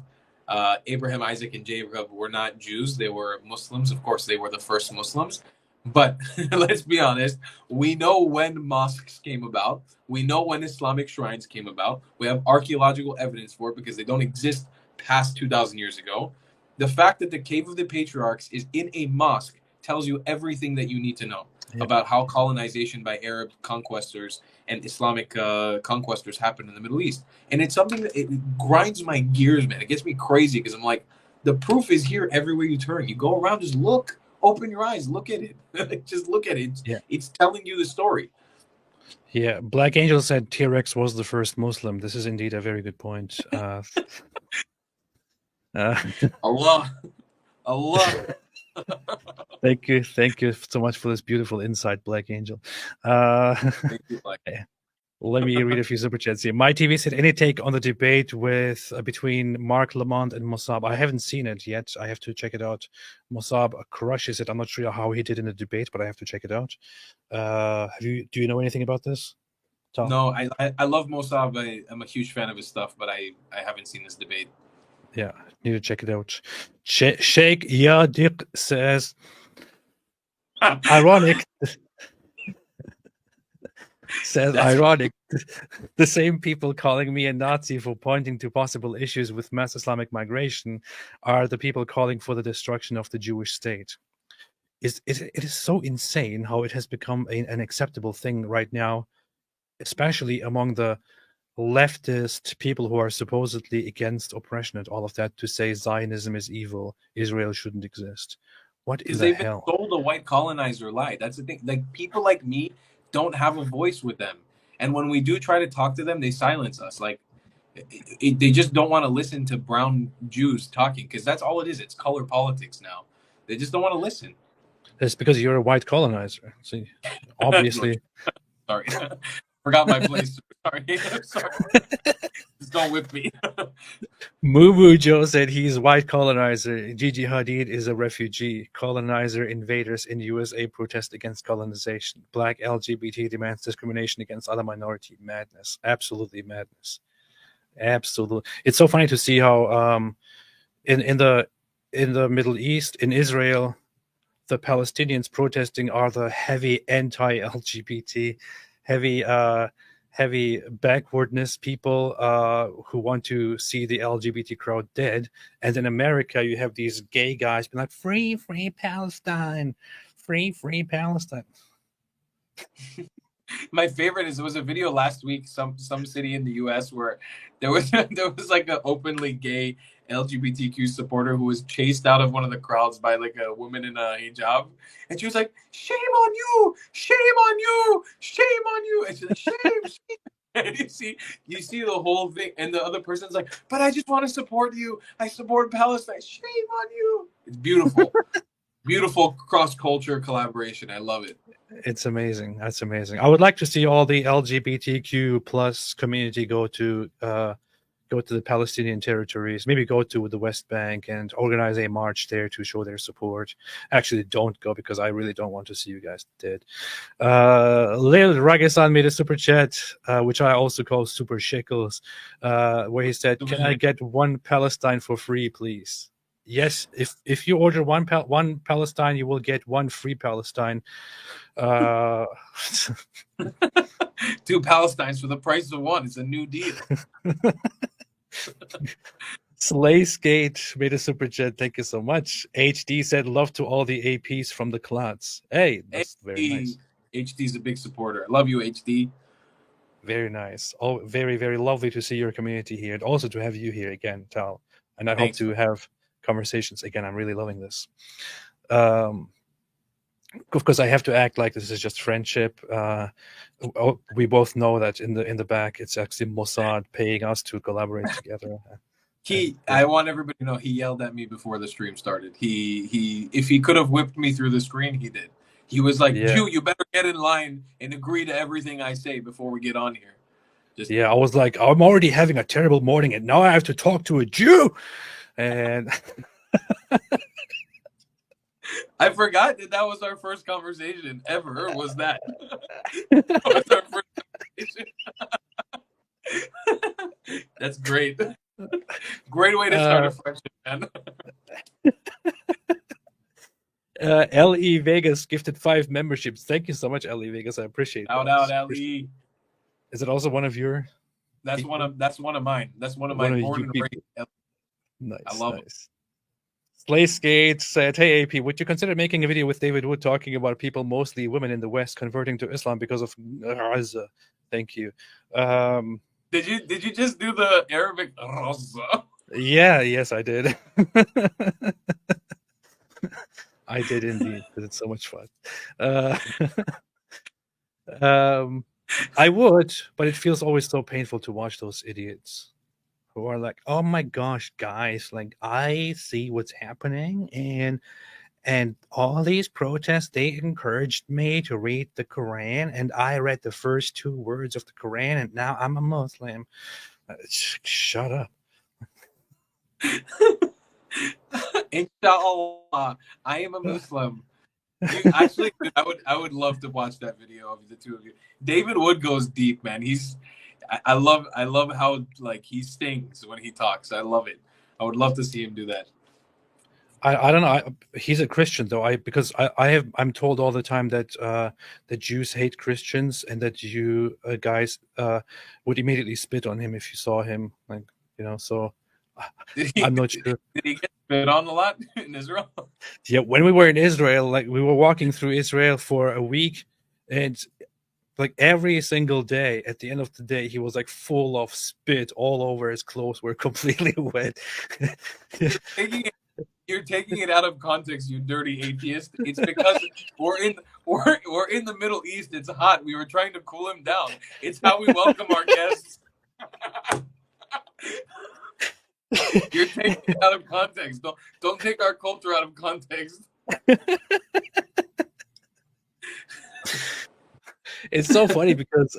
Abraham, Isaac, and Jacob were not Jews. They were Muslims. Of course, they were the first Muslims. But let's be honest, we know when mosques came about. We know when Islamic shrines came about. We have archaeological evidence for it because they don't exist past 2,000 years ago. The fact that the Cave of the Patriarchs is in a mosque tells you everything that you need to know about how colonization by Arab conquestors and Islamic conquestors happened in the Middle East. And it's something that it grinds my gears, man. It gets me crazy because I'm like, the proof is here everywhere you turn. You go around, just look. Open your eyes, look at it. Just look at it. It's telling you the story. Yeah, Black Angel said T-Rex was the first Muslim. This is indeed a very good point. Allah. Thank you so much for this beautiful insight, Black Angel. Thank you, Black. Let me read a few super chats here. My TV said, any take on the debate with between Mark Lamont and Mossab? I haven't seen it yet. I have to check it out. Mossab crushes it. I'm not sure how he did in the debate, but I have to check it out. Do you know anything about this, Tom? No, I love Mossab. I'm a huge fan of his stuff, but I haven't seen this debate. Yeah, need to check it out. Sheikh Yadik says, ironic. Ironic. The same people calling me a Nazi for pointing to possible issues with mass Islamic migration are the people calling for the destruction of the Jewish state. It is so insane how it has become an acceptable thing right now, especially among the leftist people who are supposedly against oppression and all of that, to say Zionism is evil, Israel shouldn't exist. What in the hell? They've been sold a white colonizer lie. That's the thing. Like, people like me don't have a voice with them, and when we do try to talk to them, they silence us. Like, they just don't want to listen to brown Jews talking, because that's all it is. It's color politics now. They just don't want to listen. It's because you're a white colonizer. See, obviously. Sorry. Forgot my place. Sorry. Just don't whip me. Moo Joe said he's white colonizer. Gigi Hadid is a refugee. Colonizer invaders in USA protest against colonization. Black LGBT demands discrimination against other minority. Madness. Absolutely madness. Absolutely. It's so funny to see how in the Middle East, in Israel, the Palestinians protesting are the heavy anti-LGBT, heavy backwardness people who want to see the LGBT crowd dead. And in America, you have these gay guys being like, free Palestine, free Palestine. My favorite is, there was a video last week, some city in the US where there was like an openly gay LGBTQ supporter who was chased out of one of the crowds by like a woman in a hijab, and she was like, "Shame on you! Shame on you! Shame on you!" And she's like, "Shame, shame." And you see the whole thing, and the other person's like, "But I just want to support you. I support Palestine. Shame on you." It's beautiful, beautiful cross-culture collaboration. I love it. It's amazing. That's amazing. I would like to see all the LGBTQ plus community go to the Palestinian territories, maybe go to the West Bank and organize a march there to show their support. Actually, don't go because I really don't want to see you guys dead. Lil Ragesan made a super chat, which I also call super shekels, where he said, "Can I get one Palestine for free, please?" Yes, if you order one Palestine, you will get one free Palestine. 2 Palestines for the price of one. It's a new deal. Slaysgate made a super chat. Thank you so much. HD said, "Love to all the APs from the clans." Hey, that's very nice. HD's a big supporter. I love you, HD. Very nice. Oh, very, very lovely to see your community here, and also to have you here again, Tal. And I hope to have conversations again. I'm really loving this. Of course, I have to act like this is just friendship. We both know that in the back, it's actually Mossad paying us to collaborate together. I want everybody to know he yelled at me before the stream started. He if he could have whipped me through the screen, he did. He was like, you better get in line and agree to everything I say before we get on here. I was like, I'm already having a terrible morning, and now I have to talk to a Jew. And I forgot that was our first conversation ever. Was that? That was our first conversation. That's great. Great way to start a friendship, man. LE Vegas gifted 5 memberships. Thank you so much, LE Vegas. I appreciate it. Shout out, LE. Is it also one of your? That's one of mine. That's one of my born and raised. Nice. I love it. Slaysgate said, "Hey AP, would you consider making a video with David Wood talking about people, mostly women in the West, converting to Islam because of Gaza?" Thank you. Did you just do the Arabic Raza? Yeah, yes, I did. I did indeed, because it's so much fun. I would, but it feels always so painful to watch those idiots who are like, "Oh my gosh, guys, like I see what's happening, and all these protests, they encouraged me to read the Quran, and I read the first 2 words of the Quran, and now I'm a Muslim." Shut up. Inshallah, I am a Muslim. Actually, I would love to watch that video of the 2 of you. David Wood goes deep, man. I love how like he stings when he talks. I love it. I would love to see him do that. I don't know. He's a Christian though. Because I'm told all the time that the Jews hate Christians, and that you guys would immediately spit on him if you saw him. Like, you know, so I'm not sure. Did he get spit on a lot in Israel? Yeah, when we were in Israel, like we were walking through Israel for a week, and like every single day, at the end of the day, he was like full of spit all over. His clothes were completely wet. You're taking it out of context, you dirty atheist. It's because we're in the Middle East. It's hot. We were trying to cool him down. It's how we welcome our guests. You're taking it out of context. Don't take our culture out of context. It's so funny because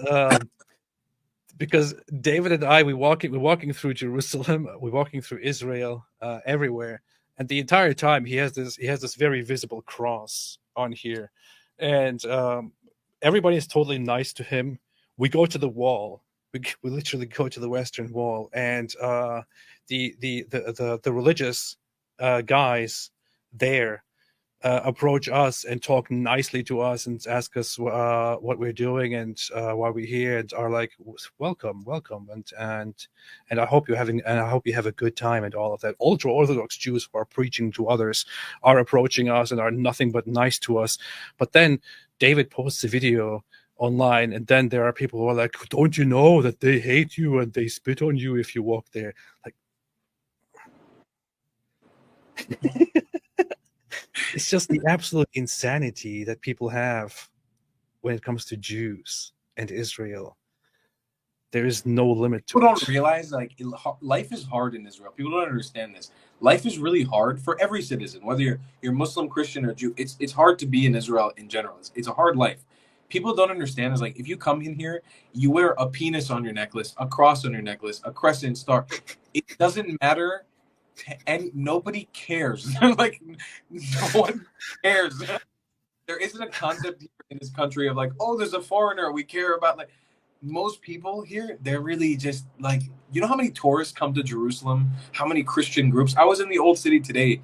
David and I we're walking through Jerusalem, we're walking through Israel, everywhere, and the entire time he has this very visible cross on here, and everybody is totally nice to him. We go to the wall. We literally go to the Western Wall, and the religious guys there approach us and talk nicely to us and ask us what we're doing and why we're here, and are like, welcome, and I hope you have a good time and all of that. Ultra Orthodox Jews who are preaching to others are approaching us and are nothing but nice to us. But then David posts a video online, and then there are people who are like, "Don't you know that they hate you and they spit on you if you walk there?" Like, It's just the absolute insanity that people have when it comes to Jews and Israel. There is no limit to People it. don't realize life is hard in Israel. People don't understand this. Life is really hard for every citizen, whether you're Muslim, Christian, or Jew. It's hard to be in Israel in general. It's a hard life. People don't understand is like if you come in here, you wear a penis on your necklace, a cross on your necklace, a crescent star. It doesn't matter, and nobody cares. Like no one cares. There isn't a concept here in this country of like, oh, there's a foreigner. We care about like. Most people here, they're really just like, you know how many tourists come to Jerusalem? How many Christian groups? I was in the old city today.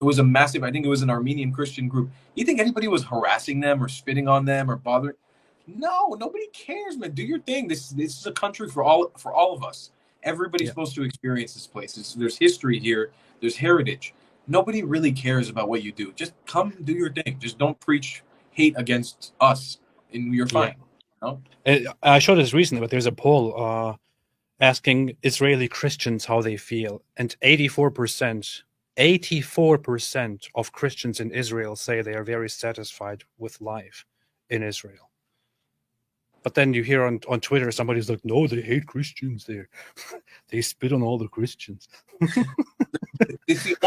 It was a massive, I think it was an Armenian Christian group. You think anybody was harassing them or spitting on them or bothering? No, nobody cares, man. Do your thing. This is a country for all of us. Everybody's supposed to experience this place. There's history here. There's heritage. Nobody really cares about what you do. Just come do your thing. Just don't preach hate against us, and you're fine. No? I showed this recently, but there's a poll asking Israeli Christians how they feel, and 84% of Christians in Israel say they are very satisfied with life in Israel. But then you hear on Twitter somebody's like, no, they hate Christians there. They spit on all the Christians. It's the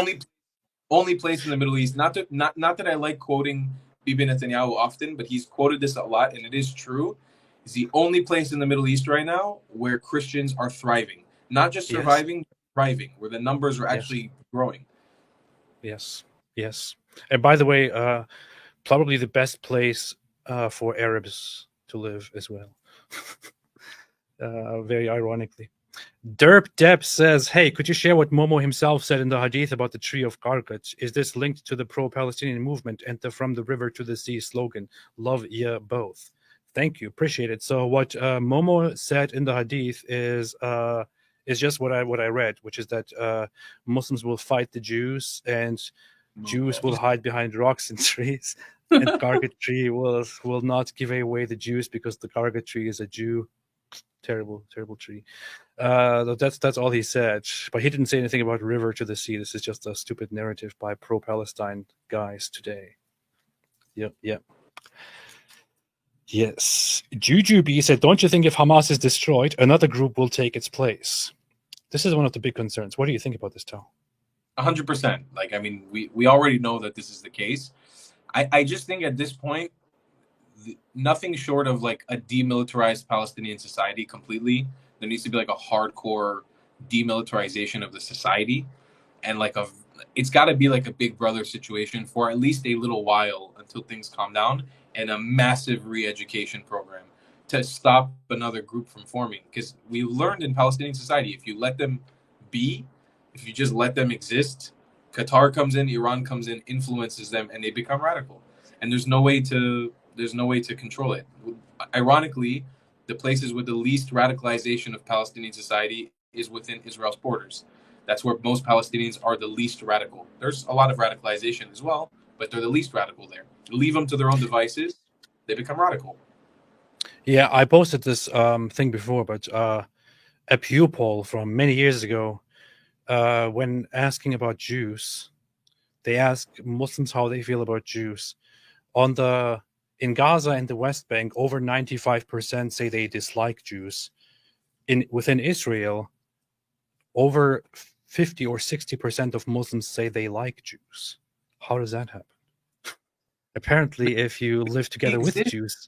only place in the Middle East. Not that I like quoting Bibi Netanyahu often, but he's quoted this a lot, and it is true. It's the only place in the Middle East right now where Christians are thriving. Not just surviving, but thriving, where the numbers are actually growing. Yes. And by the way, probably the best place for Arabs to live as well. Very ironically. Derp Deb says, hey, could you share what Momo himself said in the Hadith about the tree of Karkat? Is this linked to the pro-Palestinian movement and the From the River to the Sea slogan? Love ya both. Thank you. Appreciate it. So what Momo said in the Hadith is just what I read, which is that Muslims will fight the Jews and Jews will hide behind rocks and trees, and Karkat tree will not give away the Jews because the Karkat tree is a Jew. Terrible tree. That's all he said, but he didn't say anything about river to the sea. This is just a stupid narrative by pro-Palestine guys today. Yep. Yes. Jujubee said, don't you think if Hamas is destroyed, another group will take its place? This is one of the big concerns. What do you think about this, Tal? 100%. Like, I mean, we already know that this is the case. I just think at this point, nothing short of like a demilitarized Palestinian society completely. There needs to be like a hardcore demilitarization of the society, and like it's got to be like a Big Brother situation for at least a little while until things calm down, and a massive re-education program to stop another group from forming. Because we learned in Palestinian society, if you let them be, if you just let them exist, Qatar comes in, Iran comes in, influences them, and they become radical. And there's no way to control it. Ironically, the places with the least radicalization of Palestinian society is within Israel's borders. That's where most Palestinians are the least radical. There's a lot of radicalization as well, but they're the least radical there. Leave them to their own devices, they become radical. Yeah, I posted this thing before, but a Pew poll from many years ago, when asking about Jews, they ask Muslims how they feel about Jews. In Gaza and the West Bank, over 95% say they dislike Jews. Within Israel, over 50 or 60% of Muslims say they like Jews. How does that happen? Apparently, if you live together with Jews,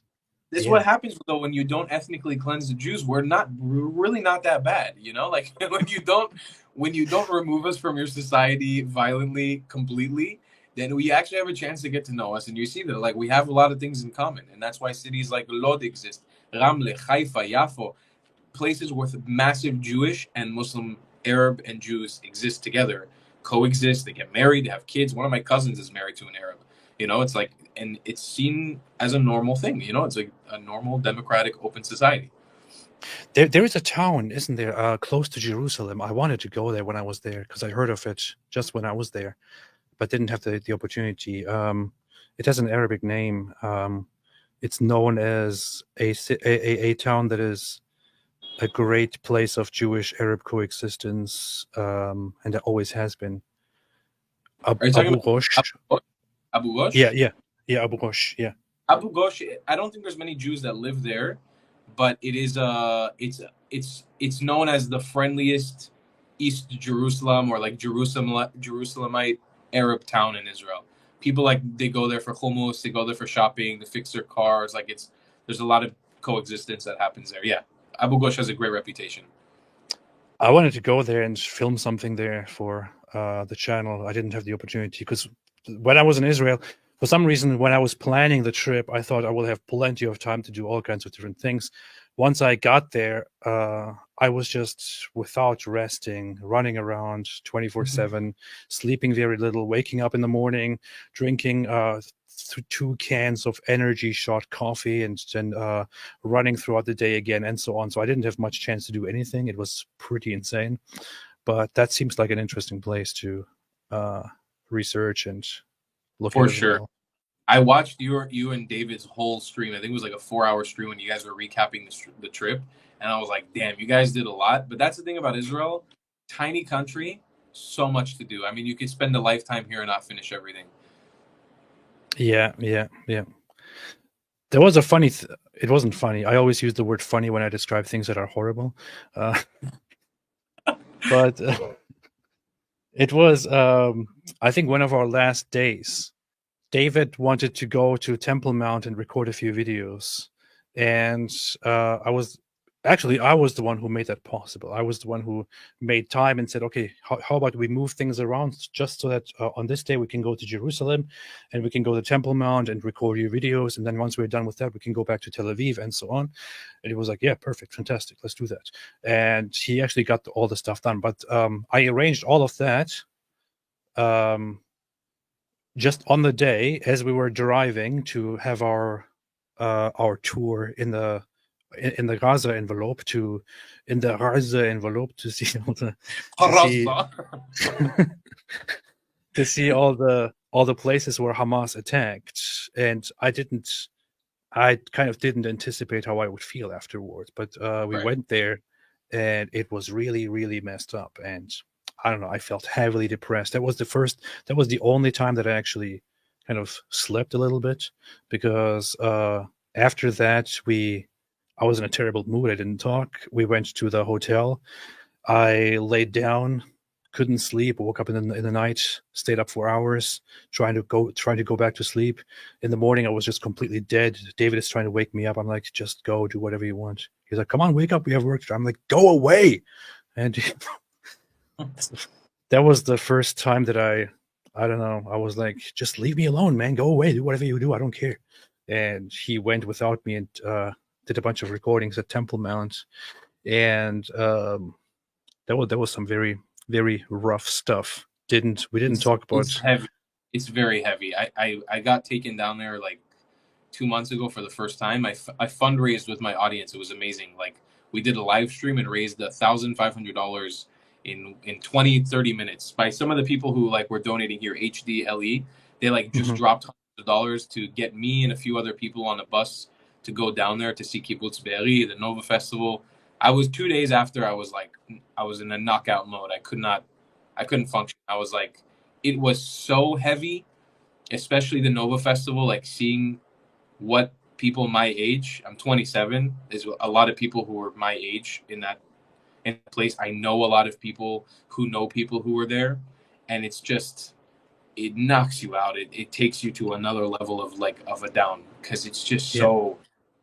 this is what happens though when you don't ethnically cleanse the Jews. We're really not that bad, you know. Like when you don't remove us from your society violently, completely, then we actually have a chance to get to know us. And you see that like we have a lot of things in common, and that's why cities like Lod exist, Ramle, Haifa, Yafo, places with massive Jewish and Muslim, Arab and Jews exist together, coexist. They get married, they have kids. One of my cousins is married to an Arab. You know, it's like, and it's seen as a normal thing. You know, it's like a normal, democratic, open society. There is a town, isn't there, close to Jerusalem? I wanted to go there when I was there because I heard of it just when I was there, but didn't have the opportunity. It has an Arabic name. It's known as a town that is a great place of Jewish-Arab coexistence, and it always has been. Are you talking Abu about Ghosh. Abu Ghosh? Yeah, Abu Ghosh. Yeah. Abu Ghosh. I don't think there's many Jews that live there, but it is it's known as the friendliest East Jerusalem or like Jerusalemite Arab town in Israel. People like they go there for hummus, they go there for shopping, to fix their cars. Like there's a lot of coexistence that happens there. Yeah, Abu Ghosh has a great reputation. I wanted to go there and film something there for the channel. I didn't have the opportunity because when I was in Israel, for some reason, when I was planning the trip, I thought I will have plenty of time to do all kinds of different things. Once I got there, I was just without resting, running around 24/7, sleeping very little, waking up in the morning, drinking 2 cans of energy shot coffee, and then running throughout the day again, and so on. So I didn't have much chance to do anything. It was pretty insane. But that seems like an interesting place to research and look For at as sure. well. I watched you and David's whole stream. I think it was like a 4-hour stream when you guys were recapping the trip, and I was like, "Damn, you guys did a lot." But that's the thing about Israel, tiny country, so much to do. I mean, you could spend a lifetime here and not finish everything. Yeah. There was a funny. It wasn't funny. I always use the word funny when I describe things that are horrible, but it was. I think one of our last days. David wanted to go to Temple Mount and record a few videos, and I was the one who made that possible. I was the one who made time and said, okay, how about we move things around just so that on this day we can go to Jerusalem and we can go to Temple Mount and record your videos, and then once we're done with that we can go back to Tel Aviv and so on. And he was like, yeah, perfect, fantastic, let's do that. And he actually got all the stuff done, but I arranged all of that just on the day as we were driving to have our tour in the Gaza envelope to see all the to see all the places where Hamas attacked. And I kind of didn't anticipate how I would feel afterwards, but we went there and it was really, really messed up. And I don't know, I felt heavily depressed. That was the only time that I actually kind of slept a little bit, because after that I was in a terrible mood. I didn't talk. We went to the hotel. I laid down, couldn't sleep, woke up in the night, stayed up for hours, trying to go back to sleep. In the morning, I was just completely dead. David is trying to wake me up. I'm like, just go, do whatever you want. He's like, come on, wake up, we have work. I'm like, go away. And that was the first time that I don't know, I was like, just leave me alone, man, go away, do whatever you do, I don't care. And he went without me and did a bunch of recordings at Temple Mount, and there was some very, very rough stuff. We didn't talk about. It's heavy. It's very heavy. I got taken down there like 2 months ago for the first time. I fundraised with my audience. It was amazing. Like, we did a live stream and raised $1,500 in 20-30 minutes by some of the people who like were donating here. HDLE, they like just dropped hundreds of dollars to get me and a few other people on a bus to go down there to see Kibbutz Be'eri, the Nova Festival. I was 2 days after, I was in a knockout mode. I couldn't function. I was like, it was so heavy, especially the Nova Festival, like seeing what people my age, I'm 27, there's a lot of people who are my age in that place. I know a lot of people who know people who were there, and it's just, it knocks you out. It takes you to another level of a down, because it's just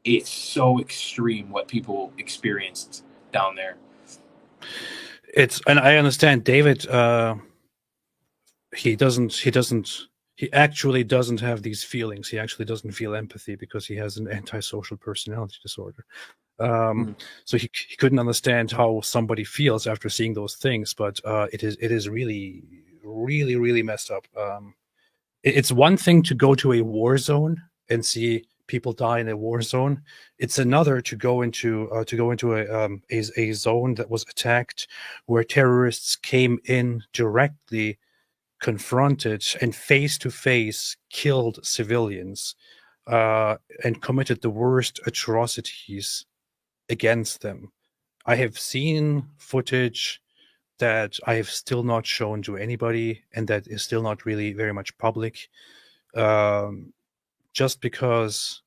it's so extreme what people experienced down there. And I understand David, he actually doesn't have these feelings. He actually doesn't feel empathy because he has an antisocial personality disorder. So he couldn't understand how somebody feels after seeing those things, but it is really, really, really messed up. It's one thing to go to a war zone and see people die in a war zone. It's another to go into a zone that was attacked, where terrorists came in directly, confronted, and face to face killed civilians, and committed the worst atrocities against them. I have seen footage that I have still not shown to anybody, and that is still not really very much public, just because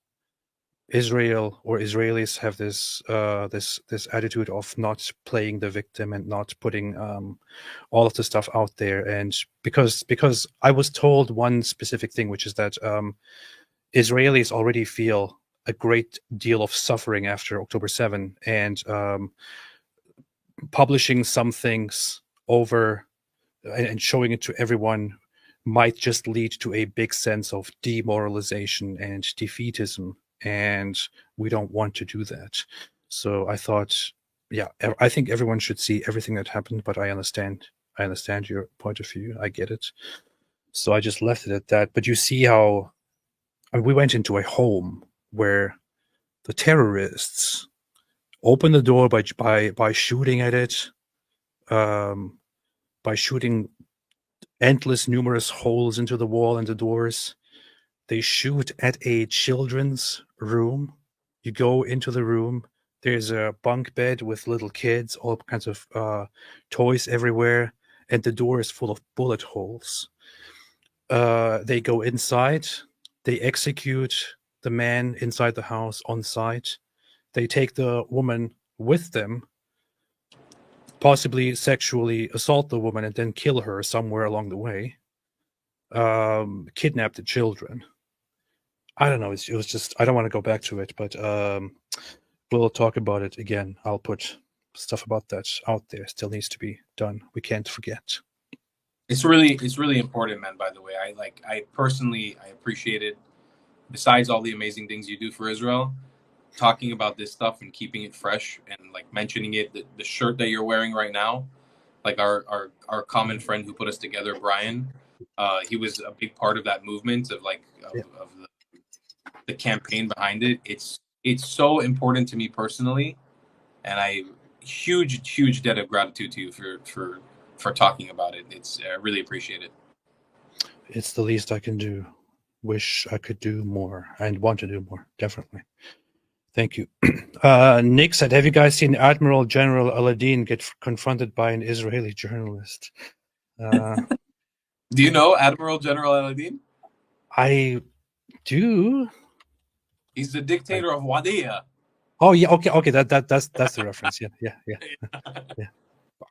Israel or Israelis have this this attitude of not playing the victim and not putting all of the stuff out there. And because I was told one specific thing, which is that Israelis already feel a great deal of suffering after October 7, and publishing some things over and showing it to everyone might just lead to a big sense of demoralization and defeatism, and we don't want to do that. So I thought, yeah, I think everyone should see everything that happened, but I understand your point of view. I get it. So I just left it at that. But you see how, I mean, we went into a home where the terrorists opened the door by shooting at it, by shooting endless, numerous holes into the wall and the doors. They shoot at a children's room. You go into the room. There's a bunk bed with little kids, all kinds of toys everywhere, and the door is full of bullet holes. They go inside. They execute the man inside the house on site. They take the woman with them, possibly sexually assault the woman, and then kill her somewhere along the way. Kidnap the children. I don't know. It was just, I don't want to go back to it, but we'll talk about it again. I'll put stuff about that out there. Still needs to be done. We can't forget. It's really important, man. By the way, I personally appreciate it. Besides all the amazing things you do for Israel, talking about this stuff and keeping it fresh and like mentioning it. The shirt that you're wearing right now, like our common friend who put us together, Brian, he was a big part of that movement of the campaign behind it. It's so important to me personally, and I huge debt of gratitude to you for talking about it. I really appreciate it. It's the least I can do. Wish I could do more and want to do more. Definitely. Thank you. Nick said, have you guys seen Admiral General Aladdin get confronted by an Israeli journalist? Do you know Admiral General Aladdin? I do. He's the dictator of Wadia. Oh yeah, okay. That's the reference. Yeah.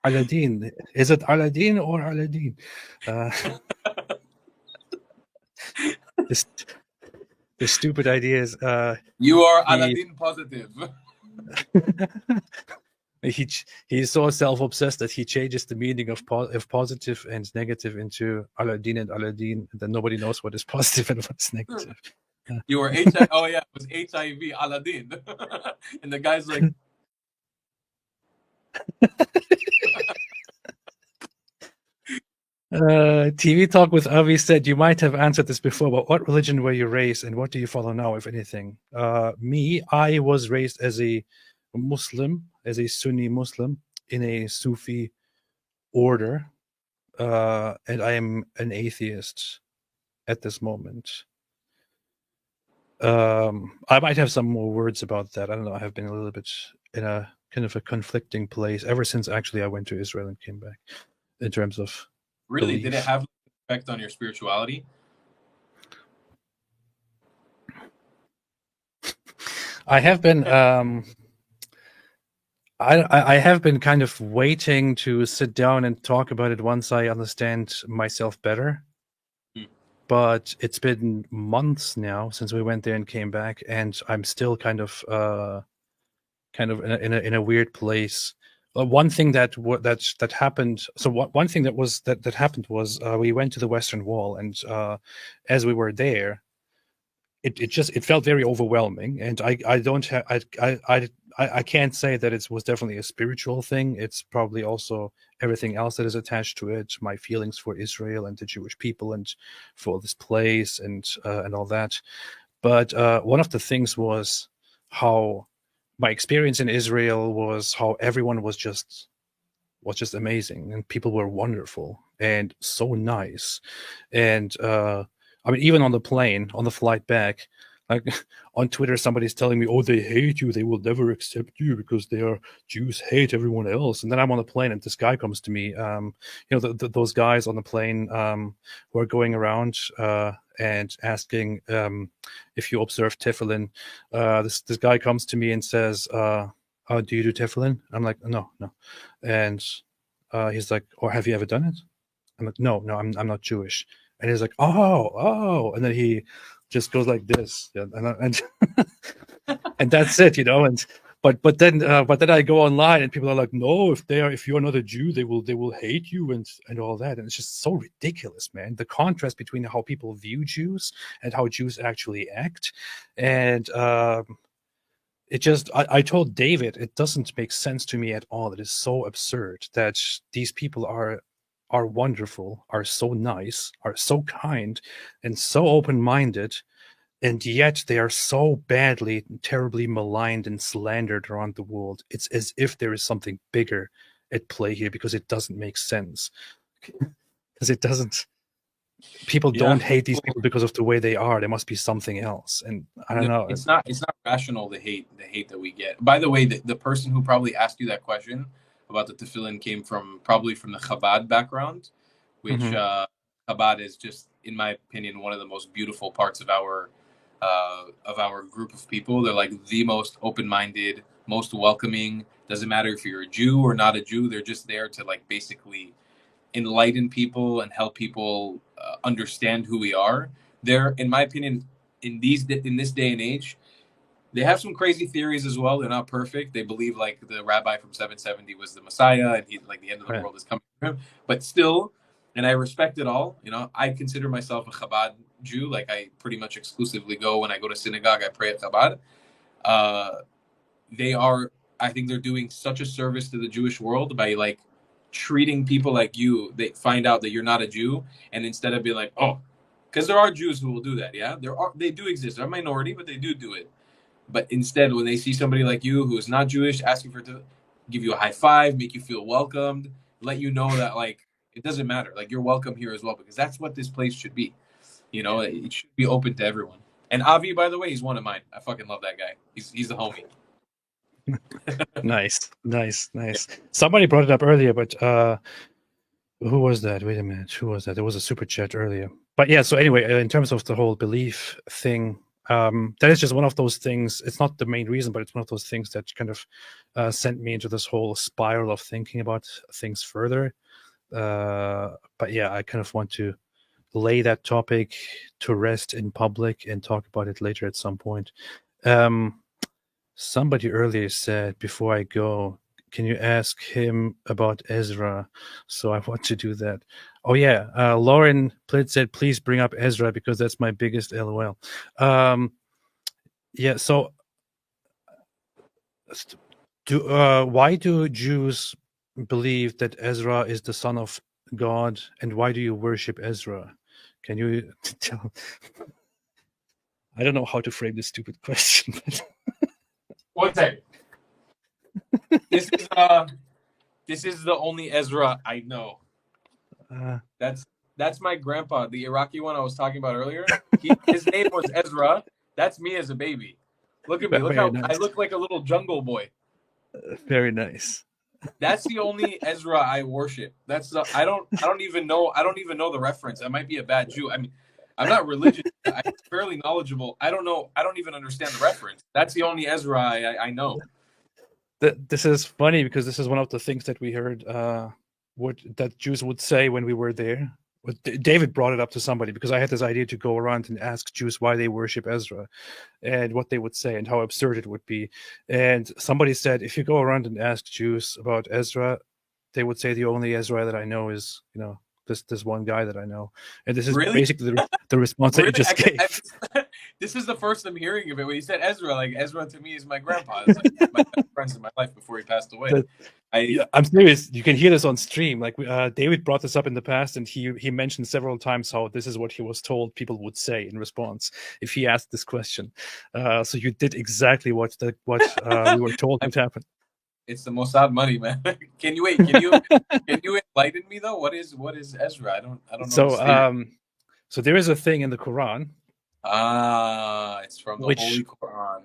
Aladdin. Is it Aladdin or Aladdin? The stupid ideas. You are Aladdin positive. He's so self-obsessed that he changes the meaning of positive and negative into Aladdin and Aladdin, and then nobody knows what is positive and what's negative. You were HIV. Oh yeah, it was HIV Aladdin, and the guy's like. TV Talk with Avi said, you might have answered this before, but what religion were you raised and what do you follow now, if anything? Me, I was raised as a Muslim, as a Sunni Muslim in a Sufi order, and I am an atheist at this moment. I might have some more words about that. I don't know. I have been a little bit in a kind of a conflicting place ever since actually I went to Israel and came back, in terms of really belief. Did it have an effect on your spirituality? I have been I have been kind of waiting to sit down and talk about it once I understand myself better. But it's been months now since we went there and came back, and I'm still kind of in a weird place. One thing that happened. So one thing that happened was we went to the Western Wall, and as we were there, it felt very overwhelming, and I can't say that it was definitely a spiritual thing. It's probably also everything else that is attached to it, my feelings for Israel and the Jewish people and for this place and all that. But one of the things was how my experience in Israel was how everyone was just amazing, and people were wonderful and so nice. And I mean, even on the plane, on the flight back, Like on Twitter, somebody's telling me, "Oh, they hate you. They will never accept you because they are Jews. Hate everyone else." And then I'm on a plane, and this guy comes to me. Those guys on the plane who are going around and asking if you observe tefillin. This guy comes to me and says, "Oh, do you do tefillin?" I'm like, "No." And he's like, "Or have you ever done it?" I'm like, "No, I'm not Jewish." And he's like, "Oh," and then he just goes like this, and and that's it, And but then I go online and people are like, "No, if you're not a Jew, they will hate you and all that." And it's just so ridiculous, man. The contrast between how people view Jews and how Jews actually act, and I told David, it doesn't make sense to me at all. It is so absurd that these people are wonderful, are so nice, are so kind, and so open-minded, and yet they are so badly, terribly maligned and slandered around the world. It's as if there is something bigger at play here, because it doesn't make sense. Because it doesn't. People don't hate these people because of the way they are. There must be something else, and I don't know. It's not rational, the hate that we get. By the way, the person who probably asked you that question about the tefillin came probably from the Chabad background, which Chabad is just, in my opinion, one of the most beautiful parts of our group of people. They're like the most open-minded, most welcoming. Doesn't matter if you're a Jew or not a Jew. They're just there to like basically enlighten people and help people understand who we are. They're, in my opinion, in this day and age, they have some crazy theories as well. They're not perfect. They believe like the rabbi from 770 was the Messiah, and he, like, the end of the world is coming for him. But still, and I respect it all. I consider myself a Chabad Jew. Like, I pretty much exclusively go when I go to synagogue. I pray at Chabad. I think they're doing such a service to the Jewish world by like treating people like you. They find out that you're not a Jew, and instead of being like, oh, because there are Jews who will do that. Yeah, they do exist. They're a minority, but they do it. But instead, when they see somebody like you who is not Jewish, asking to give you a high five, make you feel welcomed, let you know that like it doesn't matter, like you're welcome here as well, because that's what this place should be. It should be open to everyone. And Avi, by the way, he's one of mine. I fucking love that guy. He's the homie. Nice. Somebody brought it up earlier, but who was that? Wait a minute, who was that? There was a super chat earlier. But yeah, so anyway, in terms of the whole belief thing, that is just one of those things. It's not the main reason, but it's one of those things that kind of sent me into this whole spiral of thinking about things further. But yeah, I kind of want to lay that topic to rest in public and talk about it later at some point. Somebody earlier said, before I go, can you ask him about Ezra? So I want to do that. Oh yeah, Lauren Plitt said, please bring up Ezra because that's my biggest LOL. Yeah, so why do Jews believe that Ezra is the son of God, and why do you worship Ezra? Can you tell? I don't know how to frame this stupid question. One second. This is the only Ezra I know. That's my grandpa, the Iraqi one I was talking about earlier. His name was Ezra. That's me as a baby. Look at me. Look how nice. I look like a little jungle boy. Very nice. That's the only Ezra I worship. I don't even know the reference. I might be a bad Jew. I mean, I'm not religious. I'm fairly knowledgeable. I don't know. I don't even understand the reference. That's the only Ezra I know. This is funny because this is one of the things that we heard that Jews would say when we were there. David brought it up to somebody because I had this idea to go around and ask Jews why they worship Ezra and what they would say and how absurd it would be. And somebody said, if you go around and ask Jews about Ezra, they would say the only Ezra that I know is, this one guy that I know. And this is really? Basically the response that you just gave. This is the first I'm hearing of it. When you said Ezra, like Ezra to me is my grandpa. It's like my best friends in my life before he passed away. I'm serious. You can hear this on stream. Like David brought this up in the past, and he mentioned several times how this is what he was told people would say in response if he asked this question. So you did exactly what we were told would happen. It's the Mossad money, man. Can you enlighten me though? What is Ezra? I don't know. So there is a thing in the Quran It's from the Which- Holy Quran.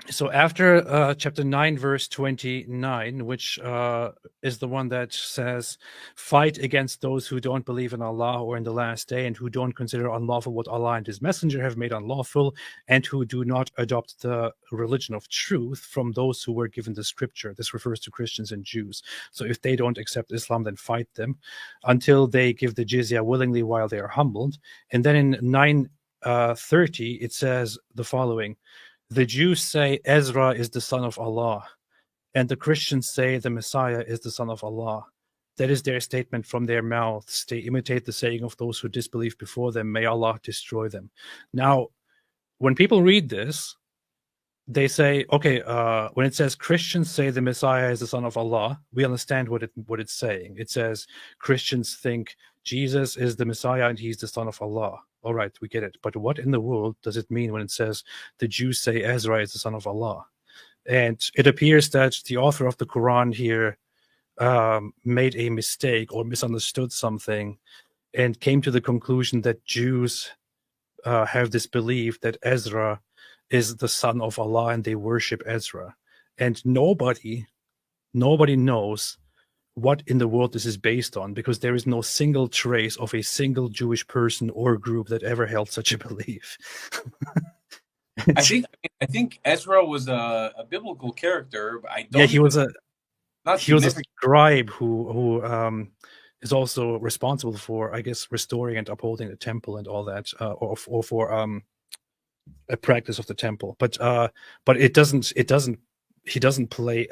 So after chapter 9, verse 29, which is the one that says, fight against those who don't believe in Allah or in the last day, and who don't consider unlawful what Allah and his messenger have made unlawful, and who do not adopt the religion of truth from those who were given the scripture. This refers to Christians and Jews. So if they don't accept Islam, then fight them until they give the jizya willingly while they are humbled. And then in 9:30, it says the following: the Jews say Ezra is the son of Allah, and the Christians say the Messiah is the son of Allah. That is their statement from their mouths. They imitate the saying of those who disbelieved before them. May Allah destroy them. Now, when people read this, they say, okay, when it says Christians say the Messiah is the son of Allah, we understand what it's saying. It says Christians think Jesus is the Messiah and he's the son of Allah. All right, we get it. But what in the world does it mean when it says the Jews say Ezra is the son of Allah? And it appears that the author of the Quran here made a mistake or misunderstood something and came to the conclusion that Jews have this belief that Ezra is the son of Allah and they worship Ezra. And nobody knows what in the world this is based on, because there is no single trace of a single Jewish person or group that ever held such a belief. I think Ezra was a biblical character, but I don't. Yeah, he was a significant. scribe who is also responsible for, I guess, restoring and upholding the temple and all that, or for a practice of the temple. But he doesn't play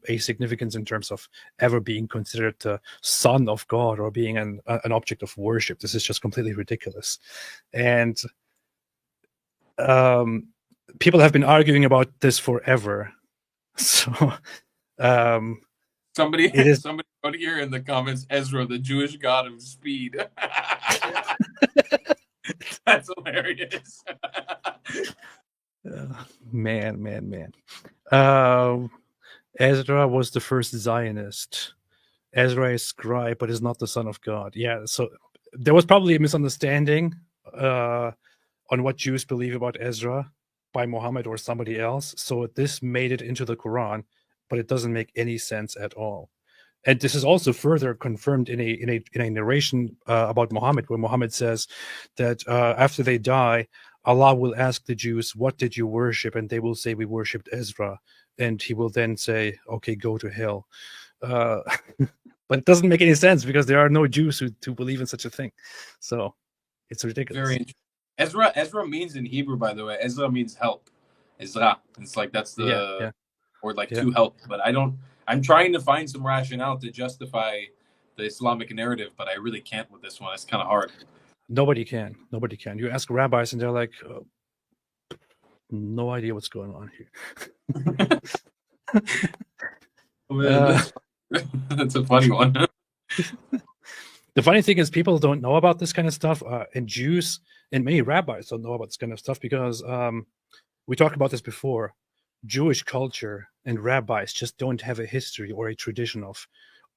a significance in terms of ever being considered the son of God or being an object of worship. This is just completely ridiculous. And people have been arguing about this forever. So somebody out here in the comments, Ezra, the Jewish god of speed. That's hilarious. Man. Ezra was the first Zionist. Ezra is scribe, but is not the son of God. Yeah, so there was probably a misunderstanding on what Jews believe about Ezra by Muhammad or somebody else. So this made it into the Quran, but it doesn't make any sense at all. And this is also further confirmed in a narration about Muhammad, where Muhammad says that after they die, Allah will ask the Jews, "What did you worship?" And they will say, "We worshipped Ezra." And he will then say, "Okay, go to hell." But it doesn't make any sense because there are no Jews who believe in such a thing. So it's ridiculous. Very interesting. Ezra means in Hebrew, by the way, Ezra means help. Ezra. It's like that's the or like to help. But I'm trying to find some rationale to justify the Islamic narrative, but I really can't with this one. It's kind of hard. Nobody can. You ask rabbis and they're like, no idea what's going on here. That's a funny one. The funny thing is people don't know about this kind of stuff, and Jews and many rabbis don't know about this kind of stuff because we talked about this before. Jewish culture and rabbis just don't have a history or a tradition of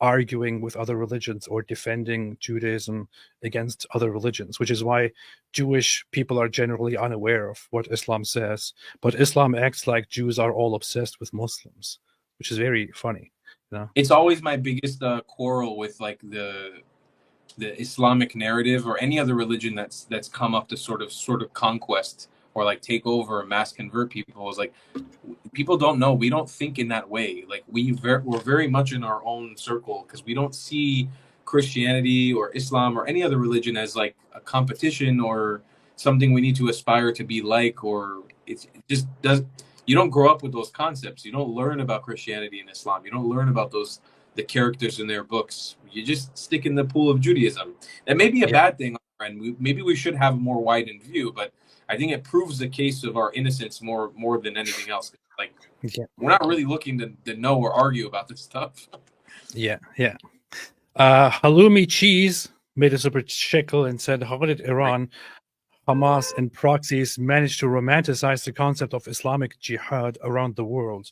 arguing with other religions or defending Judaism against other religions, which is why Jewish people are generally unaware of what Islam says. But Islam acts like Jews are all obsessed with Muslims, which is very funny. You know? It's always my biggest quarrel with like the Islamic narrative or any other religion that's come up to sort of conquest or like take over or mass convert people. Is like people don't know. We don't think in that way. Like we're very much in our own circle because we don't see Christianity or Islam or any other religion as like a competition or something we need to aspire to be like, or it just doesn't. You don't grow up with those concepts. You don't learn about Christianity and Islam. You don't learn about the characters in their books. You just stick in the pool of Judaism. That may be a bad thing, and maybe we should have a more widened view, but I think it proves the case of our innocence more than anything else. Like we're not really looking to know or argue about this stuff. Yeah. Halloumi Cheese made a super shekel and said, how did Iran, Hamas, and proxies manage to romanticize the concept of Islamic jihad around the world?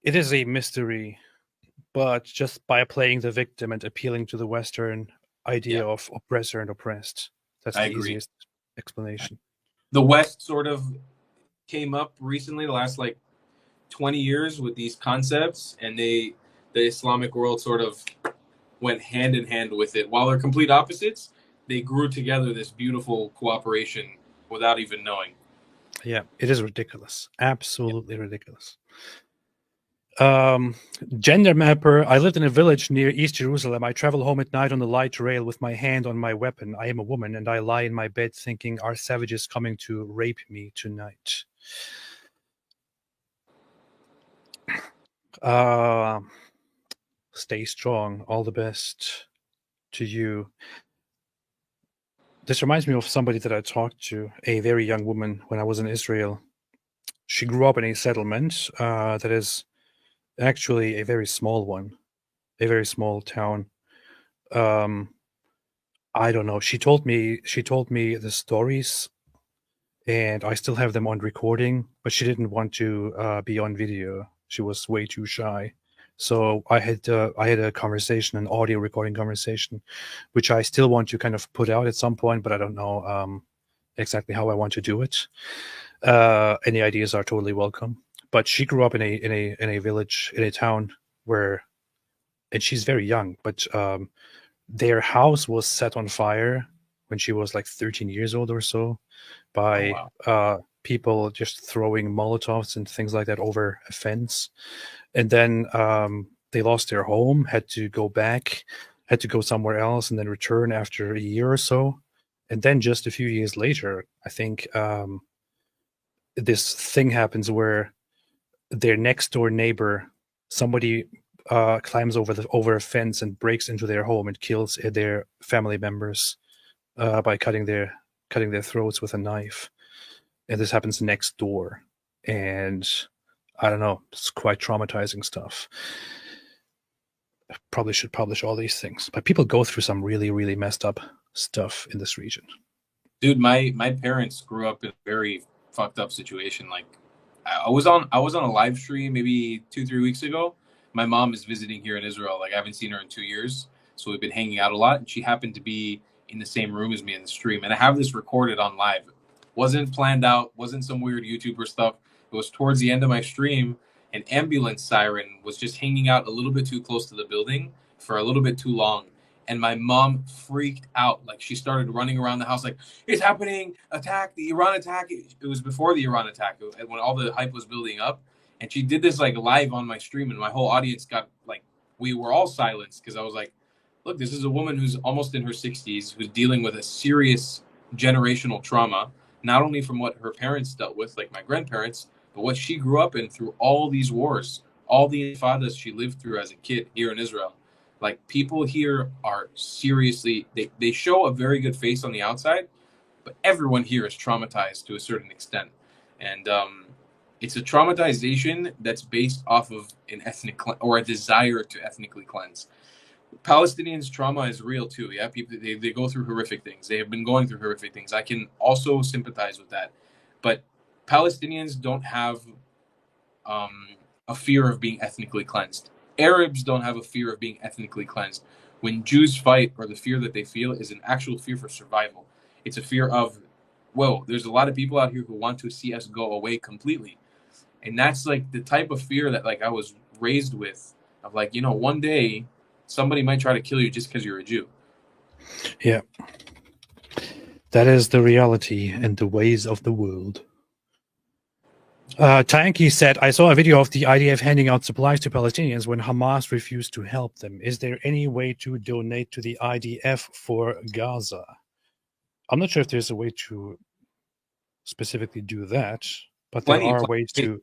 It is a mystery, but just by playing the victim and appealing to the Western idea of oppressor and oppressed. That's the easiest explanation. The West sort of came up recently, the last like 20 years, with these concepts, and the Islamic world sort of went hand in hand with it. While they're complete opposites, they grew together this beautiful cooperation without even knowing. Yeah, it is ridiculous. Absolutely ridiculous. Gender mapper. I lived in a village near East Jerusalem. I travel home at night on the light rail with my hand on my weapon. I am a woman, and I lie in my bed thinking, are savages coming to rape me tonight? Stay strong. All the best to you. This reminds me of somebody that I talked to, a very young woman, when I was in Israel. She grew up in a settlement that is actually a very small one, a very small town. I don't know. She told me the stories, and I still have them on recording, but she didn't want to be on video. She was way too shy. So I had a conversation, an audio recording conversation, which I still want to kind of put out at some point, but I don't know exactly how I want to do it. Any ideas are totally welcome. But she grew up in a village, in a town where, and she's very young, but their house was set on fire when she was like 13 years old or so by people just throwing Molotovs and things like that over a fence. And then they lost their home, had to go back, had to go somewhere else, and then return after a year or so. And then just a few years later, I think this thing happens where their next door neighbor, somebody climbs over a fence and breaks into their home and kills their family members by cutting their throats with a knife. And this happens next door. And I don't know, it's quite traumatizing stuff. I probably should publish all these things, but people go through some really, really messed up stuff in this region. Dude, my parents grew up in a very fucked up situation. Like, I was on a live stream maybe 2-3 weeks ago. My mom is visiting here in Israel. Like, I haven't seen her in 2 years, so we've been hanging out a lot. And she happened to be in the same room as me in the stream, and I have this recorded on live. Wasn't planned out. Wasn't some weird YouTuber stuff. It was towards the end of my stream. An ambulance siren was just hanging out a little bit too close to the building for a little bit too long. And my mom freaked out. Like, she started running around the house like, it's happening, attack, the Iran attack. It was before the Iran attack, when all the hype was building up. And she did this like live on my stream, and my whole audience got like, we were all silenced because I was like, look, this is a woman who's almost in her 60s, who's dealing with a serious generational trauma, not only from what her parents dealt with, like my grandparents, but what she grew up in through all these wars, all the intifadas she lived through as a kid here in Israel. Like, people here are seriously, they show a very good face on the outside, but everyone here is traumatized to a certain extent. And it's a traumatization that's based off of an ethnic or a desire to ethnically cleanse. Palestinians' trauma is real too. Yeah, people they go through horrific things. They have been going through horrific things. I can also sympathize with that, but Palestinians don't have a fear of being ethnically cleansed. Arabs don't have a fear of being ethnically cleansed. When Jews fight, or the fear that they feel is an actual fear for survival. It's a fear of, whoa, there's a lot of people out here who want to see us go away completely. And that's like the type of fear that like I was raised with, of like, you know, one day somebody might try to kill you just because you're a Jew. Yeah. That is the reality and the ways of the world. Tanky said, I saw a video of the IDF handing out supplies to Palestinians when Hamas refused to help them. Is there any way to donate to the IDF for Gaza? I'm not sure if there's a way to specifically do that, but there are ways to...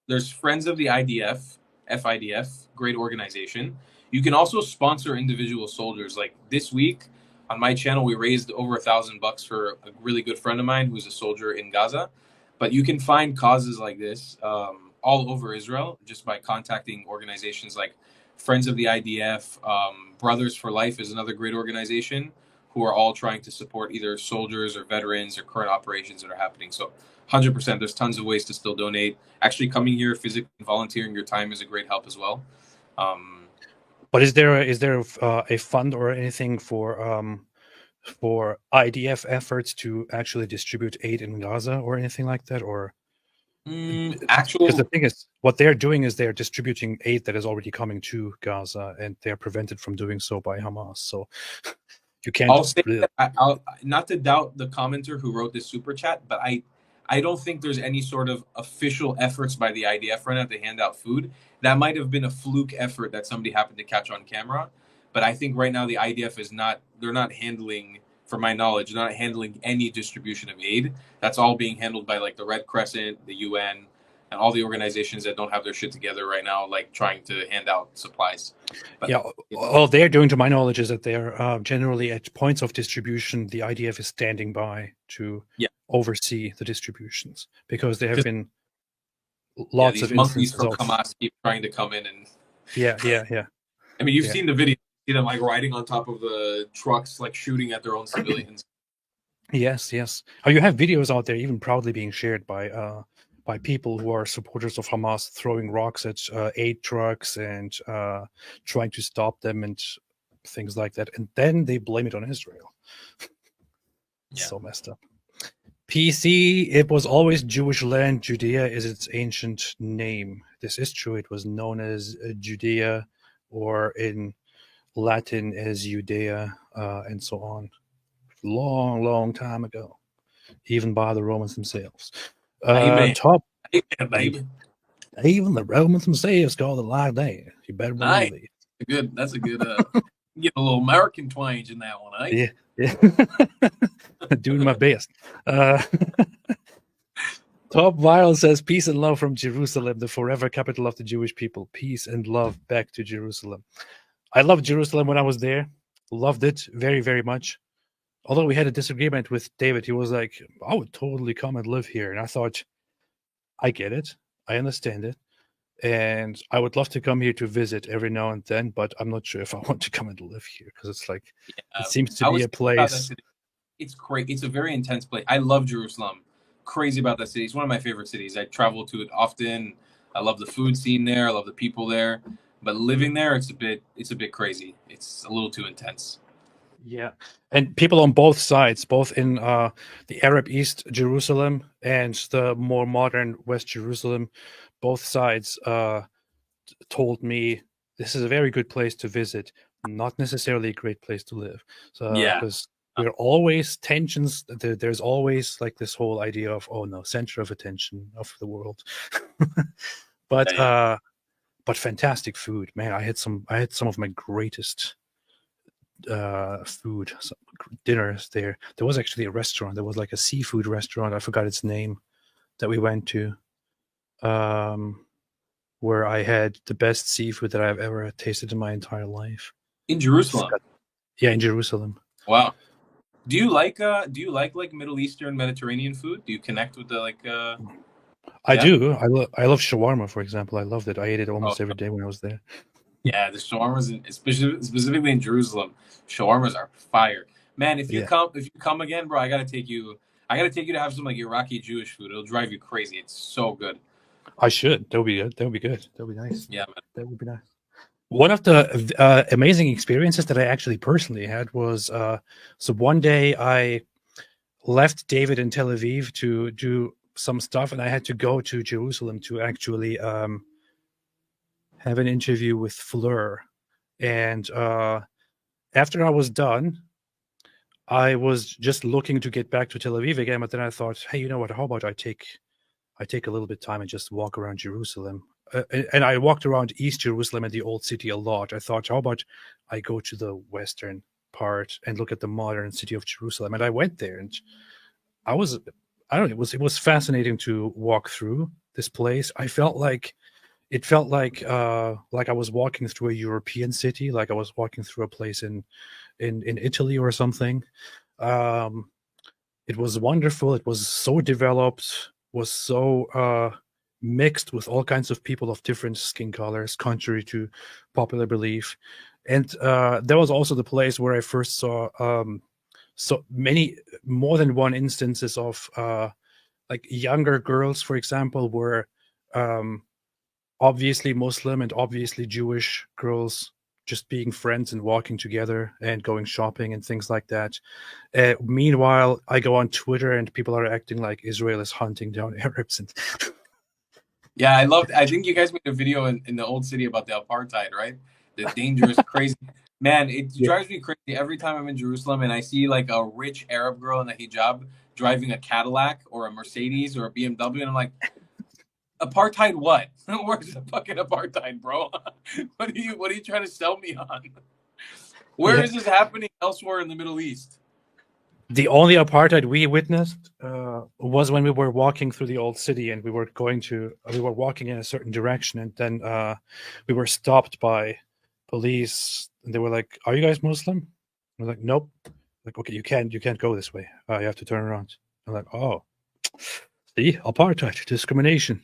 There's Friends of the IDF, FIDF, great organization. You can also sponsor individual soldiers. Like this week on my channel, we raised over $1,000 for a really good friend of mine who's a soldier in Gaza. But you can find causes like this all over Israel just by contacting organizations like Friends of the IDF. Brothers for Life is another great organization who are all trying to support either soldiers or veterans or current operations that are happening. So 100%, there's tons of ways to still donate. Actually coming here physically and volunteering your time is a great help as well. But is there a fund or anything for for IDF efforts to actually distribute aid in Gaza or anything like that? Or because the thing is, what they're doing is they're distributing aid that is already coming to Gaza, and they're prevented from doing so by Hamas. So you can't. I'll say that I'll not to doubt the commenter who wrote this super chat, but I don't think there's any sort of official efforts by the IDF right now to hand out food. That might have been a fluke effort that somebody happened to catch on camera. But I think right now the IDF is not, they're not handling, from my knowledge, they're not handling any distribution of aid. That's all being handled by like the Red Crescent, the UN, and all the organizations that don't have their shit together right now, like trying to hand out supplies. But, yeah, all they're doing, to my knowledge, is that they're generally at points of distribution, the IDF is standing by to oversee the distributions, because there have been lots of monkeys instances from Hamas keep trying to come in and yeah. I mean, you've seen the video, you see them like riding on top of the trucks, like shooting at their own civilians. Yes. Oh, you have videos out there even proudly being shared by people who are supporters of Hamas, throwing rocks at aid trucks and trying to stop them and things like that. And then they blame it on Israel. So messed up. PC, it was always Jewish land. Judea is its ancient name. This is true. It was known as Judea, or in Latin as Judea, and so on. Long time ago, even by the Romans themselves. Amen. Baby. Even the Romans themselves called it like that. You better believe it. That's a good. Get a little American twinge in that one, eh? Yeah. Doing my best. Top Viral says, peace and love from Jerusalem, the forever capital of the Jewish people. Peace and love back to Jerusalem. I loved Jerusalem when I was there. Loved it very, very much. Although we had a disagreement with David. He was like, I would totally come and live here. And I thought, I get it. I understand it. And I would love to come here to visit every now and then, but I'm not sure if I want to come and live here, because it's like, it seems to be a place. It's great. It's a very intense place. I love Jerusalem. Crazy about that city. It's one of my favorite cities. I travel to it often. I love the food scene there. I love the people there. But living there, it's a bit crazy. It's a little too intense. Yeah, and people on both sides, both in the Arab East Jerusalem and the more modern West Jerusalem, both sides told me this is a very good place to visit, not necessarily a great place to live. So because there are always tensions. There's always like this whole idea of, oh no, center of attention of the world. But fantastic food, man. I had some of my greatest food dinners there. There was actually a restaurant. There was like a seafood restaurant. I forgot its name that we went to, where I had the best seafood that I've ever tasted in my entire life. In Jerusalem? Yeah, in Jerusalem. Wow. Do you like like Middle Eastern Mediterranean food? Do you connect with the like? I do. I love shawarma, for example. I loved it. I ate it almost every day when I was there. Yeah, the shawarmas, specifically in Jerusalem, shawarmas are fire, man. If you come again, bro, I gotta take you to have some like Iraqi Jewish food. It'll drive you crazy. It's so good. I should. That would be good. That would be good. That would be nice. Yeah, man. That would be nice. One of the amazing experiences that I actually personally had was so one day I left David in Tel Aviv to do some stuff, and I had to go to Jerusalem to actually have an interview with Fleur. And after I was done, I was just looking to get back to Tel Aviv again, but then I thought, hey, you know what? How about I take a little bit of time and just walk around Jerusalem. And I walked around East Jerusalem and the old city a lot. I thought, how about I go to the western part and look at the modern city of Jerusalem? And I went there, and it was fascinating to walk through this place. It felt like I was walking through a European city, like I was walking through a place in Italy or something. It was wonderful. It was so developed, was so mixed with all kinds of people of different skin colors, contrary to popular belief. And there was also the place where I first saw so many, more than one instances of like younger girls, for example, were obviously Muslim and obviously Jewish girls just being friends and walking together and going shopping and things like that. Meanwhile, I go on Twitter and people are acting like Israel is hunting down Arabs. And Yeah, I think you guys made a video in the old city about the apartheid, right? The dangerous, crazy. Man, it drives me crazy every time I'm in Jerusalem and I see like a rich Arab girl in a hijab driving a Cadillac or a Mercedes or a BMW, and I'm like, apartheid what? Where's the fucking apartheid, bro? What are you trying to sell me on? Where is this happening elsewhere in the Middle East? The only apartheid we witnessed was when we were walking through the old city and we were walking in a certain direction, and then we were stopped by police and they were like, "Are you guys Muslim?" We're like, "Nope." Like, "Okay, you can't go this way. You have to turn around." I'm like, "Oh, see, apartheid, discrimination,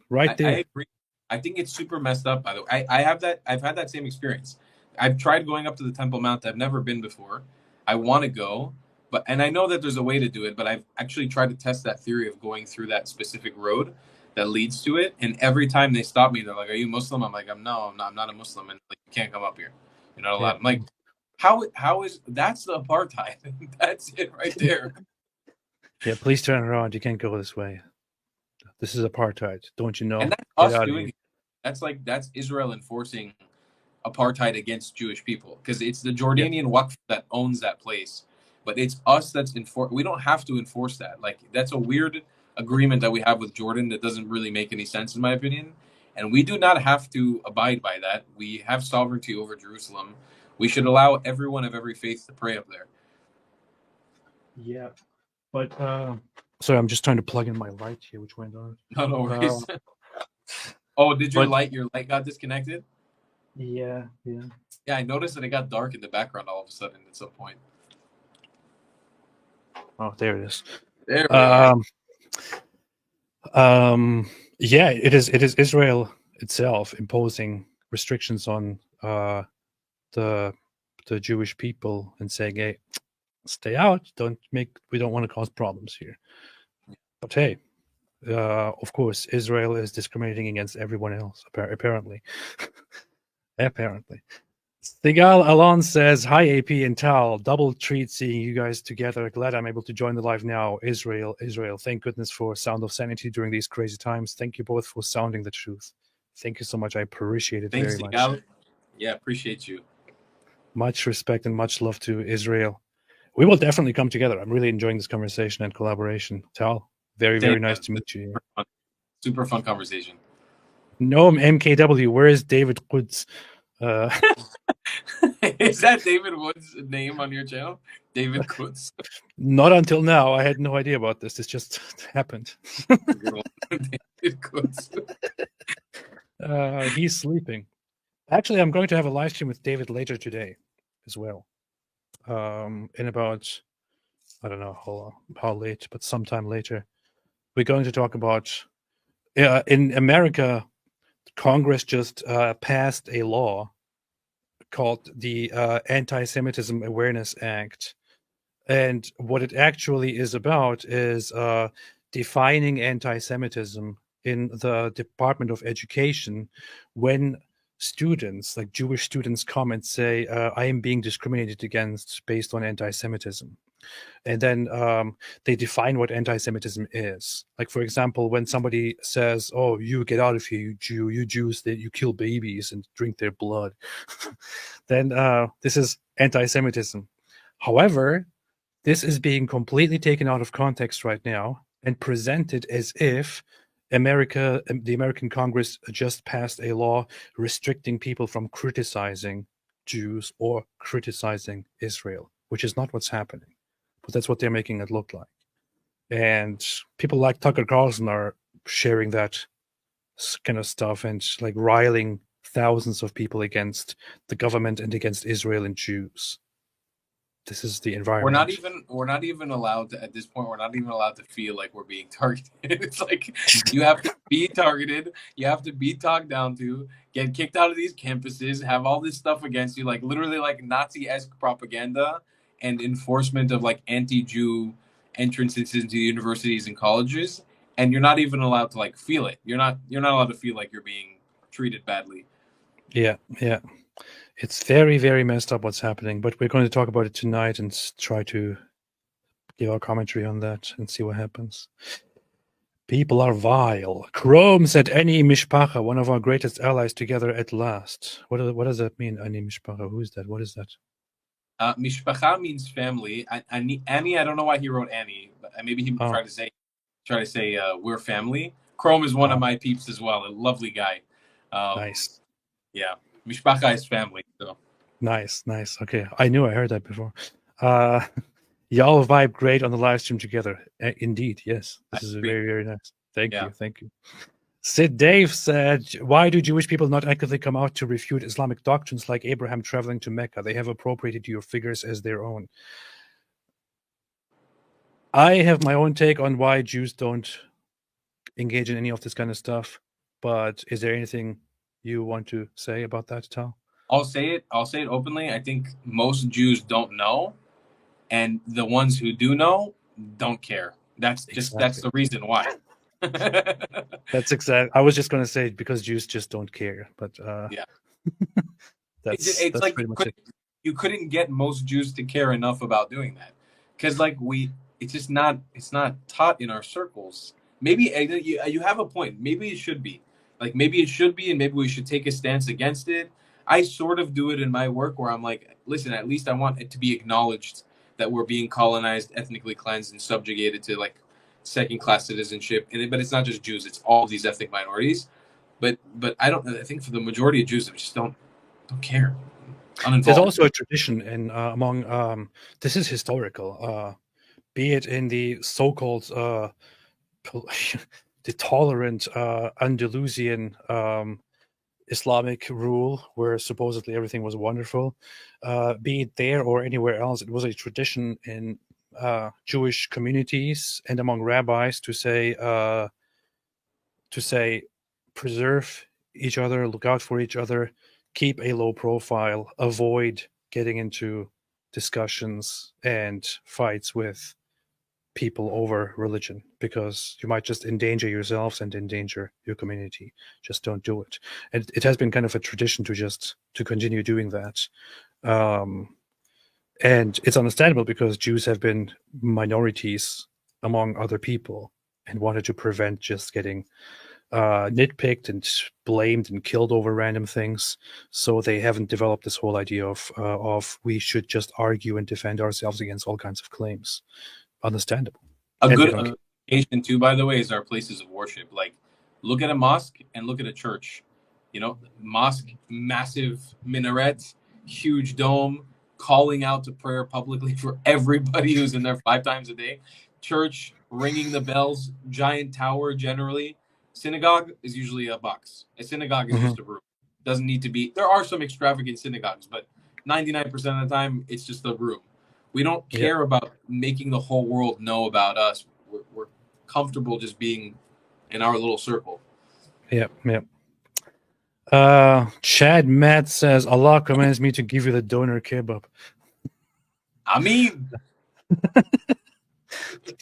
right there." I agree. I think it's super messed up. By the way, I've had that same experience. I've tried going up to the Temple Mount. I've never been before. I want to go, and I know that there's a way to do it, but I've actually tried to test that theory of going through that specific road that leads to it. And every time they stop me, they're like, "Are you Muslim?" I'm like, I'm not a Muslim, and like, you can't come up here. You're not allowed. I'm like, how is that's the apartheid? That's it right there. Yeah, please turn around. You can't go this way. This is apartheid. Don't you know? And that's us doing it. That's Israel enforcing apartheid against Jewish people, because it's the Jordanian Waqf that owns that place, but it's us that's we don't have to enforce that. Like, that's a weird agreement that we have with Jordan that doesn't really make any sense in my opinion, and we do not have to abide by that. We have sovereignty over Jerusalem. We should allow everyone of every faith to pray up there. Yeah, but sorry, I'm just trying to plug in my light here, which went on. No worries. Oh, did your light got disconnected? Yeah. Yeah, I noticed that it got dark in the background all of a sudden at some point. Oh, there it is. There we are. Yeah, it is Israel itself imposing restrictions on the Jewish people and saying, "Hey, stay out. We don't want to cause problems here." But hey, of course, Israel is discriminating against everyone else, apparently. Apparently. Sigal Alon says, "Hi, AP and Tal. Double treat seeing you guys together. Glad I'm able to join the live now. Israel. Thank goodness for Sound of Sanity during these crazy times. Thank you both for sounding the truth. Thank you so much. I appreciate it very much." Yeah, appreciate you. Much respect and much love to Israel. We will definitely come together. I'm really enjoying this conversation and collaboration. Tal, very nice to meet you. Super fun conversation. Noam MKW, where is David Quds? Is that David Wood's name on your channel? David Quds? Not until now. I had no idea about this. This just happened. David Quds. He's sleeping. Actually, I'm going to have a live stream with David later today as well. In about, I don't know how late, but sometime later. We're going to talk about, in America, Congress just passed a law called the Anti-Semitism Awareness Act. And what it actually is about is defining anti-Semitism in the Department of Education when students, like Jewish students, come and say, "I am being discriminated against based on anti-Semitism." And then they define what anti-Semitism is. Like, for example, when somebody says, "Oh, you get out of here, you Jews, that you kill babies and drink their blood," then this is anti-Semitism. However, this is being completely taken out of context right now and presented as if the American Congress just passed a law restricting people from criticizing Jews or criticizing Israel, which is not what's happening. But that's what they're making it look like. And people like Tucker Carlson are sharing that kind of stuff and like riling thousands of people against the government and against Israel and Jews. This is the environment. We're not even allowed to, at this point, we're not even allowed to feel like we're being targeted. It's like, you have to be targeted, you have to be talked down to, get kicked out of these campuses, have all this stuff against you, like literally like Nazi-esque propaganda and enforcement of like anti-Jew entrances into universities and colleges, and you're not even allowed to like feel it. You're not allowed to feel like you're being treated badly. Yeah. It's very, very messed up what's happening, but we're going to talk about it tonight and try to give our commentary on that and see what happens. People are vile. Chrome said, Ani Mishpacha, one of our greatest allies, together at last. What does that mean, Ani Mishpacha? Who is that? What is that? Mishpacha means family. Annie, I don't know why he wrote Annie, but maybe he tried to say we're family. Chrome is one of my peeps as well. A lovely guy. Nice. Yeah, Mishpacha is family. So nice. Okay, I knew I heard that before. Y'all vibe great on the live stream together. Indeed, yes. This is very, very nice. Thank you. Sid Dave said, why do Jewish people not actively come out to refute Islamic doctrines like Abraham traveling to Mecca? They have appropriated your figures as their own. I have my own take on why Jews don't engage in any of this kind of stuff, but is there anything you want to say about that, Tal? I'll say it openly. I think most Jews don't know, and the ones who do know don't care. That's the reason why. That's exactly. I was just going to say because Jews just don't care, but yeah, that's like pretty much it. You couldn't get most Jews to care enough about doing that because it's not taught in our circles. Maybe you have a point. Maybe it should be and maybe we should take a stance against it. I sort of do it in my work where I'm like, listen, at least I want it to be acknowledged that we're being colonized, ethnically cleansed, and subjugated to like second-class citizenship. But it's not just Jews; it's all these ethnic minorities. But I think for the majority of Jews, they just don't care. Uninvolved. There's also a tradition in among this is historical. Be it in the so-called the tolerant Andalusian Islamic rule, where supposedly everything was wonderful, be it there or anywhere else, it was a tradition in Jewish communities and among rabbis to say, preserve each other, look out for each other, keep a low profile, avoid getting into discussions and fights with people over religion, because you might just endanger yourselves and endanger your community. Just don't do it. And it has been kind of a tradition to continue doing that. And it's understandable because Jews have been minorities among other people and wanted to prevent just getting nitpicked and blamed and killed over random things. So they haven't developed this whole idea of we should just argue and defend ourselves against all kinds of claims. Understandable. A good indication too, by the way, is our places of worship. Like, look at a mosque and look at a church. You know, mosque, massive minaret, huge dome, calling out to prayer publicly for everybody who's in there 5 times a day. Church, ringing the bells, giant tower generally. Synagogue is usually a box. A synagogue is just a room. Doesn't need to be. There are some extravagant synagogues, but 99% of the time, it's just a room. We don't care about making the whole world know about us. We're comfortable just being in our little circle. Yep. Chad Matt says, Allah commands me to give you the doner kebab. I mean,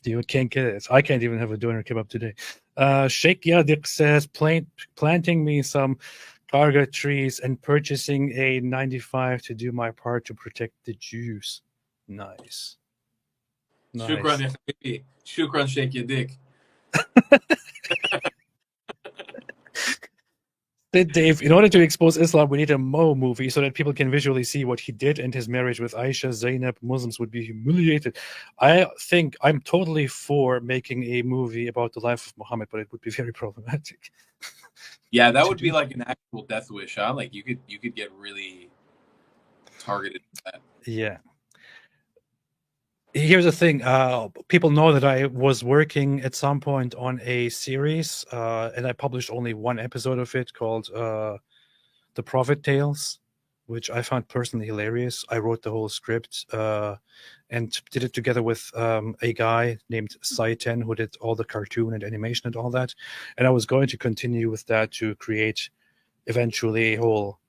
you can't get it. I can't even have a doner kebab today. Sheikh Yadik says, planting me some karga trees and purchasing a 95 to do my part to protect the Jews. Nice. Shukran, Sheikh Yadik. Dave, in order to expose Islam, we need a Mo movie so that people can visually see what he did, and his marriage with Aisha Zainab. Muslims would be humiliated. I think I'm totally for making a movie about the life of Muhammad, but it would be very problematic. Yeah, that would be like an actual death wish, huh? Like you could get really targeted with that. Yeah. Here's the thing. People know that I was working at some point on a series, and I published only one episode of it called The Prophet Tales, which I found personally hilarious. I wrote the whole script and did it together with a guy named Saiten, who did all the cartoon and animation and all that. And I was going to continue with that to create eventually a whole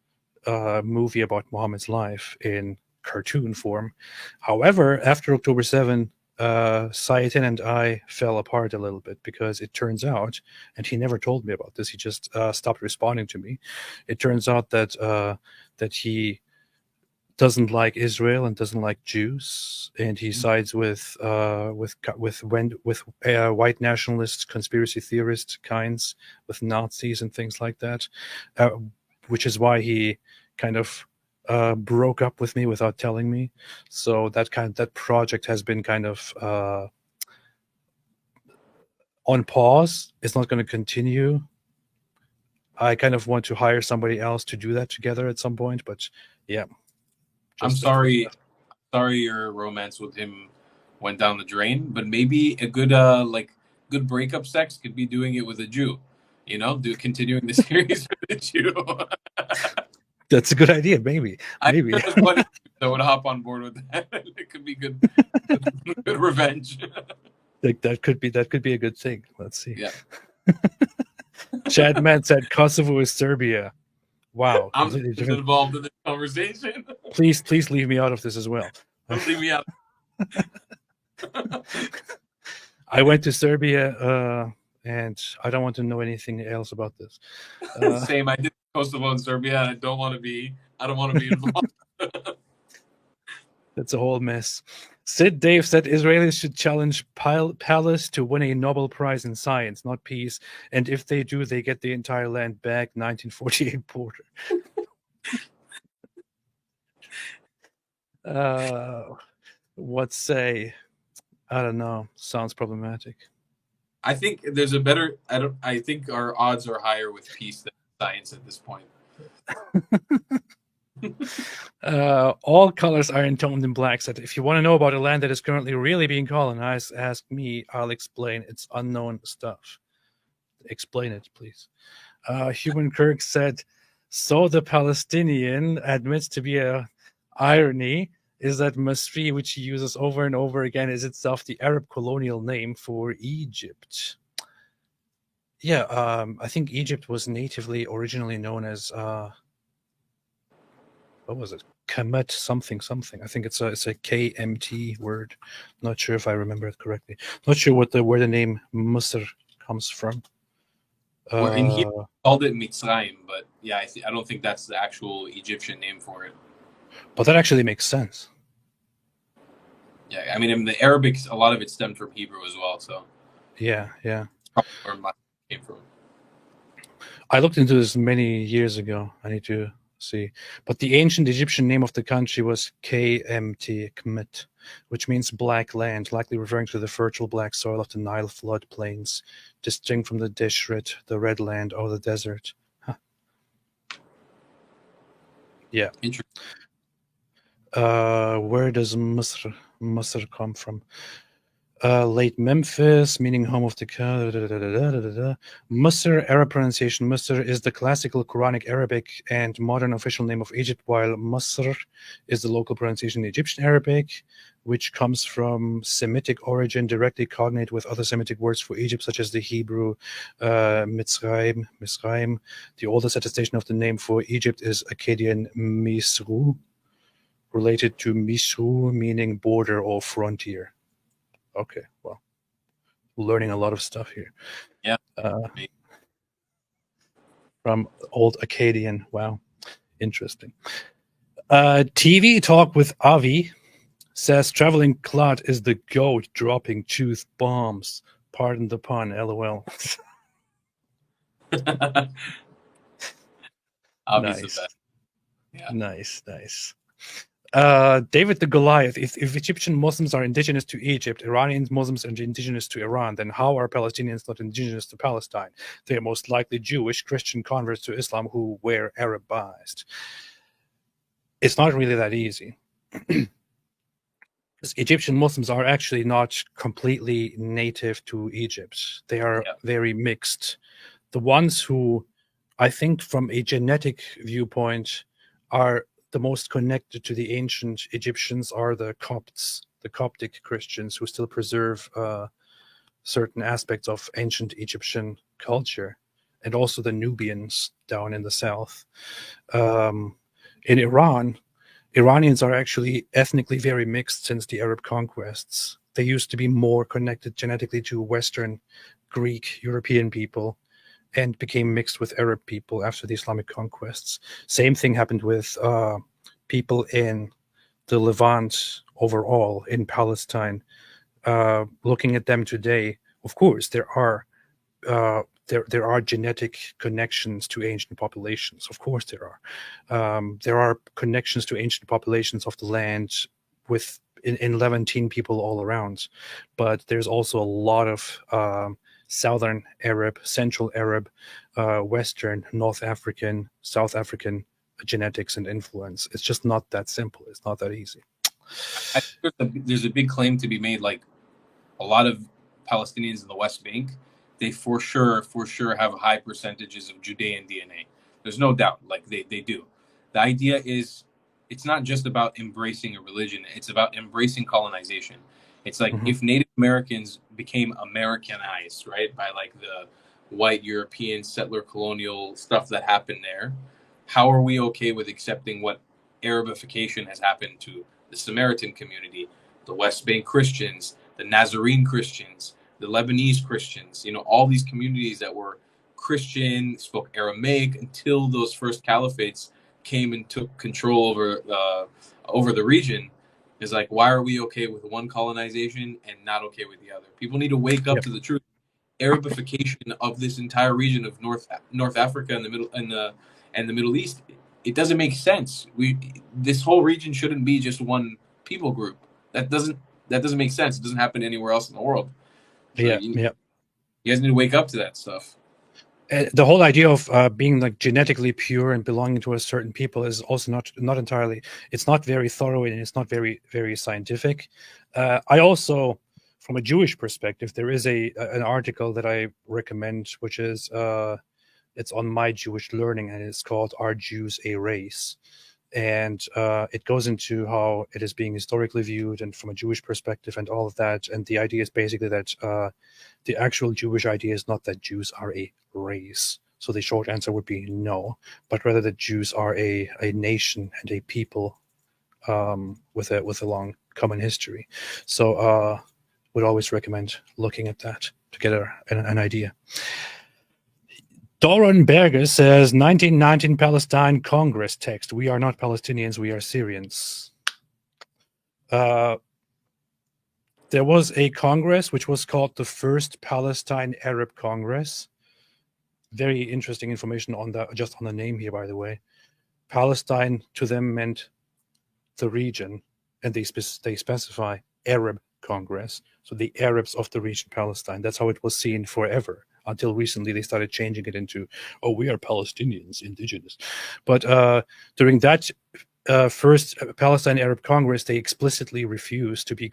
movie about Muhammad's life in cartoon form. However, after October 7, Sayetin and I fell apart a little bit because it turns out, and he never told me about this, he just stopped responding to me. It turns out that he doesn't like Israel and doesn't like Jews, and he sides with white nationalists, conspiracy theorist kinds, with Nazis and things like that, which is why he kind of broke up with me without telling me. So that project has been kind of on pause. It's not going to continue. I kind of want to hire somebody else to do that together at some point, but yeah. I'm sorry your romance with him went down the drain, but maybe a good good breakup sex could be doing it with a Jew. Continuing the series with a Jew. That's a good idea. Maybe. I would hop on board with that. It could be good revenge. Like that could be a good thing. Let's see. Yeah. Chad Man said Kosovo is Serbia. Wow. I'm involved in this conversation. Please leave me out of this as well. Don't leave me out. I went to Serbia, and I don't want to know anything else about this. Same. I did Kosovo and Serbia. And I don't want to be involved. That's a whole mess. Sid Dave said Israelis should challenge Palace to win a Nobel Prize in science, not peace. And if they do, they get the entire land back. 1948 border. What say? I don't know. Sounds problematic. I think there's a better. I think our odds are higher with peace than science at this point. All colors are intoned in black. Said, if you want to know about a land that is currently really being colonized, ask me. I'll explain. It's unknown stuff. Explain it, please. Human Kirk said, so the Palestinian admits to be a irony is that Masri, which he uses over and over again, is itself the Arab colonial name for Egypt. Yeah, I think Egypt was originally known as what was it? Kemet something. I think it's a KMT word. Not sure if I remember it correctly. Not sure where the name Misr comes from. Well, in here, called it Mitzrayim, but yeah, I don't think that's the actual Egyptian name for it. But that actually makes sense. Yeah, I mean, in the Arabic, a lot of it stemmed from Hebrew as well. So yeah. That's probably where mine came from. I looked into this many years ago. I need to see. But the ancient Egyptian name of the country was KMT, Kemet, which means black land, likely referring to the fertile black soil of the Nile floodplains, distinct from the Deshret, the red land, or the desert. Huh. Yeah. Interesting. Where does Masr come from? Late Memphis, meaning home of the Masr, Arab pronunciation. Masr is the classical Quranic Arabic and modern official name of Egypt, while Masr is the local pronunciation in Egyptian Arabic, which comes from Semitic origin, directly cognate with other Semitic words for Egypt, such as the Hebrew Mitzrayim. The oldest attestation of the name for Egypt is Akkadian Misru, related to Misru, meaning border or frontier. Okay, well, learning a lot of stuff here. Yeah. From old Akkadian. Wow, interesting. TV Talk with Avi says Traveling Clot is the goat dropping tooth bombs. Pardon the pun, LOL. Nice. Yeah. Nice. David the Goliath, if Egyptian Muslims are indigenous to Egypt, Iranian Muslims are indigenous to Iran, then how are Palestinians not indigenous to Palestine? They are most likely Jewish Christian converts to Islam who were Arabized. It's not really that easy. Egyptian Muslims are actually not completely native to Egypt. They are very mixed. The ones who, I think from a genetic viewpoint, are the most connected to the ancient Egyptians are the Copts, the Coptic Christians, who still preserve certain aspects of ancient Egyptian culture, and also the Nubians down in the south. In Iran, Iranians are actually ethnically very mixed since the Arab conquests. they used to be more connected genetically to Western Greek European people and became mixed with Arab people after the Islamic conquests. Same thing happened with people in the Levant overall, in Palestine. Looking at them today, of course, there are genetic connections to ancient populations. Of course, there are connections to ancient populations of the land in Levantine people all around. But there's also a lot of Southern Arab, Central Arab, Western, North African, South African genetics and influence. It's just not that simple. It's not that easy. I think there's a big claim to be made. Like a lot of Palestinians in the West Bank, they for sure have high percentages of Judean DNA. There's no doubt. Like they do. The idea is, it's not just about embracing a religion. It's about embracing colonization. It's like if Native Americans became Americanized, right, by like the white European settler colonial stuff that happened there, how are we okay with accepting what Arabification has happened to the Samaritan community, the West Bank Christians, the Nazarene Christians, the Lebanese Christians, you know, all these communities that were Christian, spoke Aramaic until those first caliphates came and took control over the region. Is like, why are we okay with one colonization and not okay with the other? People need to wake up to the truth. Arabification of this entire region of North Africa and the Middle East, it doesn't make sense. This whole region shouldn't be just one people group. That doesn't make sense. It doesn't happen anywhere else in the world. So you guys need to wake up to that stuff. The whole idea of being like genetically pure and belonging to a certain people is also not entirely. It's not very thorough and it's not very, very scientific. I also, from a Jewish perspective, there is an article that I recommend, which is it's on My Jewish Learning, and it's called "Are Jews a Race?" And it goes into how it is being historically viewed and from a Jewish perspective and all of that. And the idea is basically that the actual Jewish idea is not that Jews are a race. So the short answer would be no, but rather that Jews are a nation and a people with a long common history. So would always recommend looking at that to get an idea. Doron Berger says 1919 Palestine Congress text. We are not Palestinians, we are Syrians. There was a Congress which was called the First Palestine Arab Congress. Very interesting information on that, just on the name here, by the way. Palestine to them meant the region, and they specify Arab Congress. So the Arabs of the region, Palestine. That's how it was seen forever. Until recently, they started changing it into, oh, we are Palestinians, indigenous. But during that first Palestine Arab Congress, they explicitly refused to be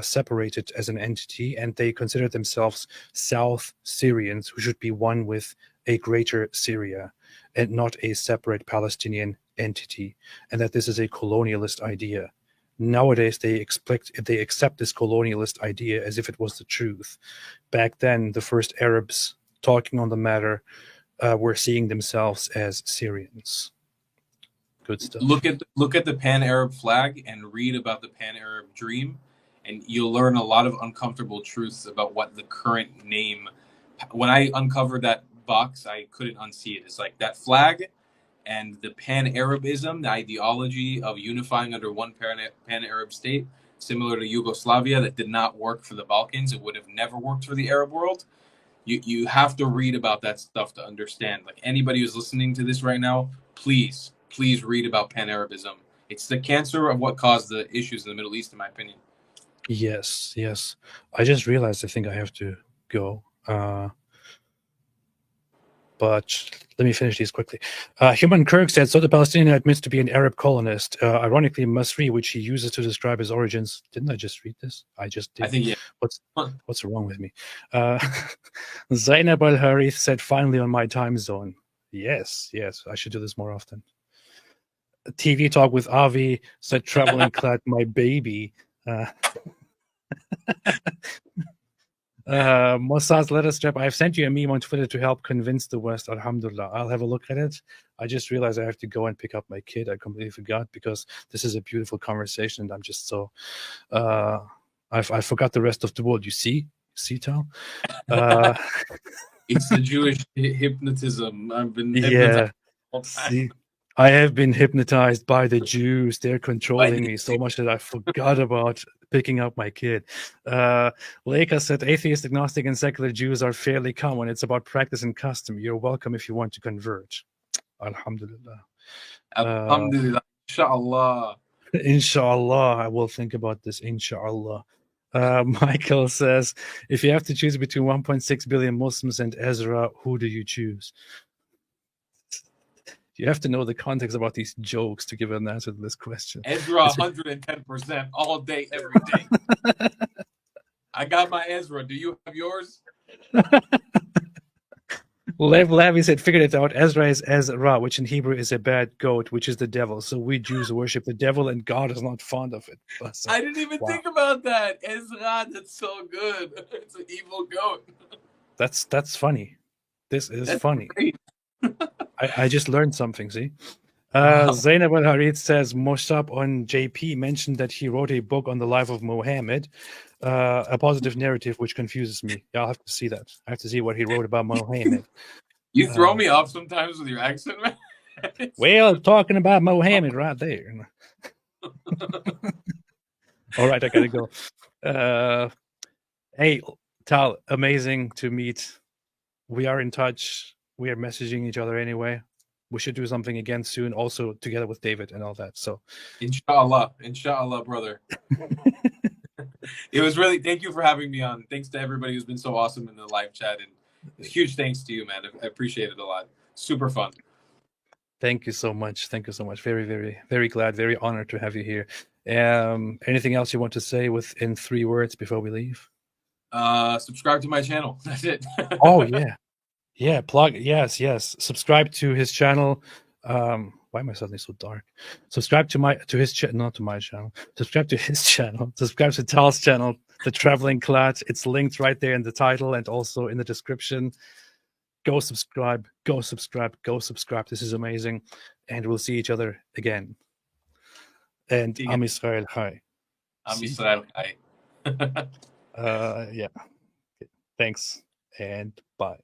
separated as an entity, and they considered themselves South Syrians who should be one with a greater Syria and not a separate Palestinian entity, and that this is a colonialist idea. Nowadays, they accept this colonialist idea as if it was the truth. Back then, the first Arabs talking on the matter were seeing themselves as Syrians. Good stuff. Look at the Pan-Arab flag and read about the Pan-Arab dream, and you'll learn a lot of uncomfortable truths about what the current name. When I uncovered that box, I couldn't unsee it. It's like that flag and the Pan-Arabism, the ideology of unifying under one Pan-Arab state, similar to Yugoslavia, that did not work for the Balkans. It would have never worked for the Arab world. You have to read about that stuff to understand. Like anybody who's listening to this right now, please read about Pan-Arabism. It's the cancer of what caused the issues in the Middle East, in my opinion. Yes. I just realized I think I have to go. But let me finish these quickly. Human Kirk said, so the Palestinian admits to be an Arab colonist. Ironically, Masri, which he uses to describe his origins. Didn't I just read this? I just did. I think, yeah. What's wrong with me? Zainab Al-Harith said, finally on my time zone. Yes. I should do this more often. TV Talk with Avi said, traveling clad my baby. Mossad's letter strap. I've sent you a meme on Twitter to help convince the West. Alhamdulillah. I'll have a look at it. I just realized I have to go and pick up my kid. I completely forgot because this is a beautiful conversation and I'm just so I forgot the rest of the world. You see, Tal? It's the Jewish hypnotism. I've been Yeah. hypnotized all the time. See, I have been hypnotized by the Jews. They're controlling me so much that I forgot about picking up my kid. Leica said, atheist, agnostic, and secular Jews are fairly common. It's about practice and custom. You're welcome if you want to convert. Alhamdulillah. Alhamdulillah. Inshallah. Inshallah, I will think about this. Inshallah. Michael says, if you have to choose between 1.6 billion Muslims and Ezra, who do you choose? You have to know the context about these jokes to give an answer to this question. Ezra, 110% all day, every day. I got my Ezra. Do you have yours? Lev Lavi said, figured it out. Ezra is Ezra, which in Hebrew is a bad goat, which is the devil. So we Jews worship the devil, and God is not fond of it. I didn't even think about that. Ezra, that's so good. It's an evil goat. That's funny. This is funny. Great. I just learned something, see? Zainab al-Harid says, Moshab on JP mentioned that he wrote a book on the life of Muhammad, a positive narrative, which confuses me. I'll have to see that. I have to see what he wrote about Muhammad. You throw me off sometimes with your accent, man. Well, talking about Muhammad right there. All right, I gotta go. Hey, Tal, amazing to meet. We are in touch. We are messaging each other anyway. We should do something again soon, also together with David and all that. So, inshallah, brother. It was really, thank you for having me on. Thanks to everybody who's been so awesome in the live chat, and huge thanks to you, man. I appreciate it a lot. Super fun. Thank you so much. Thank you so much. Very, very, very glad, very honored to have you here. Anything else you want to say within 3 words before we leave? Subscribe to my channel. That's it. Oh yeah. Yeah, plug. Yes. Subscribe to his channel. Why am I suddenly so dark? Subscribe to his channel, not to my channel. Subscribe to his channel. Subscribe to Tal's channel, The Traveling Clad. It's linked right there in the title and also in the description. Go subscribe. Go subscribe. Go subscribe. This is amazing, and we'll see each other again. And Am Israel Chai. Am Israel Chai. Yeah. Thanks and bye.